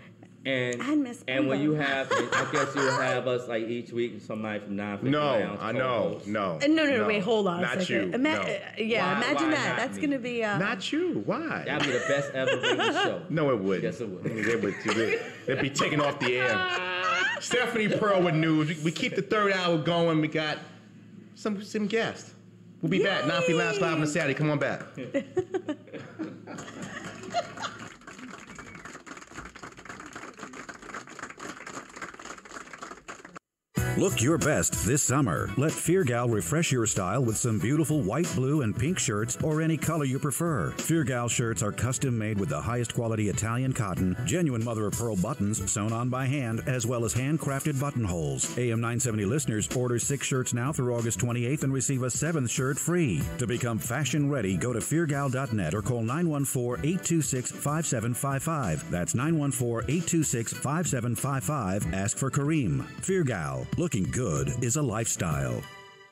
Speaker 22: And Miss Bum
Speaker 3: And when
Speaker 22: Bum.
Speaker 3: you have, I guess you'll have us like each week, some night from 9 to
Speaker 1: No,
Speaker 22: No, wait, hold on
Speaker 1: not
Speaker 22: a second.
Speaker 1: you.
Speaker 22: Imagine that. That's going to be...
Speaker 1: not you. Why?
Speaker 3: That'd be the best ever radio show.
Speaker 1: No, it would.
Speaker 3: Yes, it would.
Speaker 1: It would too. It'd be taken off the air. Stephanie Pearl with news. We keep the third hour going. We got some guests. We'll be back. Nafi Labs live on a Saturday. Come on back.
Speaker 9: Look your best this summer. Let Fear Gal refresh your style with some beautiful white, blue, and pink shirts or any color you prefer. Fear Gal shirts are custom made with the highest quality Italian cotton, genuine mother of pearl buttons sewn on by hand, as well as handcrafted buttonholes. AM 970 listeners order 6 shirts now through August 28th and receive a 7th shirt free. To become fashion ready, go to feargal.net or call 914-826-5755. That's 914-826-5755. Ask for Kareem. Fear Gal. Looking good is a lifestyle.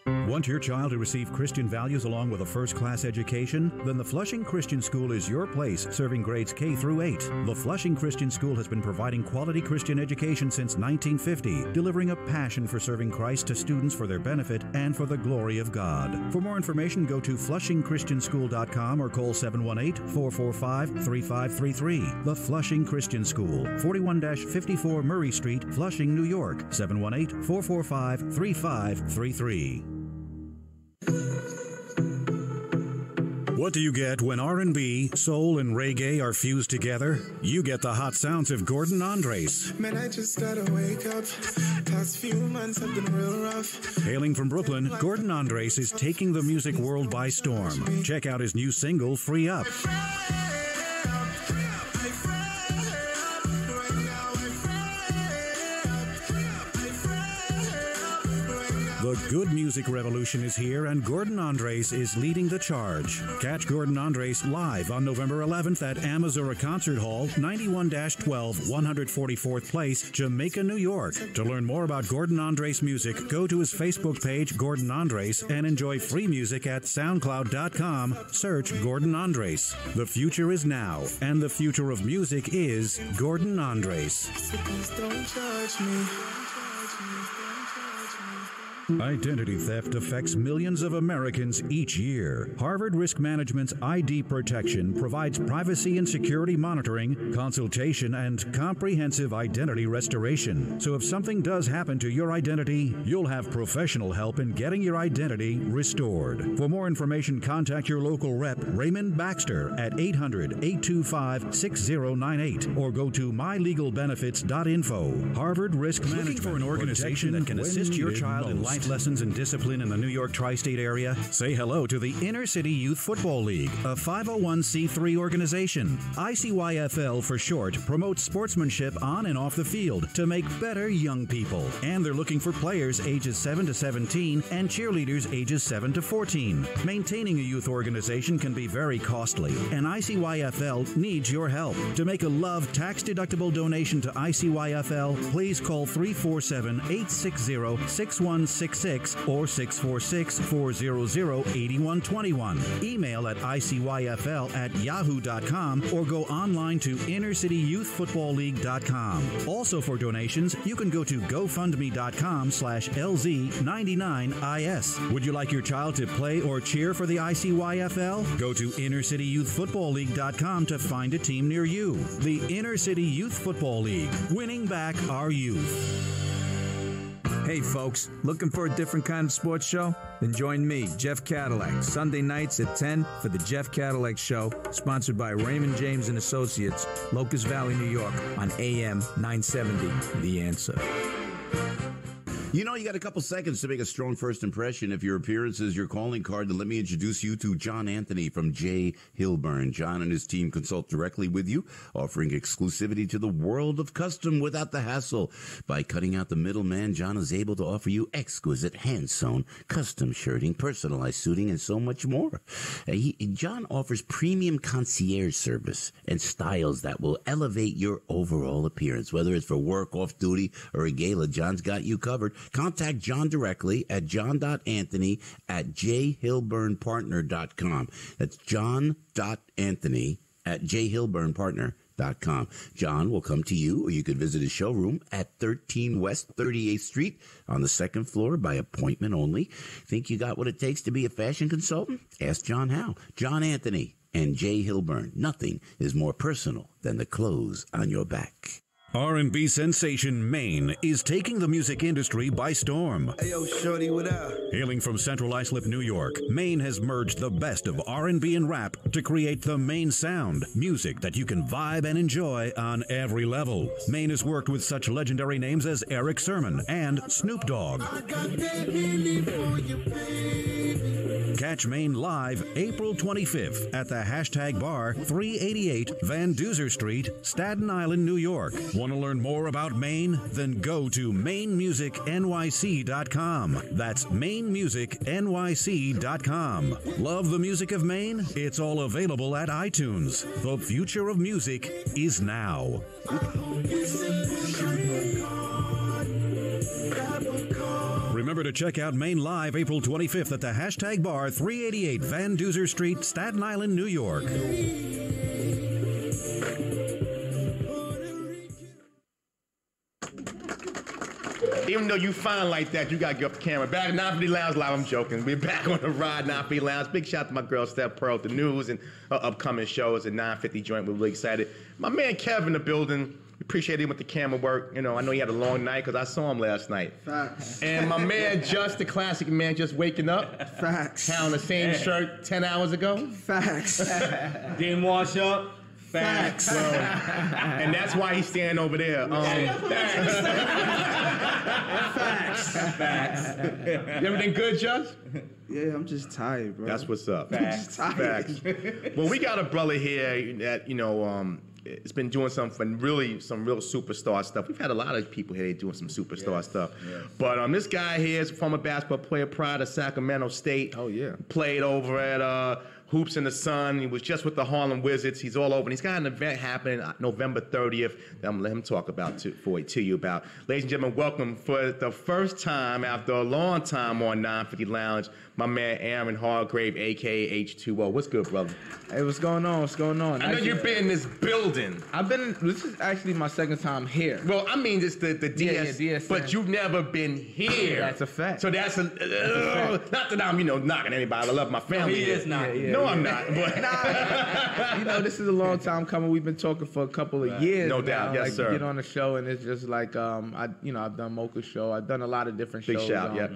Speaker 9: Want your child to receive Christian values along with a first-class education? Then the Flushing Christian School is your place, serving grades K through 8. The Flushing Christian School has been providing quality Christian education since 1950, delivering a passion for serving Christ to students for their benefit and for the glory of God. For more information, go to FlushingChristianschool.com or call 718-445-3533. The Flushing Christian School, 41-54 Murray Street, Flushing, New York, 718-445-3533. What do you get when R&B, soul, and reggae are fused together? You get the hot sounds of Gordon Andres.
Speaker 19: Man, I just gotta wake up. Past few months have been real rough.
Speaker 9: Hailing from Brooklyn, Gordon Andres is taking the music world by storm. Check out his new single, Free Up. The good music revolution is here, and Gordon Andres is leading the charge. Catch Gordon Andres live on November 11th at Amazura Concert Hall, 91-12, 144th Place, Jamaica, New York. To learn more about Gordon Andres music, go to his Facebook page, Gordon Andres, and enjoy free music at SoundCloud.com. Search Gordon Andres. The future is now, and the future of music is Gordon Andres.
Speaker 19: Don't judge me.
Speaker 9: Identity theft affects millions of Americans each year. Harvard Risk Management's ID Protection provides privacy and security monitoring, consultation, and comprehensive identity restoration. So if something does happen to your identity, you'll have professional help in getting your identity restored. For more information, contact your local rep, Raymond Baxter, at 800-825-6098 or go to mylegalbenefits.info. Harvard Risk Management. Looking for an organization that can assist your child in life lessons and discipline in the New York tri-state area? Say hello to the Inner City Youth Football League, a 501c3 organization. ICYFL for short promotes sportsmanship on and off the field to make better young people. And they're looking for players ages 7 to 17 and cheerleaders ages 7 to 14. Maintaining a youth organization can be very costly, and ICYFL needs your help. To make a love tax-deductible donation to ICYFL, please call 347-860-6166 or 646-400-8121. Email at ICYFL@yahoo.com or go online to InnerCityYouthFootballLeague.com. Also for donations, you can go to GoFundMe.com/LZ99IS. Would you like your child to play or cheer for the ICYFL? Go to InnerCityYouthFootballLeague.com to find a team near you. The Inner City Youth Football League, winning back our youth.
Speaker 5: Hey folks, looking for a different kind of sports show? Then join me, Jeff Cadillac, Sunday nights at 10 for the Jeff Cadillac Show, sponsored by Raymond James and Associates, Locust Valley, New York, on AM 970, The Answer.
Speaker 20: You know, you got a couple seconds to make a strong first impression. If your appearance is your calling card, then let me introduce you to John Anthony from J. Hilburn. John and his team consult directly with you, offering exclusivity to the world of custom without the hassle. By cutting out the middleman, John is able to offer you exquisite hand-sewn, custom shirting, personalized suiting, and so much more. John offers premium concierge service and styles that will elevate your overall appearance. Whether it's for work, off-duty, or a gala, John's got you covered. Contact John directly at john.anthony@jhilburnpartner.com. That's john.anthony@jhilburnpartner.com. John will come to you, or you could visit his showroom at 13 West 38th Street on the second floor by appointment only. Think you got what it takes to be a fashion consultant? Ask John how. John Anthony and J. Hilburn. Nothing is more personal than the clothes on your back.
Speaker 9: R&B sensation Maine is taking the music industry by storm.
Speaker 6: Hey, yo, shorty, what up?
Speaker 9: Hailing from Central Islip, New York, Maine has merged the best of R&B and rap to create the Maine sound, music that you can vibe and enjoy on every level. Maine has worked with such legendary names as Eric Sermon and Snoop Dogg. Catch Maine live April 25th at the Hashtag Bar, 388 Van Duzer Street, Staten Island, New York. Want to learn more about Maine? Then go to MaineMusicNYC.com. That's MaineMusicNYC.com. Love the music of Maine? It's all available at iTunes. The future of music is now. Remember to check out Maine live April 25th at the Hashtag Bar, 388 Van Duzer Street, Staten Island, New York.
Speaker 1: Even though you fine like that, you gotta get up the camera. Back at 950 Lounge Live, I'm joking. We're back on the ride, 950 Lounge. Big shout out to my girl, Steph Pearl, the news and upcoming shows at 950 Joint. We're really excited. My man Kev in the building. We appreciate him with the camera work. You know, I know he had a long night because I saw him last night.
Speaker 6: Facts.
Speaker 1: And my man Just, the classic man, just waking up.
Speaker 6: Facts.
Speaker 1: Had on the same shirt 10 hours ago.
Speaker 6: Facts.
Speaker 3: Didn't wash up.
Speaker 6: Facts.
Speaker 1: Well, and that's why he's standing over there.
Speaker 6: Facts.
Speaker 1: Everything good, Just?
Speaker 6: Yeah, I'm just tired, bro.
Speaker 1: That's what's up.
Speaker 6: Facts.
Speaker 1: Facts. Well, we got a brother here that, you know, it's been doing some real superstar stuff. We've had a lot of people here doing some superstar stuff. Yes. But this guy here is a former basketball player, prior to Sacramento State.
Speaker 6: Oh, yeah.
Speaker 1: Played over at Hoops in the Sun. He was just with the Harlem Wizards. He's all over. And he's got an event happening November 30th that I'm going to let him talk about to you about. Ladies and gentlemen, welcome for the first time after a long time on 950 Lounge, my man Aaron Hargrave, a.k.a. H2O. What's good, brother?
Speaker 6: Hey, what's going on? What's going on?
Speaker 1: I know you've been in this building.
Speaker 6: This is actually my second time here.
Speaker 1: Well, I mean, it's the DS,
Speaker 6: DSN.
Speaker 1: but you've never been here.
Speaker 6: That's a fact.
Speaker 1: So that's a not that I'm, knocking anybody. I love my family.
Speaker 3: No, he is not.
Speaker 1: No, I'm not. But
Speaker 6: this is a long time coming. We've been talking for a couple of years.
Speaker 1: No doubt, yes, sir.
Speaker 6: Get on the show, and it's just like I've done Mocha's show. I've done a lot of different shows.
Speaker 1: Big shout, yep.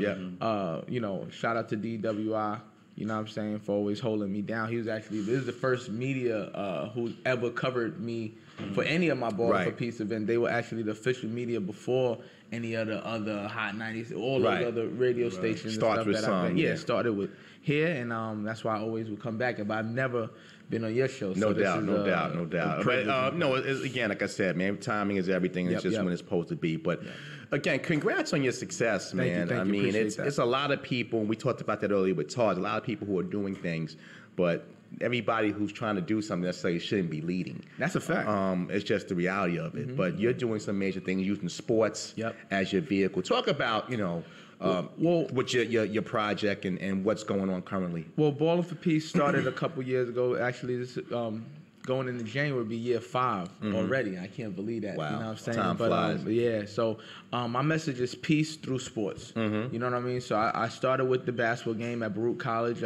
Speaker 6: Shout out to DWI. You know what I'm saying, for always holding me down. This is the first media who ever covered me for any of my Ball for Peace event. They were actually the official media before any of the other Hot 90s, all of the other radio stations.
Speaker 1: Starts with some.
Speaker 6: Started with here, and that's why I always would come back. But I've never been on your show.
Speaker 1: No doubt. But again, like I said, man, timing is everything. It's just when it's supposed to be. But again, congrats on your success, man.
Speaker 6: Thank you.
Speaker 1: It's a lot of people, and we talked about that earlier with Taj, a lot of people who are doing things, but everybody who's trying to do something necessarily shouldn't be leading.
Speaker 6: That's a fact.
Speaker 1: It's just the reality of it. But you're doing some major things, using sports as your vehicle. Talk about, what's your project and what's going on currently.
Speaker 6: Well, Ballin' for Peace started a couple years ago. Actually, this going into January will be year 5 already. I can't believe that.
Speaker 1: Wow.
Speaker 6: You know what I'm saying?
Speaker 1: Time flies.
Speaker 6: So my message is peace through sports. You know what I mean? So I started with the basketball game at Baruch College.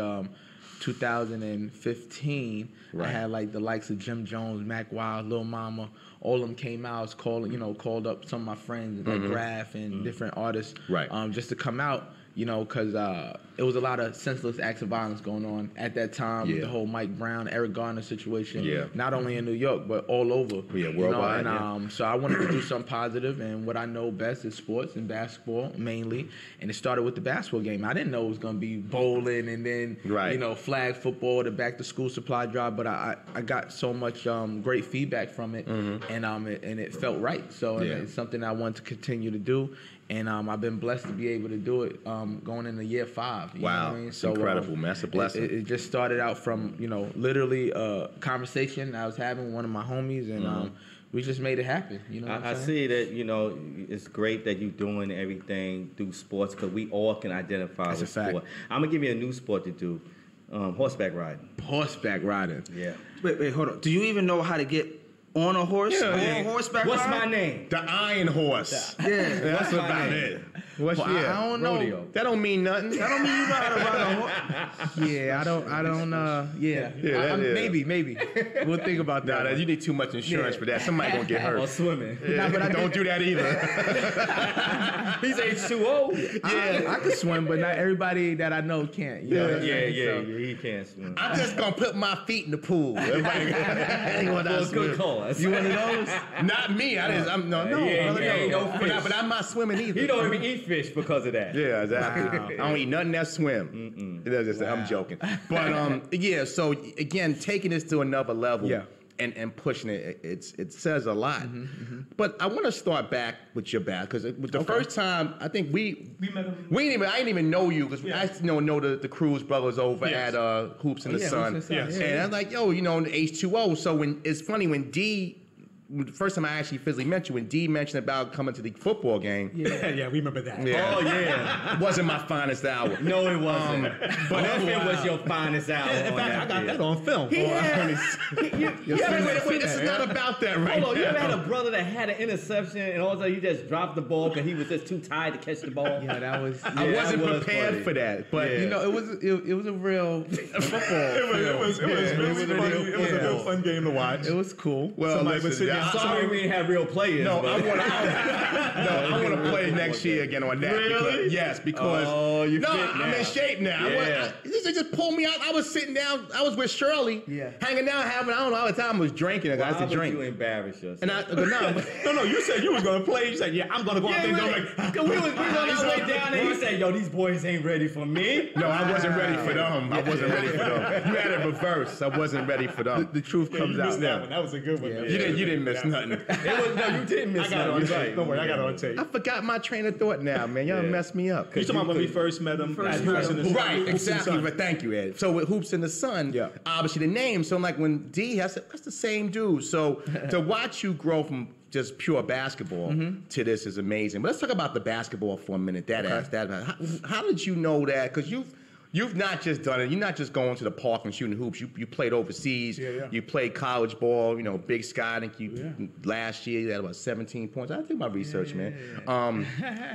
Speaker 6: 2015, I had like the likes of Jim Jones, Mac Wild, Lil Mama, all of them came out. Called up some of my friends like Graf and different artists, just to come out, you know, because it was a lot of senseless acts of violence going on at that time. The whole Mike Brown, Eric Garner situation. Not only in New York, but all over.
Speaker 1: Worldwide.
Speaker 6: You know? And so I wanted to do something positive, and what I know best is sports and basketball mainly. And it started with the basketball game. I didn't know it was going to be bowling and then, you know, flag football, the back to school supply drive. But I got so much great feedback from it, and it felt right. So it's something I want to continue to do. And I've been blessed to be able to do it going into year 5. You know what I mean? So,
Speaker 1: incredible, man. That's a blessing.
Speaker 6: It just started out from, you know, literally a conversation I was having with one of my homies, and we just made it happen. You know what
Speaker 3: I see that, you know, it's great that you're doing everything through sports because we all can identify with sport. I'm going to give you a new sport to do, horseback riding.
Speaker 6: Horseback riding?
Speaker 3: Yeah.
Speaker 7: Wait, hold on. Do you even know how to get on a horse? Horseback
Speaker 3: What's
Speaker 7: ride?
Speaker 3: my name?
Speaker 1: The Iron Horse. That's about it.
Speaker 6: I don't know.
Speaker 3: Rodeo.
Speaker 1: That don't mean nothing.
Speaker 6: That don't mean you know how to ride a horse. Yeah, I don't. Maybe. We'll think about that.
Speaker 1: Nah, you need too much insurance for that. Somebody gonna get hurt.
Speaker 3: Or swimming.
Speaker 1: But don't do that either.
Speaker 3: He's H2O.
Speaker 6: I can swim, but not everybody that I know can't. You know what I'm saying? So,
Speaker 3: he can't swim.
Speaker 1: I'm just gonna put my feet in the pool.
Speaker 3: Good call.
Speaker 6: You one of those?
Speaker 1: Not me. But I'm not swimming either.
Speaker 3: He don't even eat fish because of that.
Speaker 1: Yeah, exactly. I don't eat nothing that swim. I'm joking. But so again, taking this to another level and pushing it, it says a lot. But I want to start back with your back because the first time I think we met him. I didn't even know you because I know the Cruz brothers over at Hoops in the Sun. And I'm like, yo, you know, H2O. So when it's funny when the first time I actually physically met you, when D mentioned about coming to the football game.
Speaker 2: Yeah, we remember that.
Speaker 1: Yeah.
Speaker 3: Oh, yeah.
Speaker 1: It wasn't my finest hour.
Speaker 3: No, it wasn't. But it was your finest hour.
Speaker 2: In fact, I got that on film.
Speaker 1: Wait, this is not about that right now.
Speaker 3: Hold on, you ever had a brother that had an interception and all of a sudden you just dropped the ball because he was just too tired to catch the ball?
Speaker 6: Yeah, that was.
Speaker 1: I wasn't prepared for that, but
Speaker 6: you know, it was a real football.
Speaker 2: It was a real fun game to watch.
Speaker 6: It was cool.
Speaker 1: Well,
Speaker 3: Sorry we didn't have real players.
Speaker 1: No, I want to play next year again on that.
Speaker 3: Really?
Speaker 1: Because
Speaker 3: I'm
Speaker 1: in shape now. They just pulled me out. I was sitting down. I was with Shirley, hanging out, I don't know, all the time I was drinking. I used to drink.
Speaker 3: You embarrass yourself.
Speaker 1: And I go,
Speaker 2: no. You said you was gonna play. You said, I'm gonna go out there.
Speaker 3: We was on our way down, and he said, yo, these boys ain't ready for me.
Speaker 1: No, I wasn't ready for them. You had it reverse. I wasn't ready for them.
Speaker 6: The truth comes out.
Speaker 2: That one. That was a good one.
Speaker 1: You didn't miss nothing.
Speaker 3: You didn't miss nothing.
Speaker 2: Right. Don't worry, I got it on tape.
Speaker 1: I forgot my train of thought now, man. Y'all messed me up.
Speaker 2: You talking about when we first met him?
Speaker 1: Right, exactly. But thank you, Ed. So with Hoops in the Sun, obviously the name. So I'm like, when D, I said, that's the same dude. So to watch you grow from just pure basketball to this is amazing. But let's talk about the basketball for a minute. How did you know that? Because you've not just done it. You're not just going to the park and shooting hoops. You played overseas. You played college ball. You know, Big Sky. I think last year you had about 17 points. I did my research, man.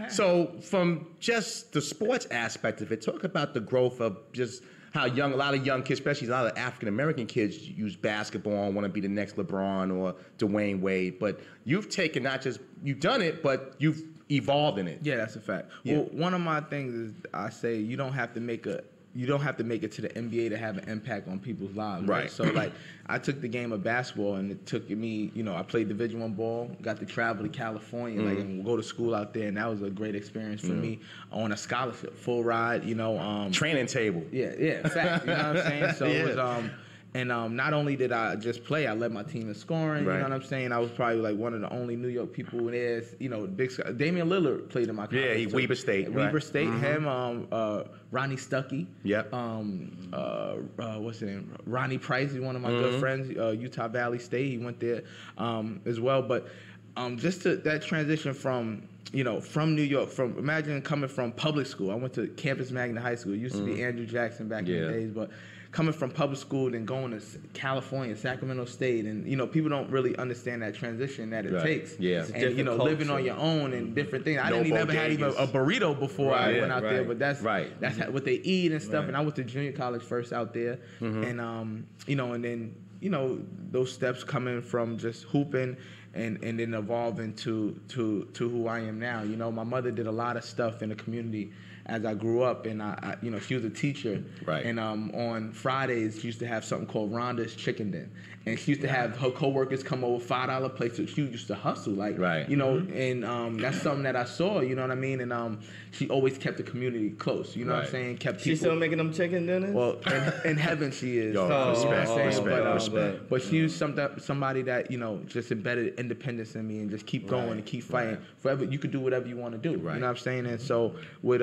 Speaker 1: So from just the sports aspect of it, talk about the growth of just how a lot of young kids, especially a lot of African American kids, use basketball and want to be the next LeBron or Dwayne Wade. But you've done it, but you've evolved in it.
Speaker 6: Yeah, that's a fact. Yeah. Well, one of my things is I say you don't have to make it to the NBA to have an impact on people's lives. Right. So like I took the game of basketball and it took me, you know, I played Division I ball, got to travel to California, and go to school out there, and that was a great experience for me on a scholarship, full ride, you know.
Speaker 1: Training table.
Speaker 6: Yeah, fact. You know what I'm saying? So it was and not only did I just play, I led my team in scoring. You know what I'm saying? I was probably like one of the only New York people there. You know, Big Sky. Damian Lillard played in my conference.
Speaker 1: Yeah, Weber State.
Speaker 6: Weber State. Him, Ronnie Stuckey.
Speaker 1: Yep.
Speaker 6: What's his name? Ronnie Price is one of my good friends. Utah Valley State. He went there as well. But just to that transition from New York, imagine coming from public school. I went to Campus Magna High School. It used to be Andrew Jackson back in the days, but coming from public school and going to California, Sacramento State, and people don't really understand that transition that it takes.
Speaker 1: Yeah,
Speaker 6: and living on your own and different things. I didn't even have even a burrito before I went out there, but that's what they eat and stuff. And I went to junior college first out there, and and then those steps coming from just hooping and then evolving to who I am now. My mother did a lot of stuff in the community as I grew up, and I you know, she was a teacher,
Speaker 1: right?
Speaker 6: And on Fridays she used to have something called Rhonda's Chicken Den, and she used to have her coworkers come over, $5 plates. So she used to hustle, like, you know, and that's something that I saw, you know what I mean? And she always kept the community close, you know what I'm saying? Kept people.
Speaker 3: She still making them chicken dinners?
Speaker 6: Well, in heaven she is.
Speaker 1: Respect.
Speaker 6: But she was somebody that, you know, just embedded independence in me and just keep going and keep fighting. Forever, you could do whatever you want to do. You know what I'm saying? And so with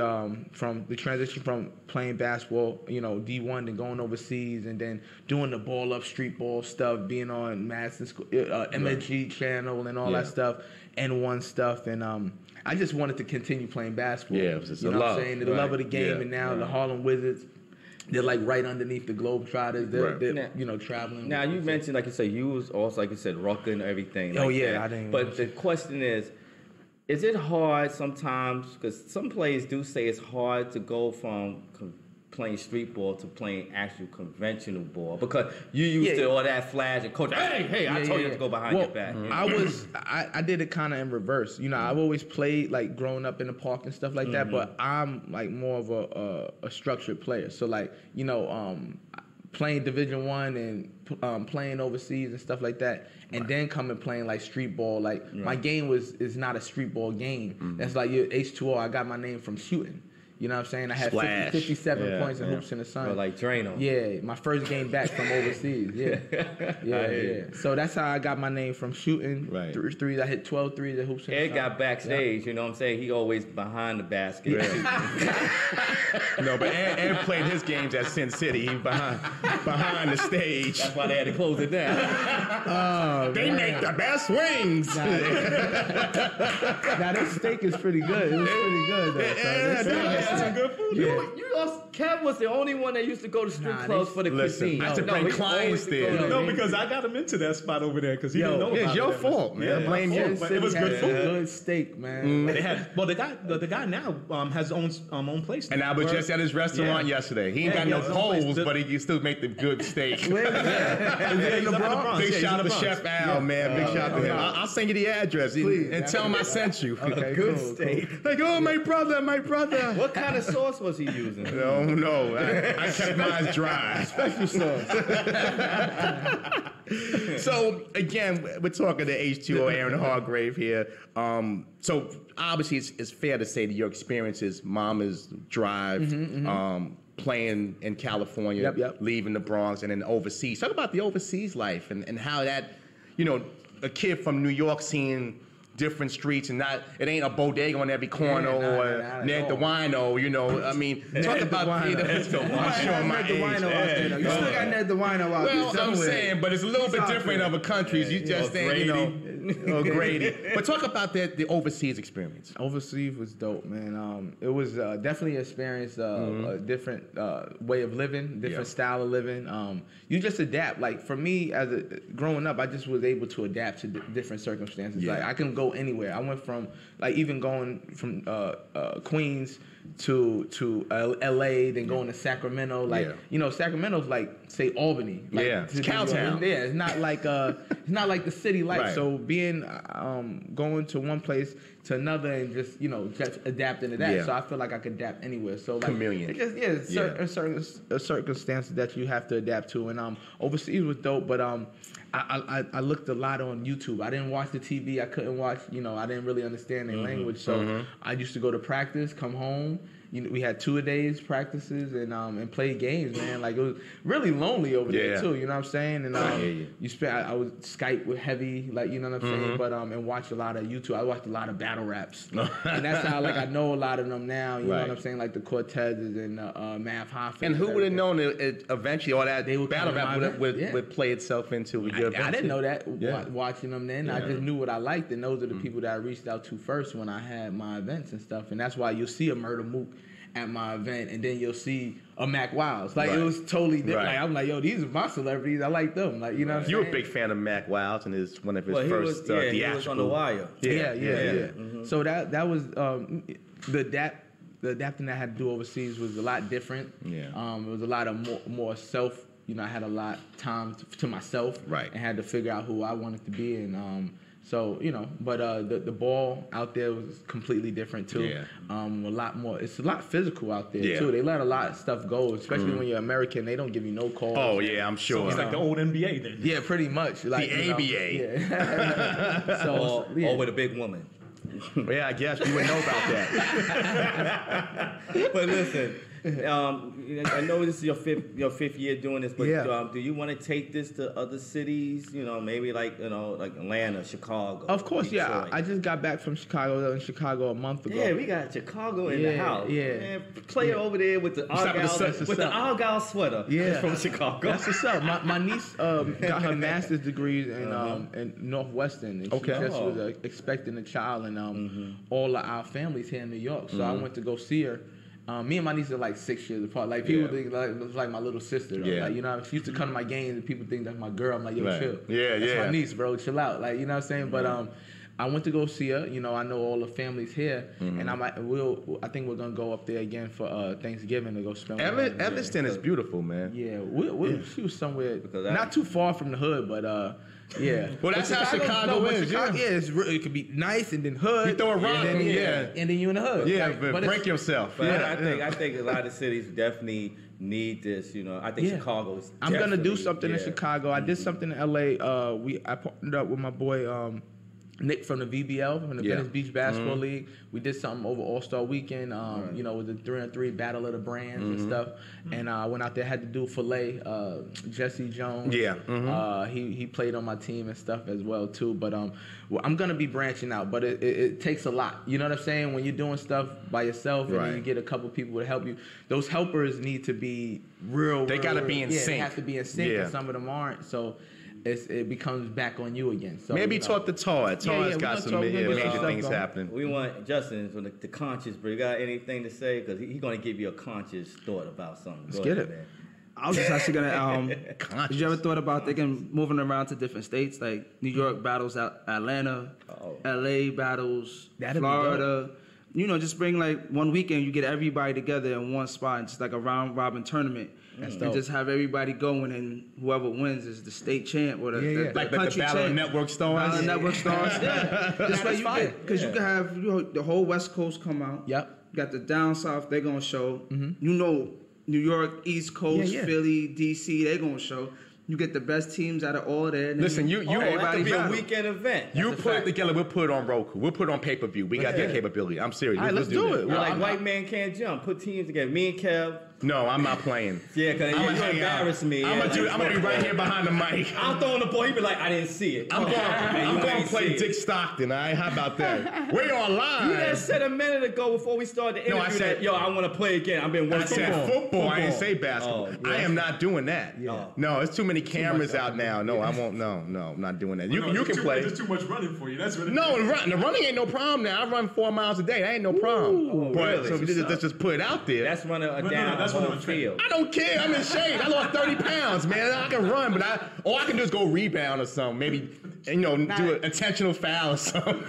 Speaker 6: from the transition from playing basketball, you know, D1, and going overseas, and then doing the ball up street ball stuff, being on Madison School, MSG channel and all that stuff, N1 stuff, and I just wanted to continue playing basketball.
Speaker 1: Yeah, it was just
Speaker 6: you know
Speaker 1: love.
Speaker 6: what I'm saying? The love of the game, and now the Harlem Wizards. They're like right underneath the Globetrotters. They're you know, traveling.
Speaker 3: Now you mentioned, like you said, you was also, like you said, rocking and everything. Like that.
Speaker 6: I didn't.
Speaker 3: But the question is it hard sometimes? Because some players do say it's hard to go from playing street ball to playing actual conventional ball, because you used to all that flash and coach. Hey, I told you to go behind your back.
Speaker 6: I did it kind of in reverse. You know, I've always played like growing up in the park and stuff like that, but I'm like more of a structured player. So like, you know, playing Division I and playing overseas and stuff like that, and then coming playing like street ball. Like my game is not a street ball game. That's like your H2O. I got my name from shooting. You know what I'm saying? I had 57 points in Hoops in the Sun.
Speaker 3: Or like Drano.
Speaker 6: Yeah, my first game back from overseas. Yeah. So that's how I got my name, from shooting. Right. Threes. I hit 12 threes at Hoops in the Sun.
Speaker 3: Ed got backstage, you know what I'm saying? He always behind the basket.
Speaker 1: No, but Ed played his games at Sin City. He behind the stage.
Speaker 3: That's why they had to close it down.
Speaker 1: They make the best wings.
Speaker 6: Now this steak is pretty good. It was pretty good though.
Speaker 3: That's some good food. You lost. Kev was the only one that used to go to strip clubs for the cuisine.
Speaker 1: I had to bring clients there.
Speaker 2: No, because I got him into that spot over there because he didn't know about it.
Speaker 1: It's your fault, man. Blame you.
Speaker 2: It was good food.
Speaker 6: Good steak, man.
Speaker 2: They had, well, the guy now has own place.
Speaker 1: And I was just at his restaurant yesterday. He ain't got no poles, but he still make the good steak.
Speaker 6: In the Bronx.
Speaker 1: Big shout out to Chef Al, man. Big shout out to him. I'll send you the address and tell him I sent you.
Speaker 6: Okay,
Speaker 3: good
Speaker 6: steak.
Speaker 1: Like, oh, my brother.
Speaker 3: What kind of sauce was he using?
Speaker 1: No. I kept mine dry.
Speaker 6: Special sauce.
Speaker 1: So, again, we're talking to H2O, Aaron Hargrave here. So, obviously, it's fair to say that your experiences, Mama's Drive, playing in California, leaving the Bronx, and then overseas. Talk about the overseas life and how that, you know, a kid from New York seeing different streets, and it ain't a bodega on every corner or Ned the Wino, you know. I mean, talk about
Speaker 6: Ned the Wino out there. You still got Ned the Wino out there.
Speaker 1: Well, I'm saying, but it's a little bit different of other countries. You just think, you know, Grady. But talk about the overseas experience.
Speaker 6: Overseas was dope, man. It was definitely an experience, a different way of living, different style of living. You just adapt. Like for me, growing up, I just was able to adapt to different circumstances. Like I can go anywhere. I went from like even going from Queens to LA, then going to Sacramento. Like you know, Sacramento's like say Albany. Like,
Speaker 1: it's Cowtown.
Speaker 6: Yeah, it's not like the city life. Right. So being going to one place to another and just you know just adapting to that. So I feel like I could adapt anywhere. So like
Speaker 1: chameleon.
Speaker 6: It's just certain circumstances that you have to adapt to. And overseas was dope, but I looked a lot on YouTube. I didn't watch the TV. I couldn't watch. You know, I didn't really understand their language. So I used to go to practice, come home. You know, we had 2-a-days practices and play games, man. Like it was really lonely over there too. You know what I'm saying? And I would Skype with Heavy, like you know what I'm saying. But and watch a lot of YouTube. I watched a lot of battle raps, and that's how like I know a lot of them now. You know what I'm saying? Like the Cortezes and Math Hoffa.
Speaker 1: And who would have known it eventually all that battle rap would play itself into your event?
Speaker 6: I didn't know that watching them then. I just knew what I liked, and those are the people that I reached out to first when I had my events and stuff. And that's why you'll see a Murder Mook at my event, and then you'll see a Mac Wilds. Like it was totally different. Like, I'm like, yo, these are my celebrities. I like them. Like you know, what I'm
Speaker 1: you're a big fan of Mac Wilds and one of his first theatrical.
Speaker 3: He was on The Wire.
Speaker 6: Yeah. So that was the adapting that I had to do overseas was a lot different. It was a lot of more self. You know, I had a lot of time to myself. And had to figure out who I wanted to be and. So, but the ball out there was completely different too.
Speaker 1: Yeah.
Speaker 6: A lot more. It's a lot physical out there
Speaker 1: Yeah.
Speaker 6: too. They let a lot of stuff go, especially when you're American. They don't give you no calls.
Speaker 1: Oh yeah, I'm sure.
Speaker 2: So it's like the old NBA then.
Speaker 6: Yeah, pretty much. Like
Speaker 1: The ABA.
Speaker 6: Yeah.
Speaker 3: Or with a big woman.
Speaker 1: Yeah, I guess you would know about that.
Speaker 3: But listen, I know this is your fifth year doing this, but do you want to take this to other cities? Maybe like Atlanta, Chicago.
Speaker 6: Of course,
Speaker 3: Detroit.
Speaker 6: yeah. I just got back from Chicago. A month ago.
Speaker 3: Yeah, we got Chicago in the house.
Speaker 6: Yeah,
Speaker 3: man, player over there with the Argyle sweater.
Speaker 6: Yeah,
Speaker 3: from Chicago.
Speaker 6: That's what's up. My niece got her master's degrees in Northwestern, and she just was expecting a child, and all of our families here in New York. So I went to go see her. Me and my niece are like 6 years apart. Like people think it's like my little sister. Though.
Speaker 1: Yeah.
Speaker 6: Like, she used to come to my games and people think that's my girl. I'm like, yo, chill.
Speaker 1: Yeah,
Speaker 6: that's my niece, bro. Chill out. Like, you know what I'm saying? But I went to go see her. I know all the families here, and I think we're gonna go up there again for Thanksgiving to go spend.
Speaker 1: Evanston is beautiful, man.
Speaker 6: Yeah, she was somewhere not too far from the hood, but yeah.
Speaker 1: Well, that's how Chicago is.
Speaker 6: Yeah, it could be nice and then hood.
Speaker 1: You throw a rock,
Speaker 6: and then you in the hood.
Speaker 1: Yeah, but break yourself.
Speaker 3: But I think a lot of cities definitely need this. I think Chicago is.
Speaker 6: I'm gonna do something in Chicago. I did something in LA. I partnered up with my boy Nick from the VBL, from the Venice Beach Basketball League. We did something over All-Star Weekend, with the 3-on-3 Battle of the Brands and stuff. And I went out there, had to do Filet, Jesse Jones.
Speaker 1: Yeah.
Speaker 6: He played on my team and stuff as well, too. But I'm going to be branching out, but it takes a lot. You know what I'm saying? When you're doing stuff by yourself and then you get a couple people to help you, those helpers need to be real.
Speaker 1: They got to be in sync.
Speaker 6: They have to be in sync, and some of them aren't. So it becomes back on you again. So
Speaker 1: maybe talk to Todd. Todd's got some major things happening.
Speaker 3: We want Justin from the conscious, bro. You got anything to say? Because he's going to give you a conscious thought about something.
Speaker 6: Let's get it.
Speaker 3: Man.
Speaker 8: I was just actually gonna. Did you ever thought about moving around to different states? Like New York battles Atlanta, LA battles Florida. Just bring like one weekend. You get everybody together in one spot, and just like a round robin tournament. And just have everybody going, and whoever wins is the state champ or the country
Speaker 1: Battle
Speaker 8: champ.
Speaker 1: of Network Stars.
Speaker 8: Battle of Network Stars. This way because you can have the whole West Coast come out.
Speaker 6: Yep.
Speaker 8: You got the down south. They're gonna show. New York, East Coast, Philly, DC. They're gonna show. You get the best teams out of all there.
Speaker 1: Listen, you
Speaker 3: want to be a weekend event.
Speaker 1: You put it together. We'll put it on Roku. We'll put it on pay-per-view. We got that capability. I'm serious.
Speaker 6: All right, let's do it.
Speaker 3: We're like White Man Can't Jump. Put teams together. Me and Kev.
Speaker 1: No, I'm not playing.
Speaker 3: Yeah, because you embarrass me.
Speaker 1: I'm gonna be right here behind the mic.
Speaker 3: I'm throwing the ball. He be like, I didn't see it.
Speaker 1: I'm going to play Dick Stockton. All right, how about that? We're online.
Speaker 3: You just said a minute ago before we started the interview that I want to play again. I've been working.
Speaker 1: I said football. I didn't say basketball. I am not doing that. No, it's too many cameras out now. No, I won't. No, I'm not doing that. You can play.
Speaker 10: There's too much running for you. That's what it is.
Speaker 1: No, the running ain't no problem now. I run 4 miles a day. That ain't no problem.
Speaker 3: Really?
Speaker 1: So let's just put it out there.
Speaker 3: That's running down the field.
Speaker 1: I don't care. I'm in shape. I lost 30 pounds, man. I can run, but all I can do is go rebound or something. Maybe, do an intentional foul or something.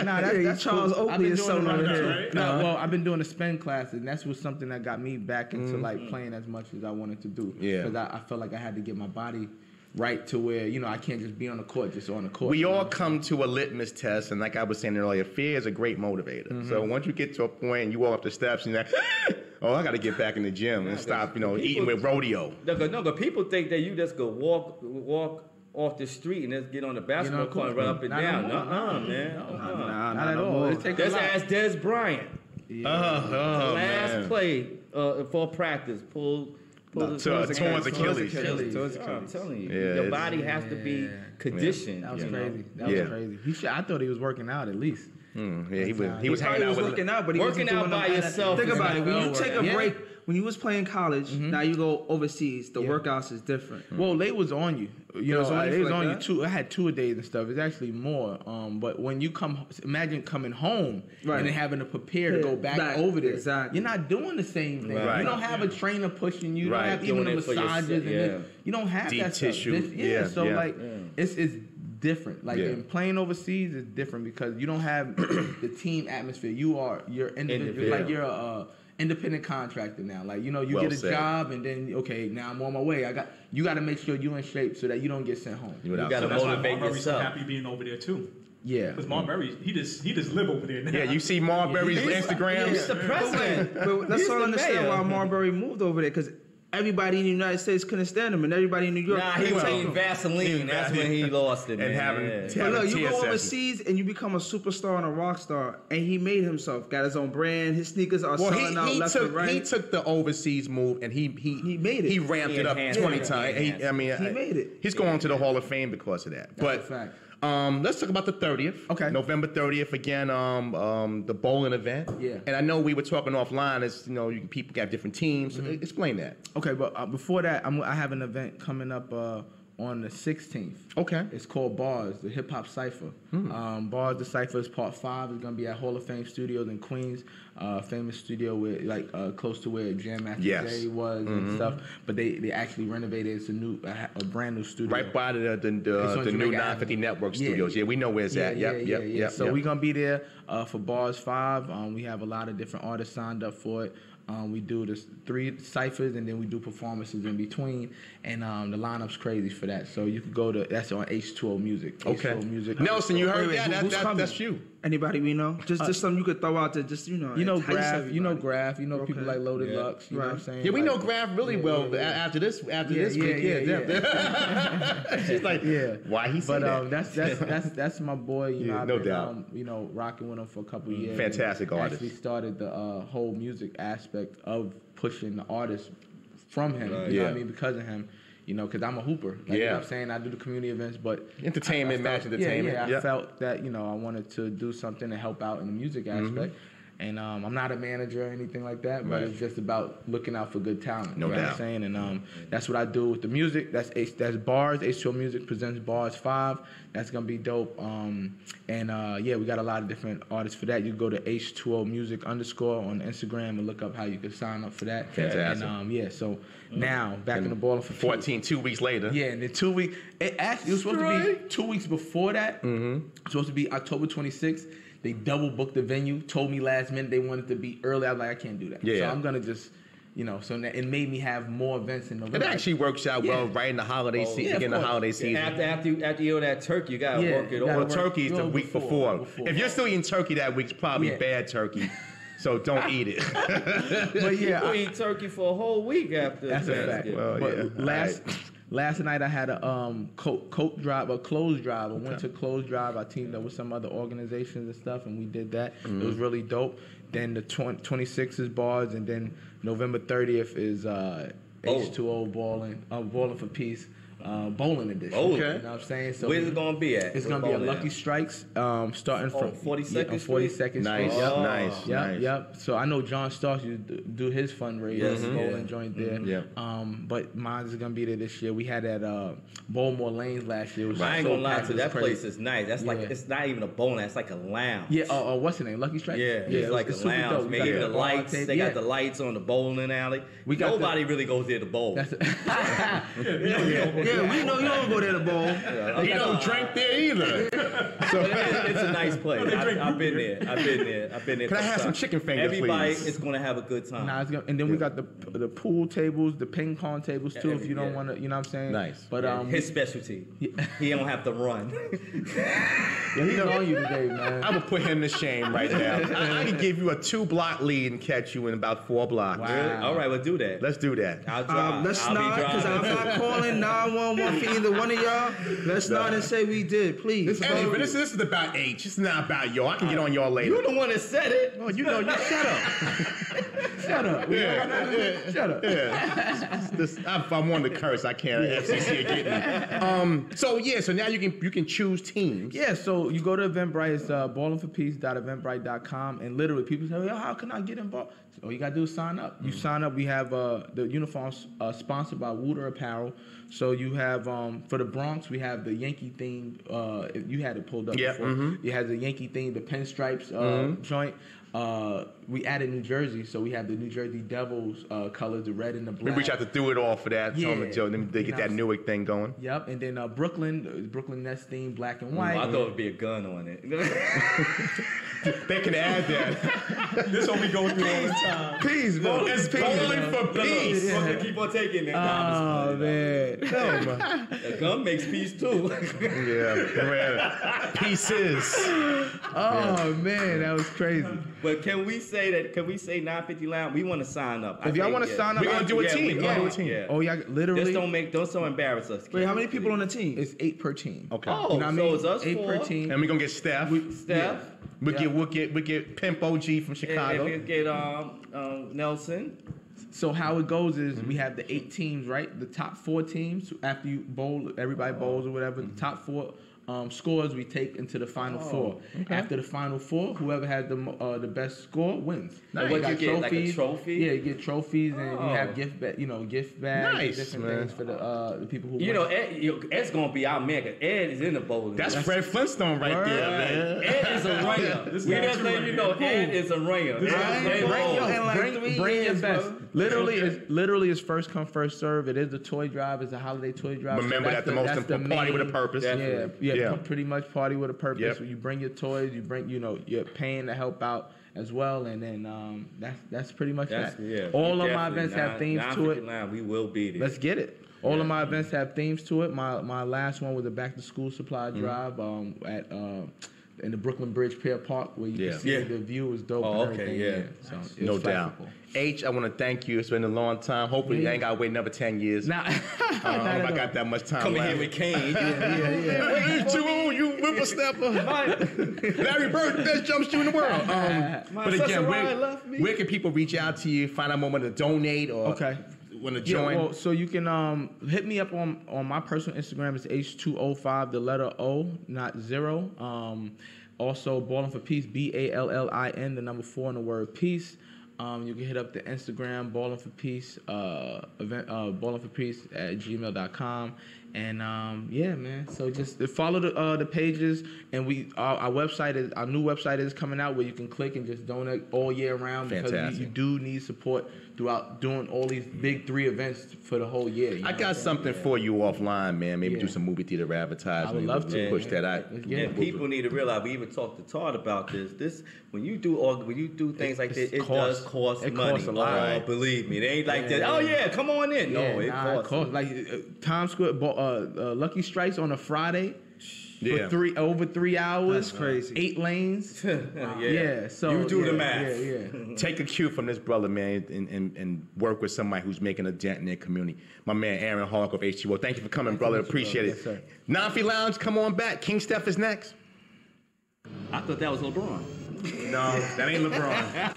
Speaker 6: That's
Speaker 8: Charles Oakley is something right here.
Speaker 6: Well, I've been doing the spin classes, and that's was something that got me back into like playing as much as I wanted to do.
Speaker 1: Yeah.
Speaker 6: Because I felt like I had to get my body right to where, I can't just be on the court, just on the court.
Speaker 1: We all come to a litmus test, and like I was saying earlier, fear is a great motivator. So once you get to a point and you walk up the steps and you're like, I got to get back in the gym and stop, eating with rodeo.
Speaker 3: No, people think that you just go walk off the street and just get on the basketball court and run up and down. Man.
Speaker 6: Not at all.
Speaker 3: Just ask Des Bryant. Last play for practice, pulled
Speaker 1: towards Achilles.
Speaker 3: I'm telling you, your body has to be conditioned.
Speaker 6: That was crazy. That was crazy. I thought he was working out at least.
Speaker 1: Yeah, he was hanging out with
Speaker 8: working out, but he
Speaker 3: working out by yourself.
Speaker 8: Think about it. When you take a break, when you was playing college, now you go overseas. The workouts is different.
Speaker 6: Well, they was on you. They was on you too. I had 2 a days and stuff. It's actually more. But when you imagine coming home and then having to prepare to go back over there.
Speaker 8: Exactly.
Speaker 6: You're not doing the same thing.
Speaker 1: Right.
Speaker 6: You don't have a trainer pushing you. You don't have even the massages and you don't have
Speaker 1: deep
Speaker 6: that
Speaker 1: tissue.
Speaker 6: stuff. It's different. And playing overseas is different because you don't have the team atmosphere. You're individual. Like you're a independent contractor now. Like, you know, you get a job and then, okay, now I'm on my way. You got to make sure you're in shape so that you don't get sent home.
Speaker 10: You got to motivate yourself.
Speaker 2: Happy being over there too.
Speaker 6: Yeah.
Speaker 2: Because Marbury, he just live over there now.
Speaker 1: Yeah, you see Marbury's Instagram.
Speaker 8: He's the president. But let's all understand why Marbury moved over there, because everybody in the United States couldn't stand him, and everybody in New York.
Speaker 3: Nah, he was eating Vaseline. That's when he lost it, man.
Speaker 8: But look, you go overseas and you become a superstar and a rock star, and he made himself, got his own brand. His sneakers are selling out left and right.
Speaker 1: He took the overseas move and he
Speaker 8: made it.
Speaker 1: He ramped it up 20 times. He
Speaker 8: made it.
Speaker 1: He's going to the Hall of Fame because of that.
Speaker 6: That's a fact.
Speaker 1: Let's talk about the 30th.
Speaker 6: Okay.
Speaker 1: November 30th again. The bowling event.
Speaker 6: Yeah.
Speaker 1: And I know we were talking offline. As you know, people got different teams. So explain that.
Speaker 6: Okay, but before that, I have an event coming up on the 16th.
Speaker 1: Okay.
Speaker 6: It's called Bars, the Hip Hop Cypher. Bars, the Cypher is part 5. It's gonna be at Hall of Fame Studios in Queens, famous studio where close to where Jam Master Jay was and stuff. But they actually renovated. It's a brand new studio.
Speaker 1: Right by the new 950 Network Studios. Yeah, we know where it's at. Yep.
Speaker 6: So we're gonna be there for Bars 5. We have a lot of different artists signed up for it. We do the 3 ciphers and then we do performances in between, and the lineup's crazy for that. So you could go to that's on H2O Music.
Speaker 1: Okay.
Speaker 6: H2O Music.
Speaker 1: Nelson, you heard
Speaker 6: that?
Speaker 1: That's you.
Speaker 8: Anybody we know? Just something you could throw out there. Just
Speaker 6: Graph. You know Graph. You know people like Loaded Lux. You know what I'm saying?
Speaker 1: Yeah, we know Graph really well. After this week, she's like, why he said that?
Speaker 6: That's my boy. You know, I've
Speaker 1: no
Speaker 6: been,
Speaker 1: doubt.
Speaker 6: Rocking with him for a couple of years.
Speaker 1: Fantastic artist.
Speaker 6: Actually started the whole music aspect of pushing the artist from him. You know what I mean? Because of him. You know, because I'm a hooper. You know what I'm saying? I do the community events, but
Speaker 1: entertainment, match entertainment.
Speaker 6: I felt that, I wanted to do something to help out in the music aspect. And I'm not a manager or anything like that, but it's just about looking out for good talent.
Speaker 1: No doubt.
Speaker 6: What I'm saying? And that's what I do with the music. That's Bars. H2O Music presents Bars 5. That's going to be dope. We got a lot of different artists for that. You can go to H2O Music _ on Instagram and look up how you can sign up for that.
Speaker 1: Fantastic.
Speaker 6: And so now, back in the ball for
Speaker 1: 2 weeks later.
Speaker 6: Yeah, and then 2 weeks. It was supposed to be 2 weeks before that. It was supposed to be October 26th. They double booked the venue, told me last minute they wanted to be early. I was like, I can't do that.
Speaker 1: Yeah.
Speaker 6: So I'm going to just, so it made me have more events in November.
Speaker 1: It actually works out well right in the holiday season. In the holiday season.
Speaker 3: After you eat that turkey, you got to work it over.
Speaker 1: Well, turkey is the week before. If you're still eating turkey that week, it's probably bad turkey. So don't eat it.
Speaker 3: But you eat turkey for a whole week after.
Speaker 6: That's a fact. Well, Last night I had a coat drive, a clothes drive. I went to clothes drive. I teamed up with some other organizations and stuff, and we did that. It was really dope. Then the 26th is Bars, and then November 30th is H2O Bowling for Peace. Bowling edition.
Speaker 3: Okay.
Speaker 6: You know what I'm saying? So
Speaker 3: where's it going to be at?
Speaker 6: It's going to be at Lucky Strikes, starting from
Speaker 3: 42nd
Speaker 6: Street. 42nd
Speaker 1: Nice.
Speaker 6: Street. Yep. So I know John Starks used to do his fundraiser, bowling joint there. But mine is going to be there this year. We had at Bowmore Lanes last year.
Speaker 3: I ain't going to lie to you, that place is nice. That's like, it's not even a bowling, it's like a lounge.
Speaker 6: Yeah, what's the name? Lucky Strikes?
Speaker 3: Yeah, it's like a lounge. Maybe the lights, they got the lights on the bowling alley. Nobody really goes there to bowl.
Speaker 8: Yeah, we know you don't go there to bowl.
Speaker 1: He don't drink there either.
Speaker 3: So it's a nice place. I've been there.
Speaker 1: Can I have some chicken fingers,
Speaker 3: Everybody
Speaker 1: please?
Speaker 3: is going to have a good time.
Speaker 6: And then we got the pool tables, the ping pong tables too. If you don't want to, you know what I'm saying?
Speaker 1: Nice.
Speaker 3: But his specialty. He don't have to run.
Speaker 6: He's on you today, man.
Speaker 1: I would put him to shame right now. I can give you a 2-block lead and catch you in about 4 blocks.
Speaker 3: Wow. Really? All right, we'll do that.
Speaker 1: Let's do that.
Speaker 3: I'll drive.
Speaker 8: Let's not, because I'm not calling 911 for either one of y'all. Let's not and say we did, please.
Speaker 1: This is about H. It's not about y'all. I can get on y'all later.
Speaker 3: You're the one that said it.
Speaker 1: Oh, you shut up.
Speaker 6: Shut up.
Speaker 1: Shut up. If I wanted to curse, I can't. FCC will get me. So now you can choose teams.
Speaker 6: Yeah, so you go to Eventbrite. It's ballingforpeace.eventbrite.com, and literally people say, how can I get involved? All you got to do is sign up. You sign up. We have the uniforms sponsored by Wooter Apparel. So you have, for the Bronx, we have the Yankee theme. You had it pulled up before. You had the Yankee theme, the pinstripes joint. We added New Jersey, so we have the New Jersey Devils colors, the red and the black.
Speaker 1: Maybe we have to do it all for that.
Speaker 6: Yeah.
Speaker 1: They get that Newark thing going.
Speaker 6: Yep, and then Brooklyn Nets theme, black and white.
Speaker 3: I thought it'd be a gun on it.
Speaker 1: They can add that.
Speaker 2: This only goes through all the
Speaker 6: Peace, bro.
Speaker 1: It's bowling for peace.
Speaker 3: Yeah. Keep on taking that.
Speaker 6: Oh, man.
Speaker 3: That gum makes peace too.
Speaker 1: Yeah, man. Pieces.
Speaker 6: Oh, man, that was crazy.
Speaker 3: But can we say 950 Lounge? We want to sign up.
Speaker 6: If y'all want to sign up,
Speaker 1: we're gonna do a team.
Speaker 6: Oh, yeah, literally.
Speaker 3: Just don't embarrass us.
Speaker 8: Wait, how many people on the team?
Speaker 6: It's 8 per team.
Speaker 1: Okay.
Speaker 3: Oh,
Speaker 6: you know what I mean?
Speaker 3: so it's us
Speaker 6: 8
Speaker 3: 4.
Speaker 6: per team.
Speaker 1: And we're gonna get Steph. We'll get Pimp OG from Chicago.
Speaker 3: And we'll get Nelson.
Speaker 6: So how it goes is we have the 8 teams, right? The top 4 teams, after you bowl, everybody bowls or whatever, the top 4 scores we take into the final 4.
Speaker 1: Okay.
Speaker 6: After the final 4, whoever has the best score wins.
Speaker 3: Nice. What, you get like a trophy?
Speaker 6: Yeah, you get trophies and you have gift bags,
Speaker 1: Nice,
Speaker 6: different
Speaker 1: man.
Speaker 6: things for the people who
Speaker 3: You
Speaker 6: win.
Speaker 3: know, Ed's gonna be our man, 'cause Ed is in the bowling.
Speaker 1: That's Fred Flintstone right there, man.
Speaker 3: Ed is a ringer. We just let you know, Ed is a ringer.
Speaker 6: Bring your best. Literally, it's first come, first serve. It is a toy drive. It's a holiday toy drive.
Speaker 1: Remember, that's the most important party with a purpose.
Speaker 6: Yeah, pretty much party with a purpose.
Speaker 1: Yep.
Speaker 6: So you bring your toys, you bring, you're paying to help out as well, and then that's pretty much that.
Speaker 3: Yeah,
Speaker 6: all of my events have themes to it.
Speaker 3: We will be there.
Speaker 6: Let's get it. All of my events have themes to it. My last one was a back to school supply drive in the Brooklyn Bridge Pier Park, where you can see the view is dope.
Speaker 3: Oh,
Speaker 6: and
Speaker 3: okay,
Speaker 6: everything.
Speaker 3: yeah.
Speaker 6: So it
Speaker 1: No
Speaker 6: was
Speaker 1: doubt.
Speaker 6: flexible.
Speaker 1: H, I want to thank you. It's been a long time. Hopefully, you ain't got to wait another 10 years.
Speaker 6: Nah,
Speaker 1: I got that much time.
Speaker 3: Coming
Speaker 1: left.
Speaker 3: here with Kane.
Speaker 1: Hey, you whippersnapper. Larry Bird, best jump shoe in the world. But again, where can people reach out to you, find out more, want to donate, or want to join?
Speaker 6: Yeah, well, so you can hit me up on my personal Instagram. It's H205, the letter O, not 0. Also, Ballin' for Peace, BALLIN, the number 4 in the word peace. You can hit up the Instagram, Ballin' for Peace, Ballin' for Peace at gmail.com. And yeah, man. So just follow the pages, and our website is, our new website is coming out, where you can click and just donate all year round.
Speaker 1: Fantastic.
Speaker 6: Because you do need support throughout doing all these big 3 events for the whole year.
Speaker 1: I got something for you offline, man. Maybe do some movie theater advertising.
Speaker 6: I would love to
Speaker 1: push that out.
Speaker 3: And people need to realize. We even talked to Todd about this. When you do things like this, it does cost money.
Speaker 6: Costs a lot.
Speaker 3: Oh, believe me, it ain't like that. Oh yeah, come on in. No, it costs.
Speaker 6: Like Times Square, Lucky Strikes on a Friday. For over 3 hours.
Speaker 8: That's crazy.
Speaker 6: 8 lanes.
Speaker 3: Yeah.
Speaker 6: So
Speaker 3: you do the math.
Speaker 6: Yeah.
Speaker 1: Take a cue from this brother, man, and work with somebody who's making a dent in their community. My man Aaron Hawk of H2O. Thank you for coming, brother. Appreciate it.
Speaker 6: Yes,
Speaker 1: 950 Lounge, come on back. King Steph is next.
Speaker 3: I thought that was LeBron.
Speaker 1: No, that ain't LeBron.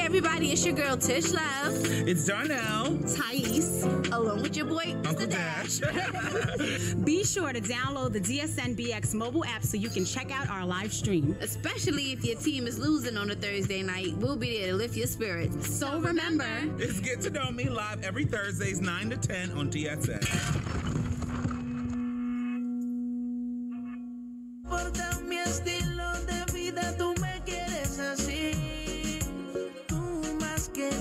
Speaker 12: Everybody, it's your girl Tish Love.
Speaker 13: It's Darnell.
Speaker 12: Thais, along with your boy
Speaker 13: Uncle Dash.
Speaker 14: Be sure to download the DSNBX mobile app so you can check out our live stream.
Speaker 12: Especially if your team is losing on a Thursday night, we'll be there to lift your spirits.
Speaker 14: So remember,
Speaker 13: It's Get to Know Me live every Thursdays 9 to 10 on DSN.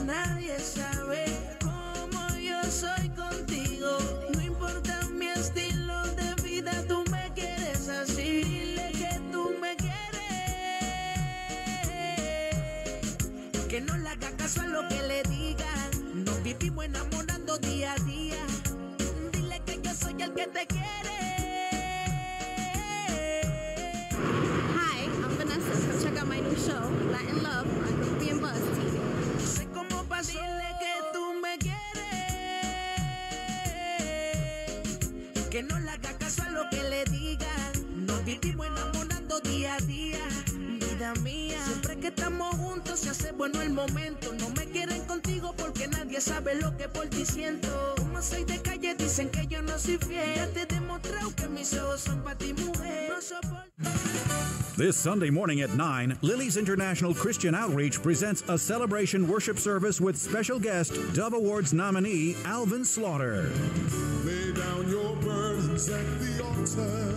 Speaker 10: Nadie sabe cómo yo soy contigo. No importa mi estilo de vida, tú me quieres así. Dile que tú me quieres. Que no le haga caso a lo que le digan. Nos vivimos enamorando día a día. Dile que yo soy el que te quiere.
Speaker 12: Hi, I'm Vanessa. Come check out my new show, Latin Love, on Groupie and Buzz TV.
Speaker 10: Dile que tú me quieres, que no le haga caso a lo que le digan. Nos vivimos enamorando día a día, vida mía. Siempre que estamos juntos se hace bueno el momento. No me quieren contigo porque nadie sabe lo que por ti siento. Como soy de calle dicen que yo no soy fiel. Ya te he demostrado que mis ojos son para ti, mujer. No soporto.
Speaker 9: This Sunday morning at 9, Lily's International Christian Outreach presents a celebration worship service with special guest, Dove Awards nominee Alvin Slaughter.
Speaker 19: Lay down your burdens at the altar.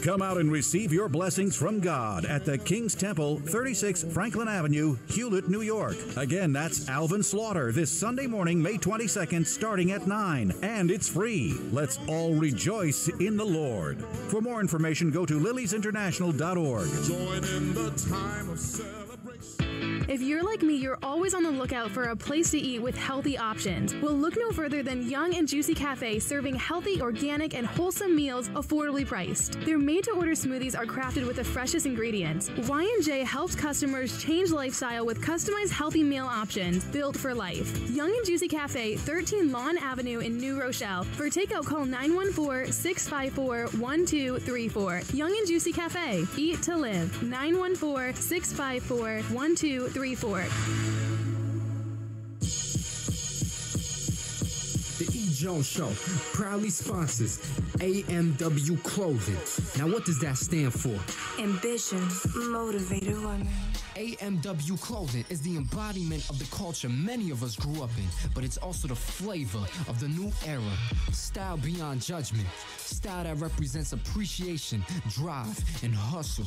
Speaker 9: Come out and receive your blessings from God at the King's Temple, 36 Franklin Avenue, Hewlett, New York. Again, that's Alvin Slaughter this Sunday morning, May 22nd, starting at 9. And it's free. Let's all rejoice in the Lord. For more information, go to liliesinternational.org.
Speaker 15: Join in the time of celebration.
Speaker 18: If you're like me, you're always on the lookout for a place to eat with healthy options. Well, look no further than Young and Juicy Cafe, serving healthy, organic, and wholesome meals affordably priced. Their made-to-order smoothies are crafted with the freshest ingredients. Y&J helps customers change lifestyle with customized healthy meal options built for life. Young and Juicy Cafe, 13 Lawn Avenue in New Rochelle. For takeout, call 914-654-1234. Young and Juicy Cafe. Eat to live. 914-654-1234.
Speaker 4: The E. Jones Show proudly sponsors AMW Clothing. Now, what does that stand for?
Speaker 11: Ambition, motivated woman.
Speaker 4: AMW Clothing is the embodiment of the culture many of us grew up in, but it's also the flavor of the new era. Style beyond judgment. Style that represents appreciation, drive, and hustle.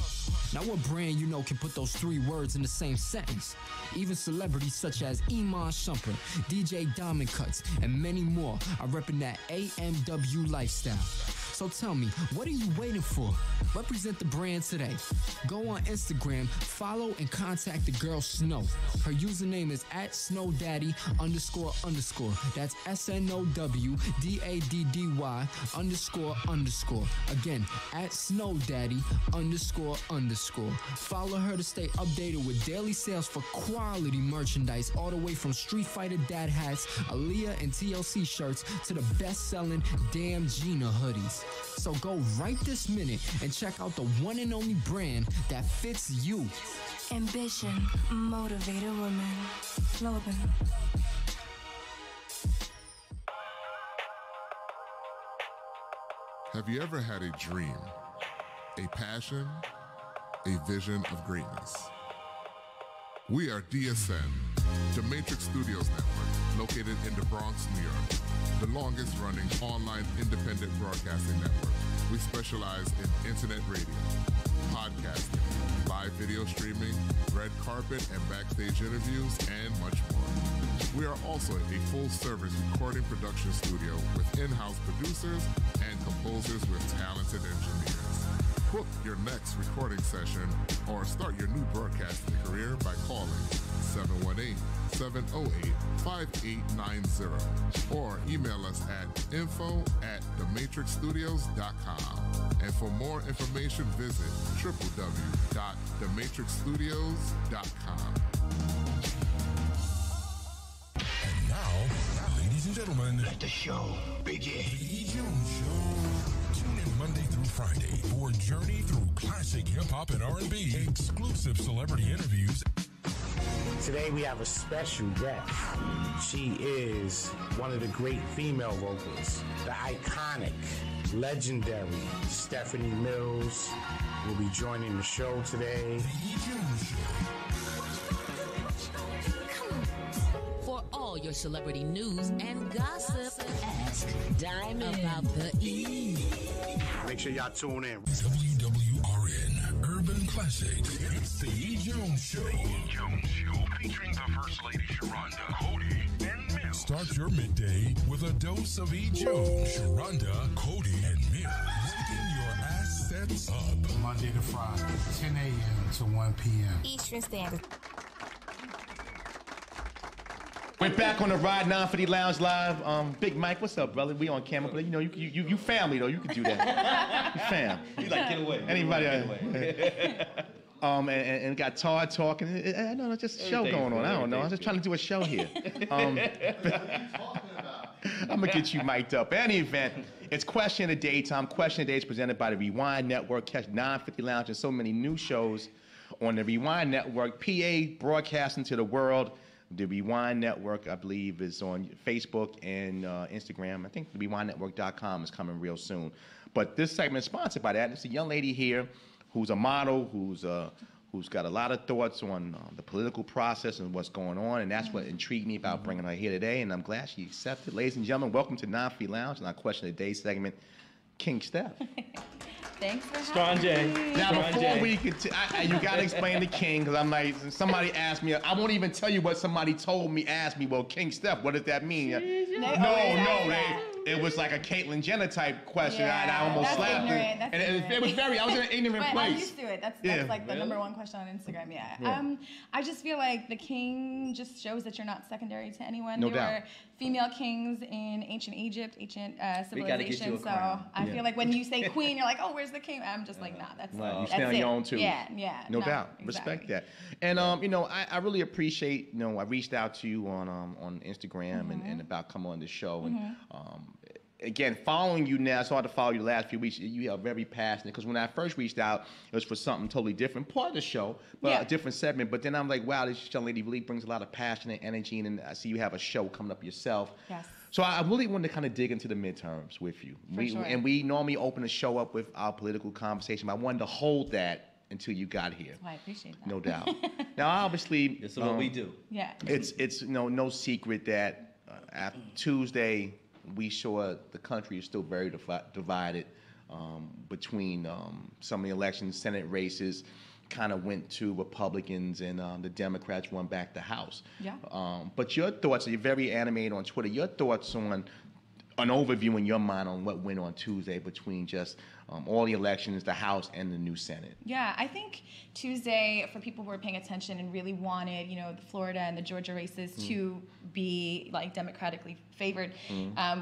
Speaker 4: Now, what brand you know can put those three words in the same sentence? Even celebrities such as Iman Shumpert, DJ Diamond Cuts, and many more are repping that AMW lifestyle. So tell me, what are you waiting for? Represent the brand today. Go on Instagram, follow and contact the girl Snow. Her username is @SnowDaddy__. That's SNOWDADDY__. Again, @SnowDaddy__. Follow her to stay updated with daily sales for quality merchandise, all the way from Street Fighter dad hats, Aaliyah and TLC shirts, to the best-selling Damn Gina hoodies. So go right this minute and check out the one and only brand that fits you.
Speaker 11: Ambition, motivated woman. Clothing.
Speaker 15: Have you ever had a dream, a passion, a vision of greatness? We are DSN, the Matrix Studios Network, located in the Bronx, New York, the longest running online independent broadcasting network. We specialize in internet radio, podcasting, live video streaming, red carpet and backstage interviews, and much more. We are also a full-service recording production studio with in-house producers and composers with talented engineers. Book your next recording session or start your new broadcasting career by calling 718-708-5890 or email us at info@thematrixstudios.com. And for more information, visit www.thematrixstudios.com.
Speaker 23: And now, ladies and gentlemen, let the show begin. The E. Jones Show. Tune in Monday through Friday for a journey through classic hip-hop and R&B, exclusive celebrity interviews.
Speaker 24: Today we have a special guest. She is one of the great female vocalists, the iconic, legendary Stephanie Mills will be joining the show today.
Speaker 25: For all your celebrity news and gossip, ask Diamond about the E.
Speaker 24: Make sure y'all tune in.
Speaker 23: WWRN Urban Classics. It's the E. Jones Show. The E. Jones Show featuring the First Lady Sharonda, Cody, and Mill. Start your midday with a dose of E. Jones, Sharonda, Cody, and Mill. Waking your assets up.
Speaker 26: Monday to Friday, 10 a.m. to 1 p.m.
Speaker 25: Eastern Standard.
Speaker 1: We're back on the Ride 950 Lounge Live. Big Mike, what's up, brother? We on camera, but you know, you family though. You can do that. You fam.
Speaker 3: You like get away.
Speaker 1: Anybody? And got Todd talking. I don't know, just a show going on. I don't know. I'm just trying to do a show here. I'm gonna get you mic'd up. Any event, it's Question of the Day time. Question of the Day is presented by the Rewind Network. Catch 950 Lounge and so many new shows on the Rewind Network. PA broadcasting to the world. The Rewind Network, I believe, is on Facebook and Instagram. I think the RewindNetwork.com is coming real soon. But this segment is sponsored by that. It's a young lady here who's a model, who's got a lot of thoughts on the political process and what's going on, and that's what intrigued me about bringing her here today, and I'm glad she accepted. Ladies and gentlemen, welcome to 950 Lounge and our Question of the Day segment, King Steph.
Speaker 5: Thanks for
Speaker 2: Strong
Speaker 5: having
Speaker 2: J.
Speaker 5: me.
Speaker 1: Now,
Speaker 2: Strong
Speaker 1: before
Speaker 2: J.
Speaker 1: we could, you gotta explain the King, because I'm like, somebody asked me, I won't even tell you what somebody asked me, well, King Steph, what does that mean? It was like a Caitlyn Jenner type question, and I almost slapped
Speaker 5: ignorant.
Speaker 1: it. And it was very, I was in an ignorant
Speaker 5: But
Speaker 1: place.
Speaker 5: I'm used to it. That's like the number one question on Instagram.
Speaker 1: Yeah.
Speaker 5: I just feel like the king just shows that you're not secondary to anyone.
Speaker 1: No
Speaker 5: there
Speaker 1: doubt.
Speaker 5: were female kings in ancient Egypt, ancient
Speaker 3: We gotta get you
Speaker 5: civilization.
Speaker 3: a
Speaker 5: So
Speaker 3: crown.
Speaker 5: I feel like when you say queen, you're like, oh, where's the king? I'm just like, nah, that's
Speaker 1: Right, you
Speaker 5: that's
Speaker 1: stand on
Speaker 5: it.
Speaker 1: your own too.
Speaker 5: Yeah.
Speaker 1: No
Speaker 5: nah,
Speaker 1: doubt.
Speaker 5: exactly.
Speaker 1: Respect that. And I really appreciate, I reached out to you on Instagram and about coming on the show. And again, following you now, so I had to follow you the last few weeks. You are very passionate, because when I first reached out, it was for something totally different, part of the show, but a different segment. But then I'm like, wow, this young lady really brings a lot of passion and energy, and I see you have a show coming up yourself.
Speaker 5: Yes.
Speaker 1: So I really wanted to kind of dig into the midterms with you.
Speaker 5: Sure.
Speaker 1: And we normally open the show up with our political conversation, but I wanted to hold that until you got here.
Speaker 5: Well, I appreciate that.
Speaker 1: No doubt. Now, obviously,
Speaker 3: This is what we do.
Speaker 5: Yeah.
Speaker 1: it's no secret that after Tuesday, we saw the country is still very divided between some of the elections. Senate races kind of went to Republicans, and the Democrats won back the House.
Speaker 5: Yeah.
Speaker 1: But your thoughts, you're very animated on Twitter, your thoughts on an overview in your mind on what went on Tuesday between just all the elections, the House, and the new Senate.
Speaker 5: Yeah, I think Tuesday, for people who were paying attention and really wanted, the Florida and the Georgia races to be like democratically favored,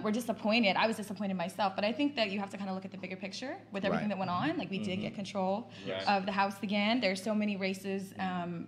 Speaker 5: were disappointed. I was disappointed myself, but I think that you have to kind of look at the bigger picture with everything that went on. Like, we did get control of the House again. There's so many races,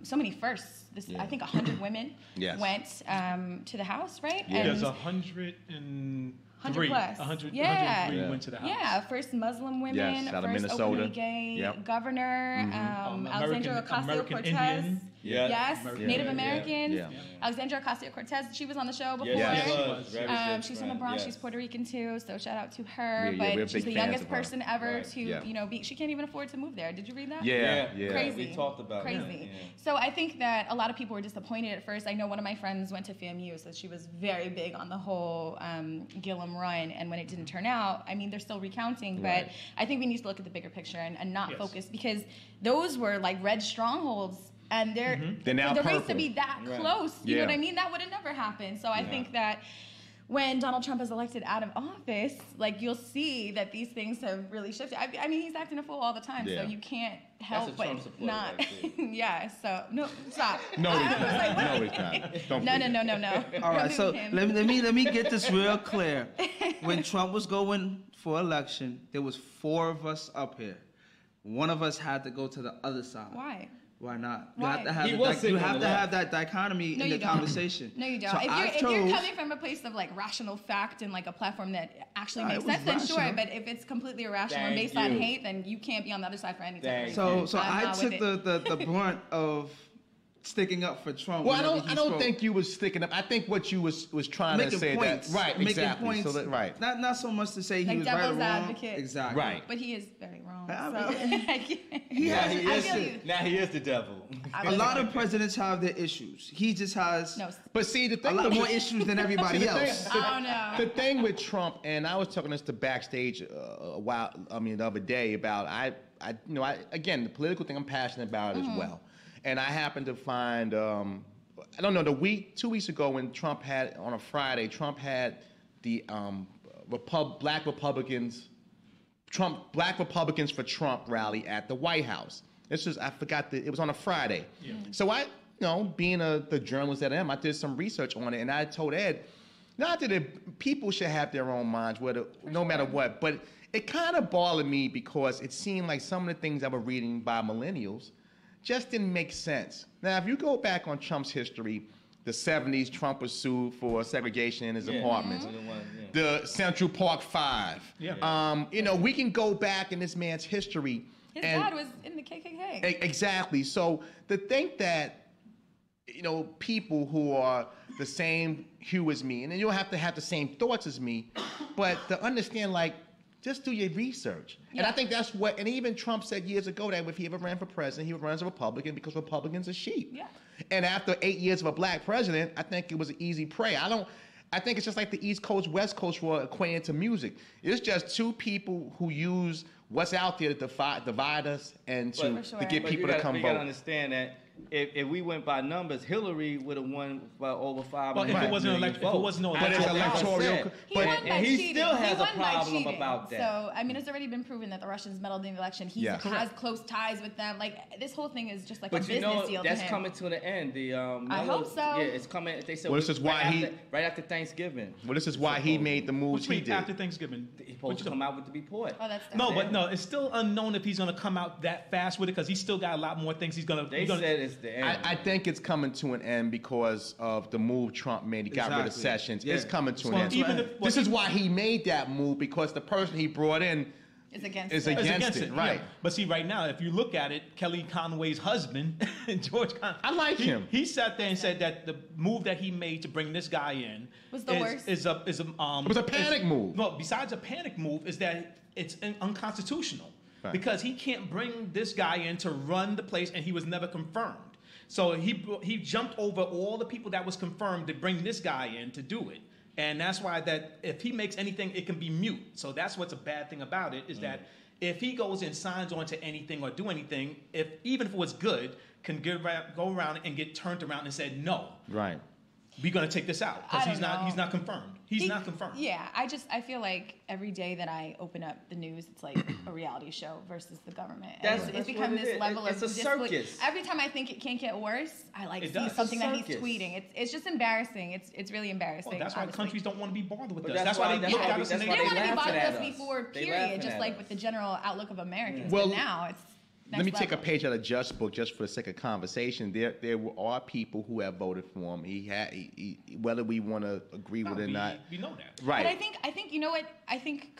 Speaker 5: so many firsts. I think 100 women went to the House, right?
Speaker 2: Yeah. There's 103.
Speaker 5: 100 plus.
Speaker 2: 103 went to the House.
Speaker 5: Yeah, first Muslim women,
Speaker 1: out of
Speaker 5: first
Speaker 1: Minnesota.
Speaker 5: openly gay governor, Alexandria Ocasio-Cortez. Yes, Native Americans. Alexandria Ocasio-Cortez, she was on the show before. She's from the Bronx. She's Puerto Rican too, so shout out to her. But she's the youngest person ever to, be. She can't even afford to move there. Did you read that?
Speaker 1: Yeah.
Speaker 5: Crazy.
Speaker 3: We talked about
Speaker 5: crazy. So I think that a lot of people were disappointed at first. I know one of my friends went to FAMU, so she was very big on the whole Gillum run. And when it didn't turn out, I mean, they're still recounting, but I think we need to look at the bigger picture and not focus, because those were like red strongholds. And they're
Speaker 1: now
Speaker 5: for the
Speaker 1: purple.
Speaker 5: race to be that close, you know what I mean? That would have never happened. So I think that when Donald Trump is elected out of office, like, you'll see that these things have really shifted. I mean, he's acting a fool all the time, so you can't help but not. So no, stop.
Speaker 1: No, he's not. No, he's not.
Speaker 5: No.
Speaker 8: All right, so let me get this real clear. When Trump was going for election, there was 4 of us up here. One of us had to go to the other side.
Speaker 5: Why?
Speaker 8: Why not?
Speaker 5: Why?
Speaker 8: You have to have that dichotomy in the conversation.
Speaker 5: No, you don't.
Speaker 8: So
Speaker 5: if you're coming from a place of like rational fact and like a platform that actually makes sense, then sure. But if it's completely irrational and based on hate, then you can't be on the other side for anything.
Speaker 8: So I took the brunt of sticking up for Trump.
Speaker 1: Well, I don't think you was sticking up. I think what you was trying
Speaker 8: making
Speaker 1: to say
Speaker 8: points,
Speaker 1: that right,
Speaker 8: making
Speaker 1: exactly.
Speaker 8: points.
Speaker 1: So that, right.
Speaker 8: Not so much to say he
Speaker 5: like
Speaker 8: was right or
Speaker 5: devil's
Speaker 8: wrong.
Speaker 5: advocate.
Speaker 8: Exactly.
Speaker 1: Right.
Speaker 5: But he is very wrong.
Speaker 3: He is the devil.
Speaker 8: A lot of presidents have their issues. He just has.
Speaker 5: No.
Speaker 1: But see, the thing
Speaker 8: a lot more issues than everybody else.
Speaker 1: The thing with Trump, and I was talking this to backstage the other day about again, the political thing I'm passionate about as well. And I happened to find, I don't know, 2 weeks ago when Trump had, on a Friday, Trump had the Black Republicans for Trump rally at the White House. It was on a Friday. Yeah. So I, being the journalist that I am, I did some research on it, and I told Ed, not that people should have their own minds, no matter what, but it kind of bothered me because it seemed like some of the things I was reading by millennials just didn't make sense. Now, if you go back on Trump's history, the 70s, Trump was sued for segregation in his apartments. The Central Park 5. Yeah. We can go back in this man's history.
Speaker 5: His dad was in the KKK.
Speaker 1: Exactly. So to think that, people who are the same hue as me, and you don't have to have the same thoughts as me, but to understand, like, just do your research. Yeah. And I think that's what, and even Trump said years ago that if he ever ran for president, he would run as a Republican because Republicans are sheep. Yeah. And after 8 years of a black president, I think it was an easy prey. I I think it's just like the East Coast, West Coast were acquainted to music. It's just two people who use what's out there to divide us and to get people to come vote.
Speaker 3: You got to understand that if we went by numbers, Hillary would have won by over 5 million.
Speaker 2: Well, if it wasn't electoral,
Speaker 3: he still has a problem about that.
Speaker 5: So I mean, it's already been proven that the Russians meddled in the election. He has close ties with them. Like this whole thing is just like a business deal.
Speaker 3: That's coming to the end.
Speaker 5: I hope so.
Speaker 3: Yeah, it's coming. They said
Speaker 1: this is why
Speaker 3: right after Thanksgiving.
Speaker 1: Well, this is why he made the moves he did
Speaker 2: after Thanksgiving.
Speaker 3: He's supposed to come out with the report.
Speaker 5: Oh, that's
Speaker 2: no, it's still unknown if he's going to come out that fast with it because he's still got a lot more things he's going to.
Speaker 3: They said it's the end.
Speaker 1: I think it's coming to an end because of the move Trump made. He got rid of Sessions. Yeah. It's coming to an end. This is why he made that move, because the person he brought in
Speaker 5: is against
Speaker 1: it. Right.
Speaker 2: Yeah. But see, right now, if you look at it, Kelly Conway's husband, George Conway,
Speaker 1: I like him.
Speaker 2: He sat there and said that the move that he made to bring this guy in
Speaker 5: was the worst.
Speaker 1: It was a panic move.
Speaker 2: No, besides a panic move, is that it's unconstitutional.
Speaker 1: Right.
Speaker 2: Because he can't bring this guy in to run the place, and he was never confirmed. So he jumped over all the people that was confirmed to bring this guy in to do it. And that's why that if he makes anything, it can be mute. So that's what's a bad thing about it, is that if he goes and signs on to anything or do anything, even if it was good, can go around and get turned around and said, no.
Speaker 1: Right.
Speaker 2: We're going to take this out because he's not confirmed. He's not confirmed.
Speaker 5: Yeah, I feel like every day that I open up the news, it's like a reality show versus the government. It's become this level of
Speaker 3: it's a circus.
Speaker 5: Every time I think it can't get worse, I see something that he's tweeting. It's just embarrassing. It's really embarrassing.
Speaker 2: Well, that's why countries don't want to be bothered with us.
Speaker 5: That's why they look at us. They didn't want to be bothered with us before, period. Just like with the general outlook of Americans.
Speaker 1: Well,
Speaker 5: but now it's.
Speaker 1: Let me take a page out of Judge's book just for the sake of conversation. There are people who have voted for him. He whether we want to agree with it or not.
Speaker 2: We know that.
Speaker 1: Right.
Speaker 5: But I think you know what? I think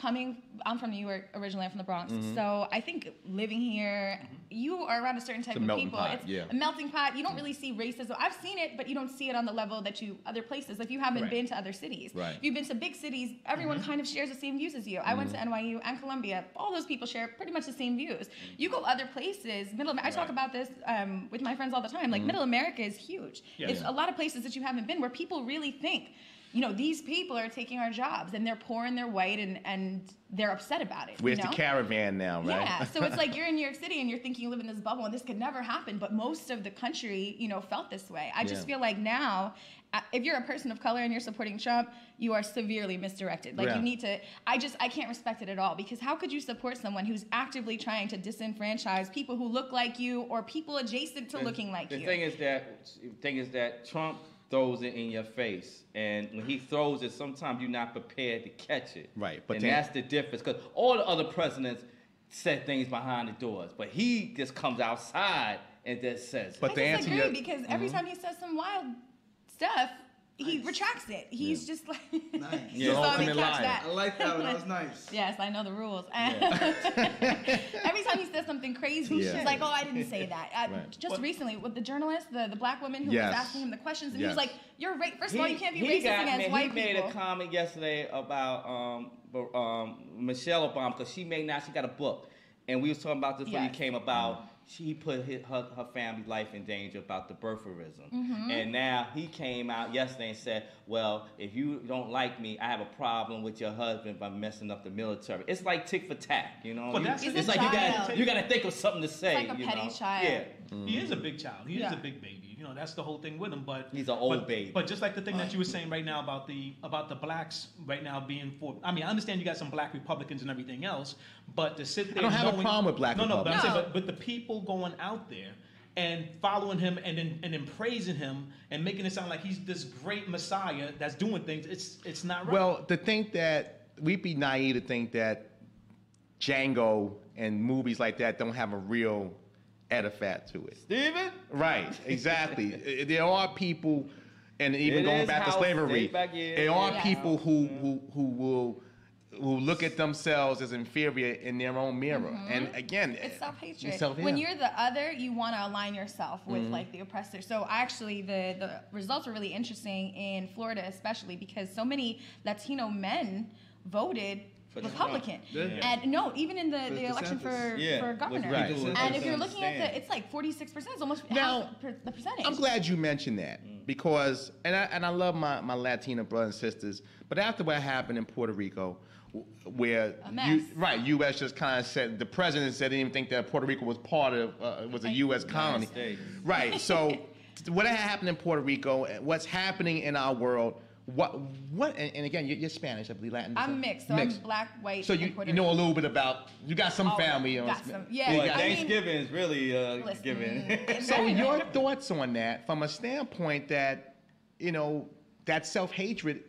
Speaker 5: I'm from New York originally. I'm from the Bronx.
Speaker 1: Mm-hmm.
Speaker 5: So I think living here, you are around a certain type of people.
Speaker 1: It's
Speaker 5: a melting pot. You don't really see racism. I've seen it, but you don't see it on the level that other places. If you haven't been to other cities.
Speaker 1: Right.
Speaker 5: If you've been to big cities, everyone kind of shares the same views as you. I went to NYU and Columbia. All those people share pretty much the same views. You go other places, I talk about this with my friends all the time. Like Middle America is huge. It's a lot of places that you haven't been where people really think, these people are taking our jobs and they're poor and they're white and they're upset about it.
Speaker 1: Where's the caravan now, right?
Speaker 5: Yeah, so it's like you're in New York City and you're thinking you live in this bubble and this could never happen, but most of the country, felt this way. I just feel like now, if you're a person of color and you're supporting Trump, you are severely misdirected. Like you need to, I can't respect it at all, because how could you support someone who's actively trying to disenfranchise people who look like you or people adjacent to looking like you?
Speaker 3: The thing is that Trump throws it in your face, and when he throws it, sometimes you're not prepared to catch it.
Speaker 1: Right,
Speaker 3: but that's the difference, because all the other presidents said things behind the doors, but he just comes outside and just says it.
Speaker 5: But I disagree, because every time he says some wild stuff, he retracts it. He's just like,
Speaker 8: nice.
Speaker 5: That.
Speaker 8: I like that one. That was nice.
Speaker 5: Yes, I know the rules. Every time he says something crazy, she's like, "Oh, I didn't say that." Just recently, with the journalist, the black woman who was asking him the questions, and he was like, "You're right. First of all, you can't be racist against white people."
Speaker 3: He made a comment yesterday about Michelle Obama, because she got a book, and we was talking about this when he came about. She put her family life in danger about the birtherism.
Speaker 5: Mm-hmm.
Speaker 3: And now he came out yesterday and said, well, if you don't like me, I have a problem with your husband by messing up the military. It's like tick for tack, It's like you got to think of something to say.
Speaker 5: It's like a petty child.
Speaker 3: Yeah.
Speaker 2: Mm-hmm. He is a big child. He is a big baby. That's the whole thing with him. But
Speaker 3: he's an old baby.
Speaker 2: But just like the thing that you were saying right now about the blacks right now being for. I mean, I understand you got some black Republicans and everything else, but to sit there.
Speaker 1: I don't have a problem with black Republicans.
Speaker 2: But I'm saying, but the people going out there and following him and then praising him and making it sound like he's this great messiah that's doing things, it's not right.
Speaker 1: Well, to think that we'd be naive to think that Django and movies like that don't have a real etiquette to it.
Speaker 3: Steven?
Speaker 1: Right, exactly. There are people, and even going back to slavery, there are people who will look at themselves as inferior in their own mirror.
Speaker 5: Mm-hmm.
Speaker 1: And again,
Speaker 5: it's self-hatred. When you're the other, you want to align yourself with like the oppressor. So actually the results were really interesting in Florida, especially because so many Latino men voted Republican.
Speaker 3: Yeah.
Speaker 5: And no, even in the election for governor.
Speaker 1: Right.
Speaker 5: And if you're looking at it's like 46%, it's almost half the percentage.
Speaker 1: I'm glad you mentioned that because, and I love my Latino brothers and sisters, but after what happened in Puerto Rico, where U.S. just kind of said, the president said he didn't even think that Puerto Rico was part of, was a U.S. colony. Right, so what happened in Puerto Rico, what's happening in our world, what and again, you're Spanish, I believe, Latin.
Speaker 5: I'm mixed, so I'm black, white,
Speaker 1: so you know a little bit about, you got some family.
Speaker 3: Thanksgiving is really giving.
Speaker 1: So your thoughts on that from a standpoint that, that self-hatred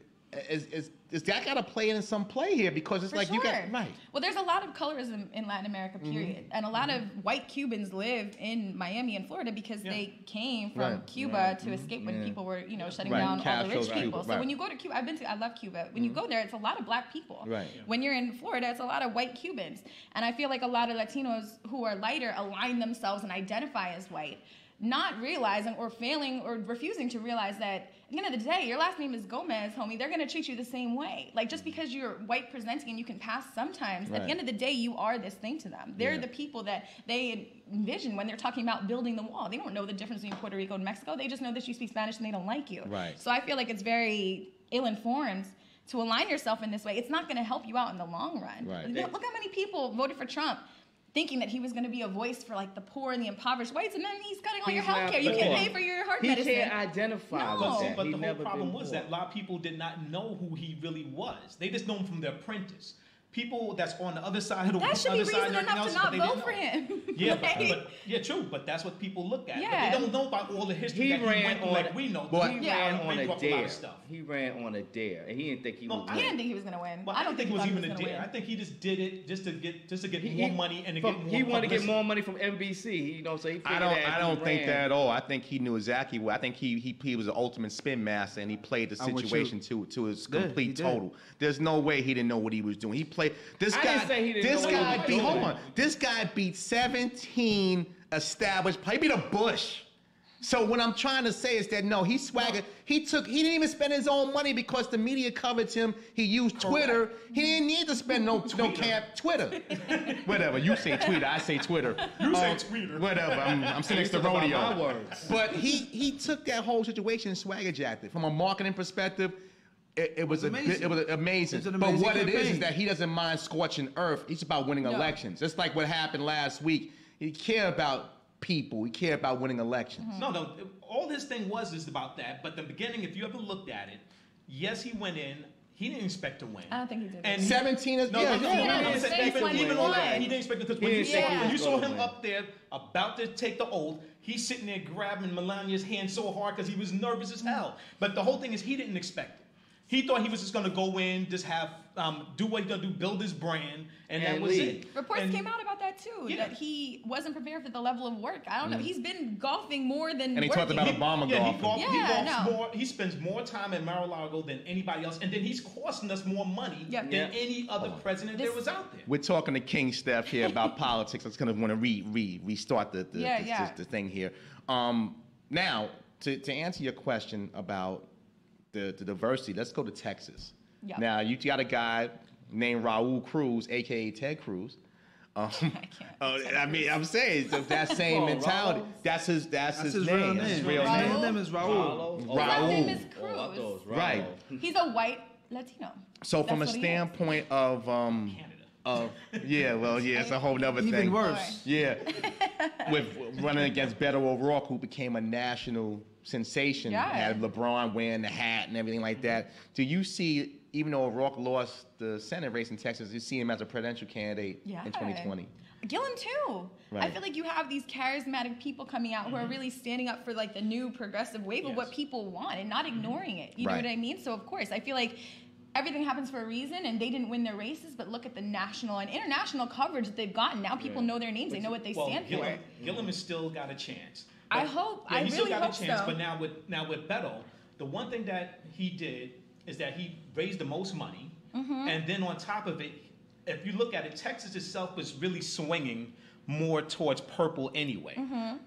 Speaker 1: is that got to play in some play here, because it's you got
Speaker 5: Well, there's a lot of colorism in Latin America, period, and a lot of white Cubans lived in Miami and Florida because they came from Cuba to escape when people were shutting down all the rich people. So when you go to Cuba, I love Cuba. When you go there, it's a lot of black people. When you're in Florida, it's a lot of white Cubans, and I feel like a lot of Latinos who are lighter align themselves and identify as white, not realizing or failing or refusing to realize that at the end of the day, your last name is Gomez, homie. They're going to treat you the same way. Like, just because you're white presenting and you can pass sometimes, at the end of the day, you are this thing to them. They're the people that they envision when they're talking about building the wall. They don't know the difference between Puerto Rico and Mexico. They just know that you speak Spanish and they don't like you. So I feel like it's very ill-informed to align yourself in this way. It's not going to help you out in the long run. Look how many people voted for Trump thinking that he was going to be a voice for the poor and the impoverished whites, and then he's cutting all your health care. You can't pay for your heart medicine.
Speaker 3: He can't identify with that.
Speaker 2: But the whole problem was that a lot of people did not know who he really was. They just know him from The Apprentice. People that's on the other side of the
Speaker 5: that should be reason enough to not vote for him.
Speaker 2: True. But that's what people look at. But they don't know about all the history that he went through, like we know.
Speaker 3: He ran on a dare. He ran on a dare, and he didn't think he would win.
Speaker 5: He didn't think he was going to win.
Speaker 2: Well, I don't think it was even a dare. I think he just did it just to get more money and to get more.
Speaker 3: He wanted to get more money from NBC. So he.
Speaker 1: I don't think that at all. I think he knew exactly what. I think he was the ultimate spin master, and he played the situation to his complete total. There's no way he didn't know what he was doing. He played this guy. This guy beat 17 established. He beat a Bush. So what I'm trying to say is that no, he swaggered. He didn't even spend his own money because the media covered him. He used Twitter. He didn't need to spend no Twitter. Whatever. You say Twitter, I say Twitter.
Speaker 2: You say Twitter.
Speaker 1: Whatever. I'm sitting next to Rodeo. But he took that whole situation and swagger jacked it. From a marketing perspective, it was amazing. But what it is that he doesn't mind scorching earth. He's about winning elections. Just like what happened last week. He cared about people. He cared about winning elections.
Speaker 2: No. All his thing is about that. But the beginning, if you ever looked at it, yes, he went in. He didn't expect to win.
Speaker 5: I don't think he did.
Speaker 2: And
Speaker 1: 17 is
Speaker 2: he didn't expect it because when you saw him up there about to take the oath, he's sitting there grabbing Melania's hand so hard because he was nervous as hell. But the whole thing is he didn't expect it. He thought he was just going to go in, just have, do what he's going to do, build his brand, and that was it.
Speaker 5: Reports came out about that too, that he wasn't prepared for the level of work. I don't know. He's been golfing more than
Speaker 1: And he talked about Obama golfing.
Speaker 2: He spends more time at Mar-a-Lago than anybody else, and then he's costing us more money than any other president that was out there.
Speaker 1: We're talking to King Steph here about politics. I was going to want to restart the thing here. Now, to answer your question about the diversity, let's go to Texas. Now, you got a guy named Raul Cruz, a.k.a. Ted Cruz. I'm saying that same mentality. That's his name. His real name.
Speaker 8: His name is Raul.
Speaker 5: Raul. His name is Cruz.
Speaker 1: Right.
Speaker 5: He's a white Latino.
Speaker 1: So from a standpoint of it's a whole nother thing.
Speaker 8: Even worse.
Speaker 1: Yeah. With running against Beto O'Rourke, who became a national sensation, had LeBron wearing the hat and everything like that. Do you see, even though O'Rourke lost the Senate race in Texas, you see him as a presidential candidate in 2020?
Speaker 5: Gillum too. I feel like you have these charismatic people coming out who are really standing up for the new progressive wave of what people want and not ignoring it. You know what I mean? So of course, I feel like everything happens for a reason, and they didn't win their races, but look at the national and international coverage that they've gotten. Now people know their names. They know what they stand for.
Speaker 2: Gillum has still got a chance.
Speaker 5: But, I hope.
Speaker 2: Yeah,
Speaker 5: I really hope
Speaker 2: so. But now with Beto, the one thing that he did is that he raised the most money, and then on top of it, if you look at it, Texas itself was really swinging more towards purple anyway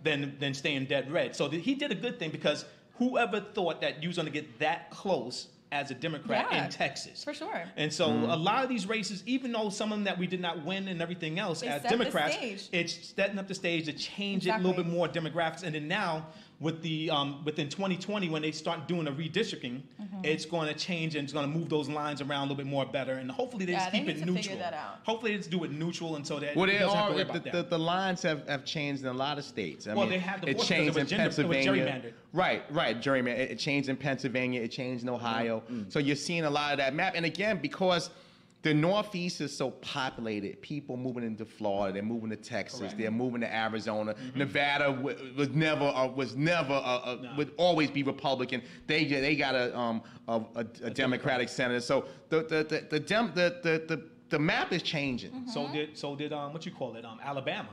Speaker 2: than staying dead red. So he did a good thing, because whoever thought that you was going to get that close as a Democrat in Texas.
Speaker 5: For sure.
Speaker 2: And so a lot of these races, even though some of them that we did not win and everything else as Democrats, it's setting up the stage to change it a little bit more demographics. And then now with the within 2020, when they start doing a redistricting, it's going to change and it's going to move those lines around a little bit more better. And hopefully they just keep it neutral.
Speaker 5: Figure that out.
Speaker 2: Hopefully they just do it neutral and so that
Speaker 1: well,
Speaker 2: it doesn't have to worry about that.
Speaker 1: The lines have changed in a lot of states. I mean,
Speaker 2: they have the
Speaker 1: it changed in Pennsylvania.
Speaker 2: Gerrymandered.
Speaker 1: Right, gerrymandered. It changed in Pennsylvania. It changed in Ohio. So you're seeing a lot of that map. And again, because the Northeast is so populated, people moving into Florida, they're moving to Texas, they're moving to Arizona. Nevada would always be Republican. They got a Democratic senator. So the map is changing.
Speaker 2: So did what you call it, Alabama.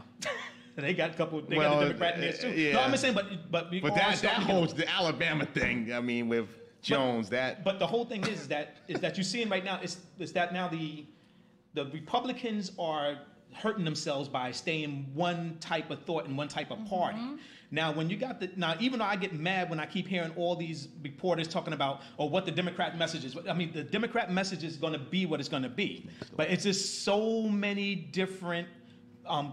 Speaker 2: They got a couple. They got a Democrat in there too. Yeah. No, I'm just saying, but
Speaker 1: that holds the Alabama thing. I mean, with Jones,
Speaker 2: But the whole thing is that you're seeing right now is that now the Republicans are hurting themselves by staying one type of thought and one type of party. Now, when you got even though I get mad when I keep hearing all these reporters talking about what the Democrat message is. I mean, the Democrat message is going to be what it's going to be. But it's just so many different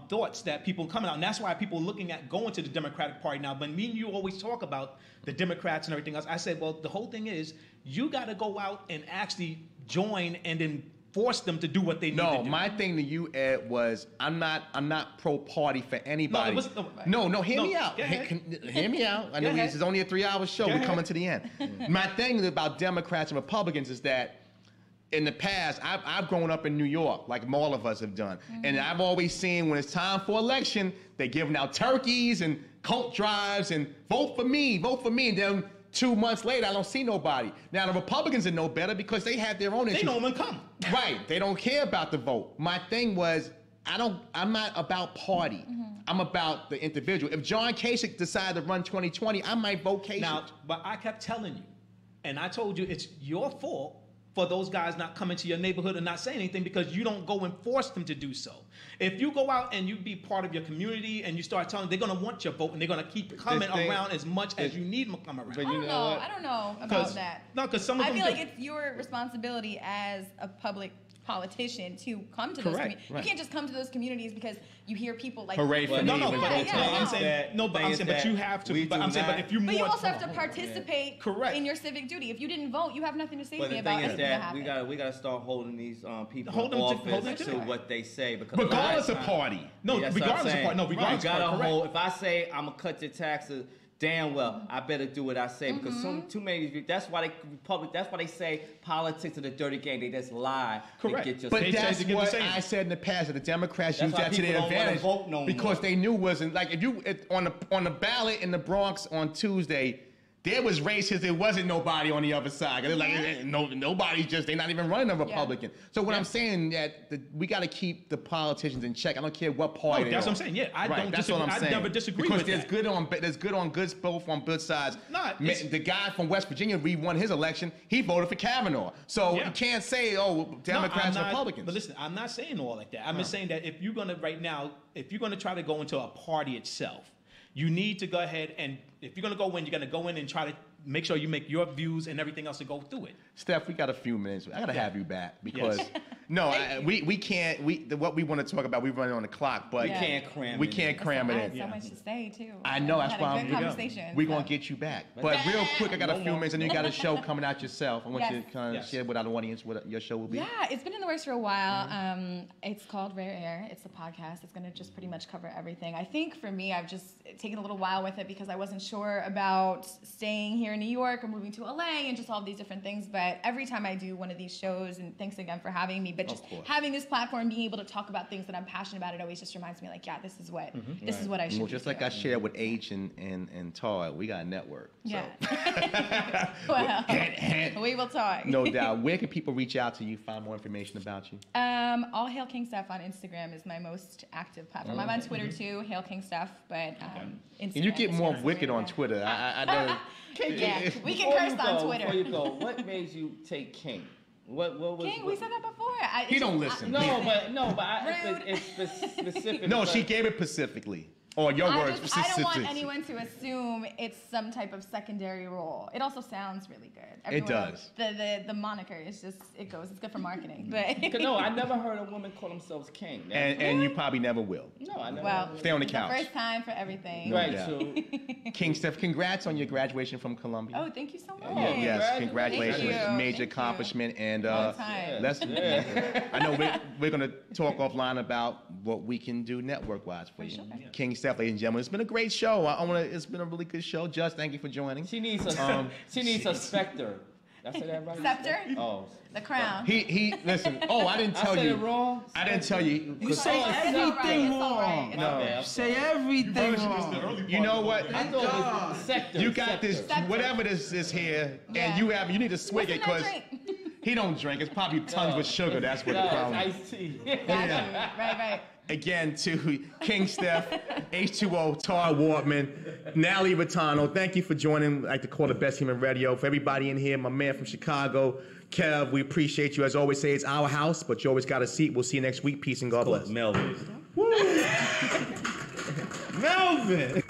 Speaker 2: thoughts that people coming out, and that's why people are looking at going to the Democratic Party now. But me and you always talk about the Democrats and everything else. I said, well, the whole thing is you got to go out and actually join and then force them to do what they need to do.
Speaker 1: No, my thing to you, Ed, was I'm not pro-party for anybody. Hear me out. Hear me out. I know this is only a 3-hour show. We're coming to the end. My thing about Democrats and Republicans is that in the past, I've grown up in New York, like all of us have done. And I've always seen when it's time for election, they're giving out turkeys and coat drives and vote for me. And then 2 months later, I don't see nobody. Now, the Republicans are no better because they have their own issues.
Speaker 2: They don't even come.
Speaker 1: Right. They don't care about the vote. My thing was, I'm not about party. I'm about the individual. If John Kasich decided to run 2020, I might vote Kasich.
Speaker 2: Now, but I kept telling you, and I told you it's your fault for those guys not coming to your neighborhood and not saying anything because you don't go and force them to do so. If you go out and you be part of your community and you start telling them, they're going to want your vote and they're going to keep coming around as much as you need them to come around.
Speaker 5: I don't know about that.
Speaker 2: No, because some of them
Speaker 5: I feel like it's your responsibility as a public politician to come to those communities. You can't just come to those communities because you hear people like
Speaker 1: hooray for me.
Speaker 2: But you have to. But if you
Speaker 5: But you also have to participate in your civic duty. If you didn't vote, you have nothing to say to me about anything that happened.
Speaker 3: We got to start holding these people in office to what they say. Because
Speaker 1: regardless of party.
Speaker 2: Regardless of party.
Speaker 3: If I say I'm gonna cut your taxes, damn well, I better do what I say because too many. That's why they say politics are the dirty game. They just lie.
Speaker 1: Correct. But that's what I said in the past. That the Democrats use that to their advantage because they knew wasn't like on the ballot in the Bronx on Tuesday. There was races. There wasn't nobody on the other side. They're like, nobody's just. They're not even running a Republican. So what I'm saying that we got to keep the politicians in check. I don't care what party.
Speaker 2: That's what I'm saying. Yeah, I never disagree with that.
Speaker 1: Because there's good on both on both sides. The guy from West Virginia, we won his election. He voted for Kavanaugh. So you can't say, Democrats, Republicans.
Speaker 2: But listen, I'm not saying all like that. I'm just saying that if you're gonna try to go into a party itself, you need to go ahead and if you're going to go in, you're going to go in and try to make sure you make your views and everything else to go through it.
Speaker 1: Steph, we got a few minutes. I got to have you back because we can't. What we want to talk about, we're running on the clock, but
Speaker 3: we can't cram.
Speaker 1: We can't cram it in.
Speaker 5: So much to say too.
Speaker 1: I know that's why we're gonna get you back. But real quick, I got a few minutes, and you got a show coming out yourself. I want you to kind of share with our audience what your show will be.
Speaker 5: Yeah, it's been in the works for a while. It's called Rare Air. It's a podcast. It's gonna just pretty much cover everything. I think for me, I've just taken a little while with it because I wasn't sure about staying here in New York or moving to LA and just all these different things. But every time I do one of these shows, and thanks again for having me, but just having this platform, being able to talk about things that I'm passionate about, it always just reminds me like, this is what is what I should.
Speaker 1: Well, just like I shared with H and Todd, we got a network.
Speaker 5: Yeah. So. Well, we will talk.
Speaker 1: No doubt. Where can people reach out to you, find more information about you?
Speaker 5: All Hail King Steph on Instagram is my most active platform. I'm on Twitter too, Hail King Steph, but Instagram.
Speaker 1: And you get more wicked on Twitter. I know.
Speaker 5: Yeah, we can curse on Twitter.
Speaker 3: Before you go, what made you take King? What was
Speaker 5: King? We said that before.
Speaker 1: He don't listen.
Speaker 3: But it's specific.
Speaker 1: No, she gave it specifically. Or your words.
Speaker 5: I don't want anyone to assume it's some type of secondary role. It also sounds really good.
Speaker 1: It does.
Speaker 5: The moniker is just, it's good for marketing. But
Speaker 3: no, I never heard a woman call themselves king.
Speaker 1: And you probably never will.
Speaker 3: No, I never.
Speaker 5: Well,
Speaker 1: stay on the couch.
Speaker 5: First time for everything.
Speaker 1: No, right, so. King Steph, congrats on your graduation from Columbia.
Speaker 5: Oh, thank you so much.
Speaker 1: Yes, congratulations. Major accomplishment. And let's. I know we're going to talk offline about what we can do network-wise for you. Sure. King Steph, ladies and gentlemen, it's been a great show. It's been a really good show. Just thank you for joining.
Speaker 3: She needs a specter. Did I say that right?
Speaker 5: Scepter?
Speaker 3: Oh.
Speaker 5: The crown.
Speaker 1: He listen. Oh, I didn't tell you.
Speaker 3: I said it wrong?
Speaker 1: I didn't tell you.
Speaker 8: You say everything wrong.
Speaker 1: No.
Speaker 8: Say everything wrong.
Speaker 1: You know what?
Speaker 3: I thought it was sector.
Speaker 1: You got this, whatever this is here, and you need to swig it because he don't drink. It's probably tons with sugar. That's what the problem is.
Speaker 3: Iced tea.
Speaker 5: Right.
Speaker 1: Again, to King Steph, H2O, Tar Wardman, Nally Vitano, thank you for joining, I like to call the Best Human Radio. For everybody in here, my man from Chicago, Kev, we appreciate you. As always say, it's our house, but you always got a seat. We'll see you next week. Peace and God bless.
Speaker 3: Melvin.
Speaker 1: Melvin.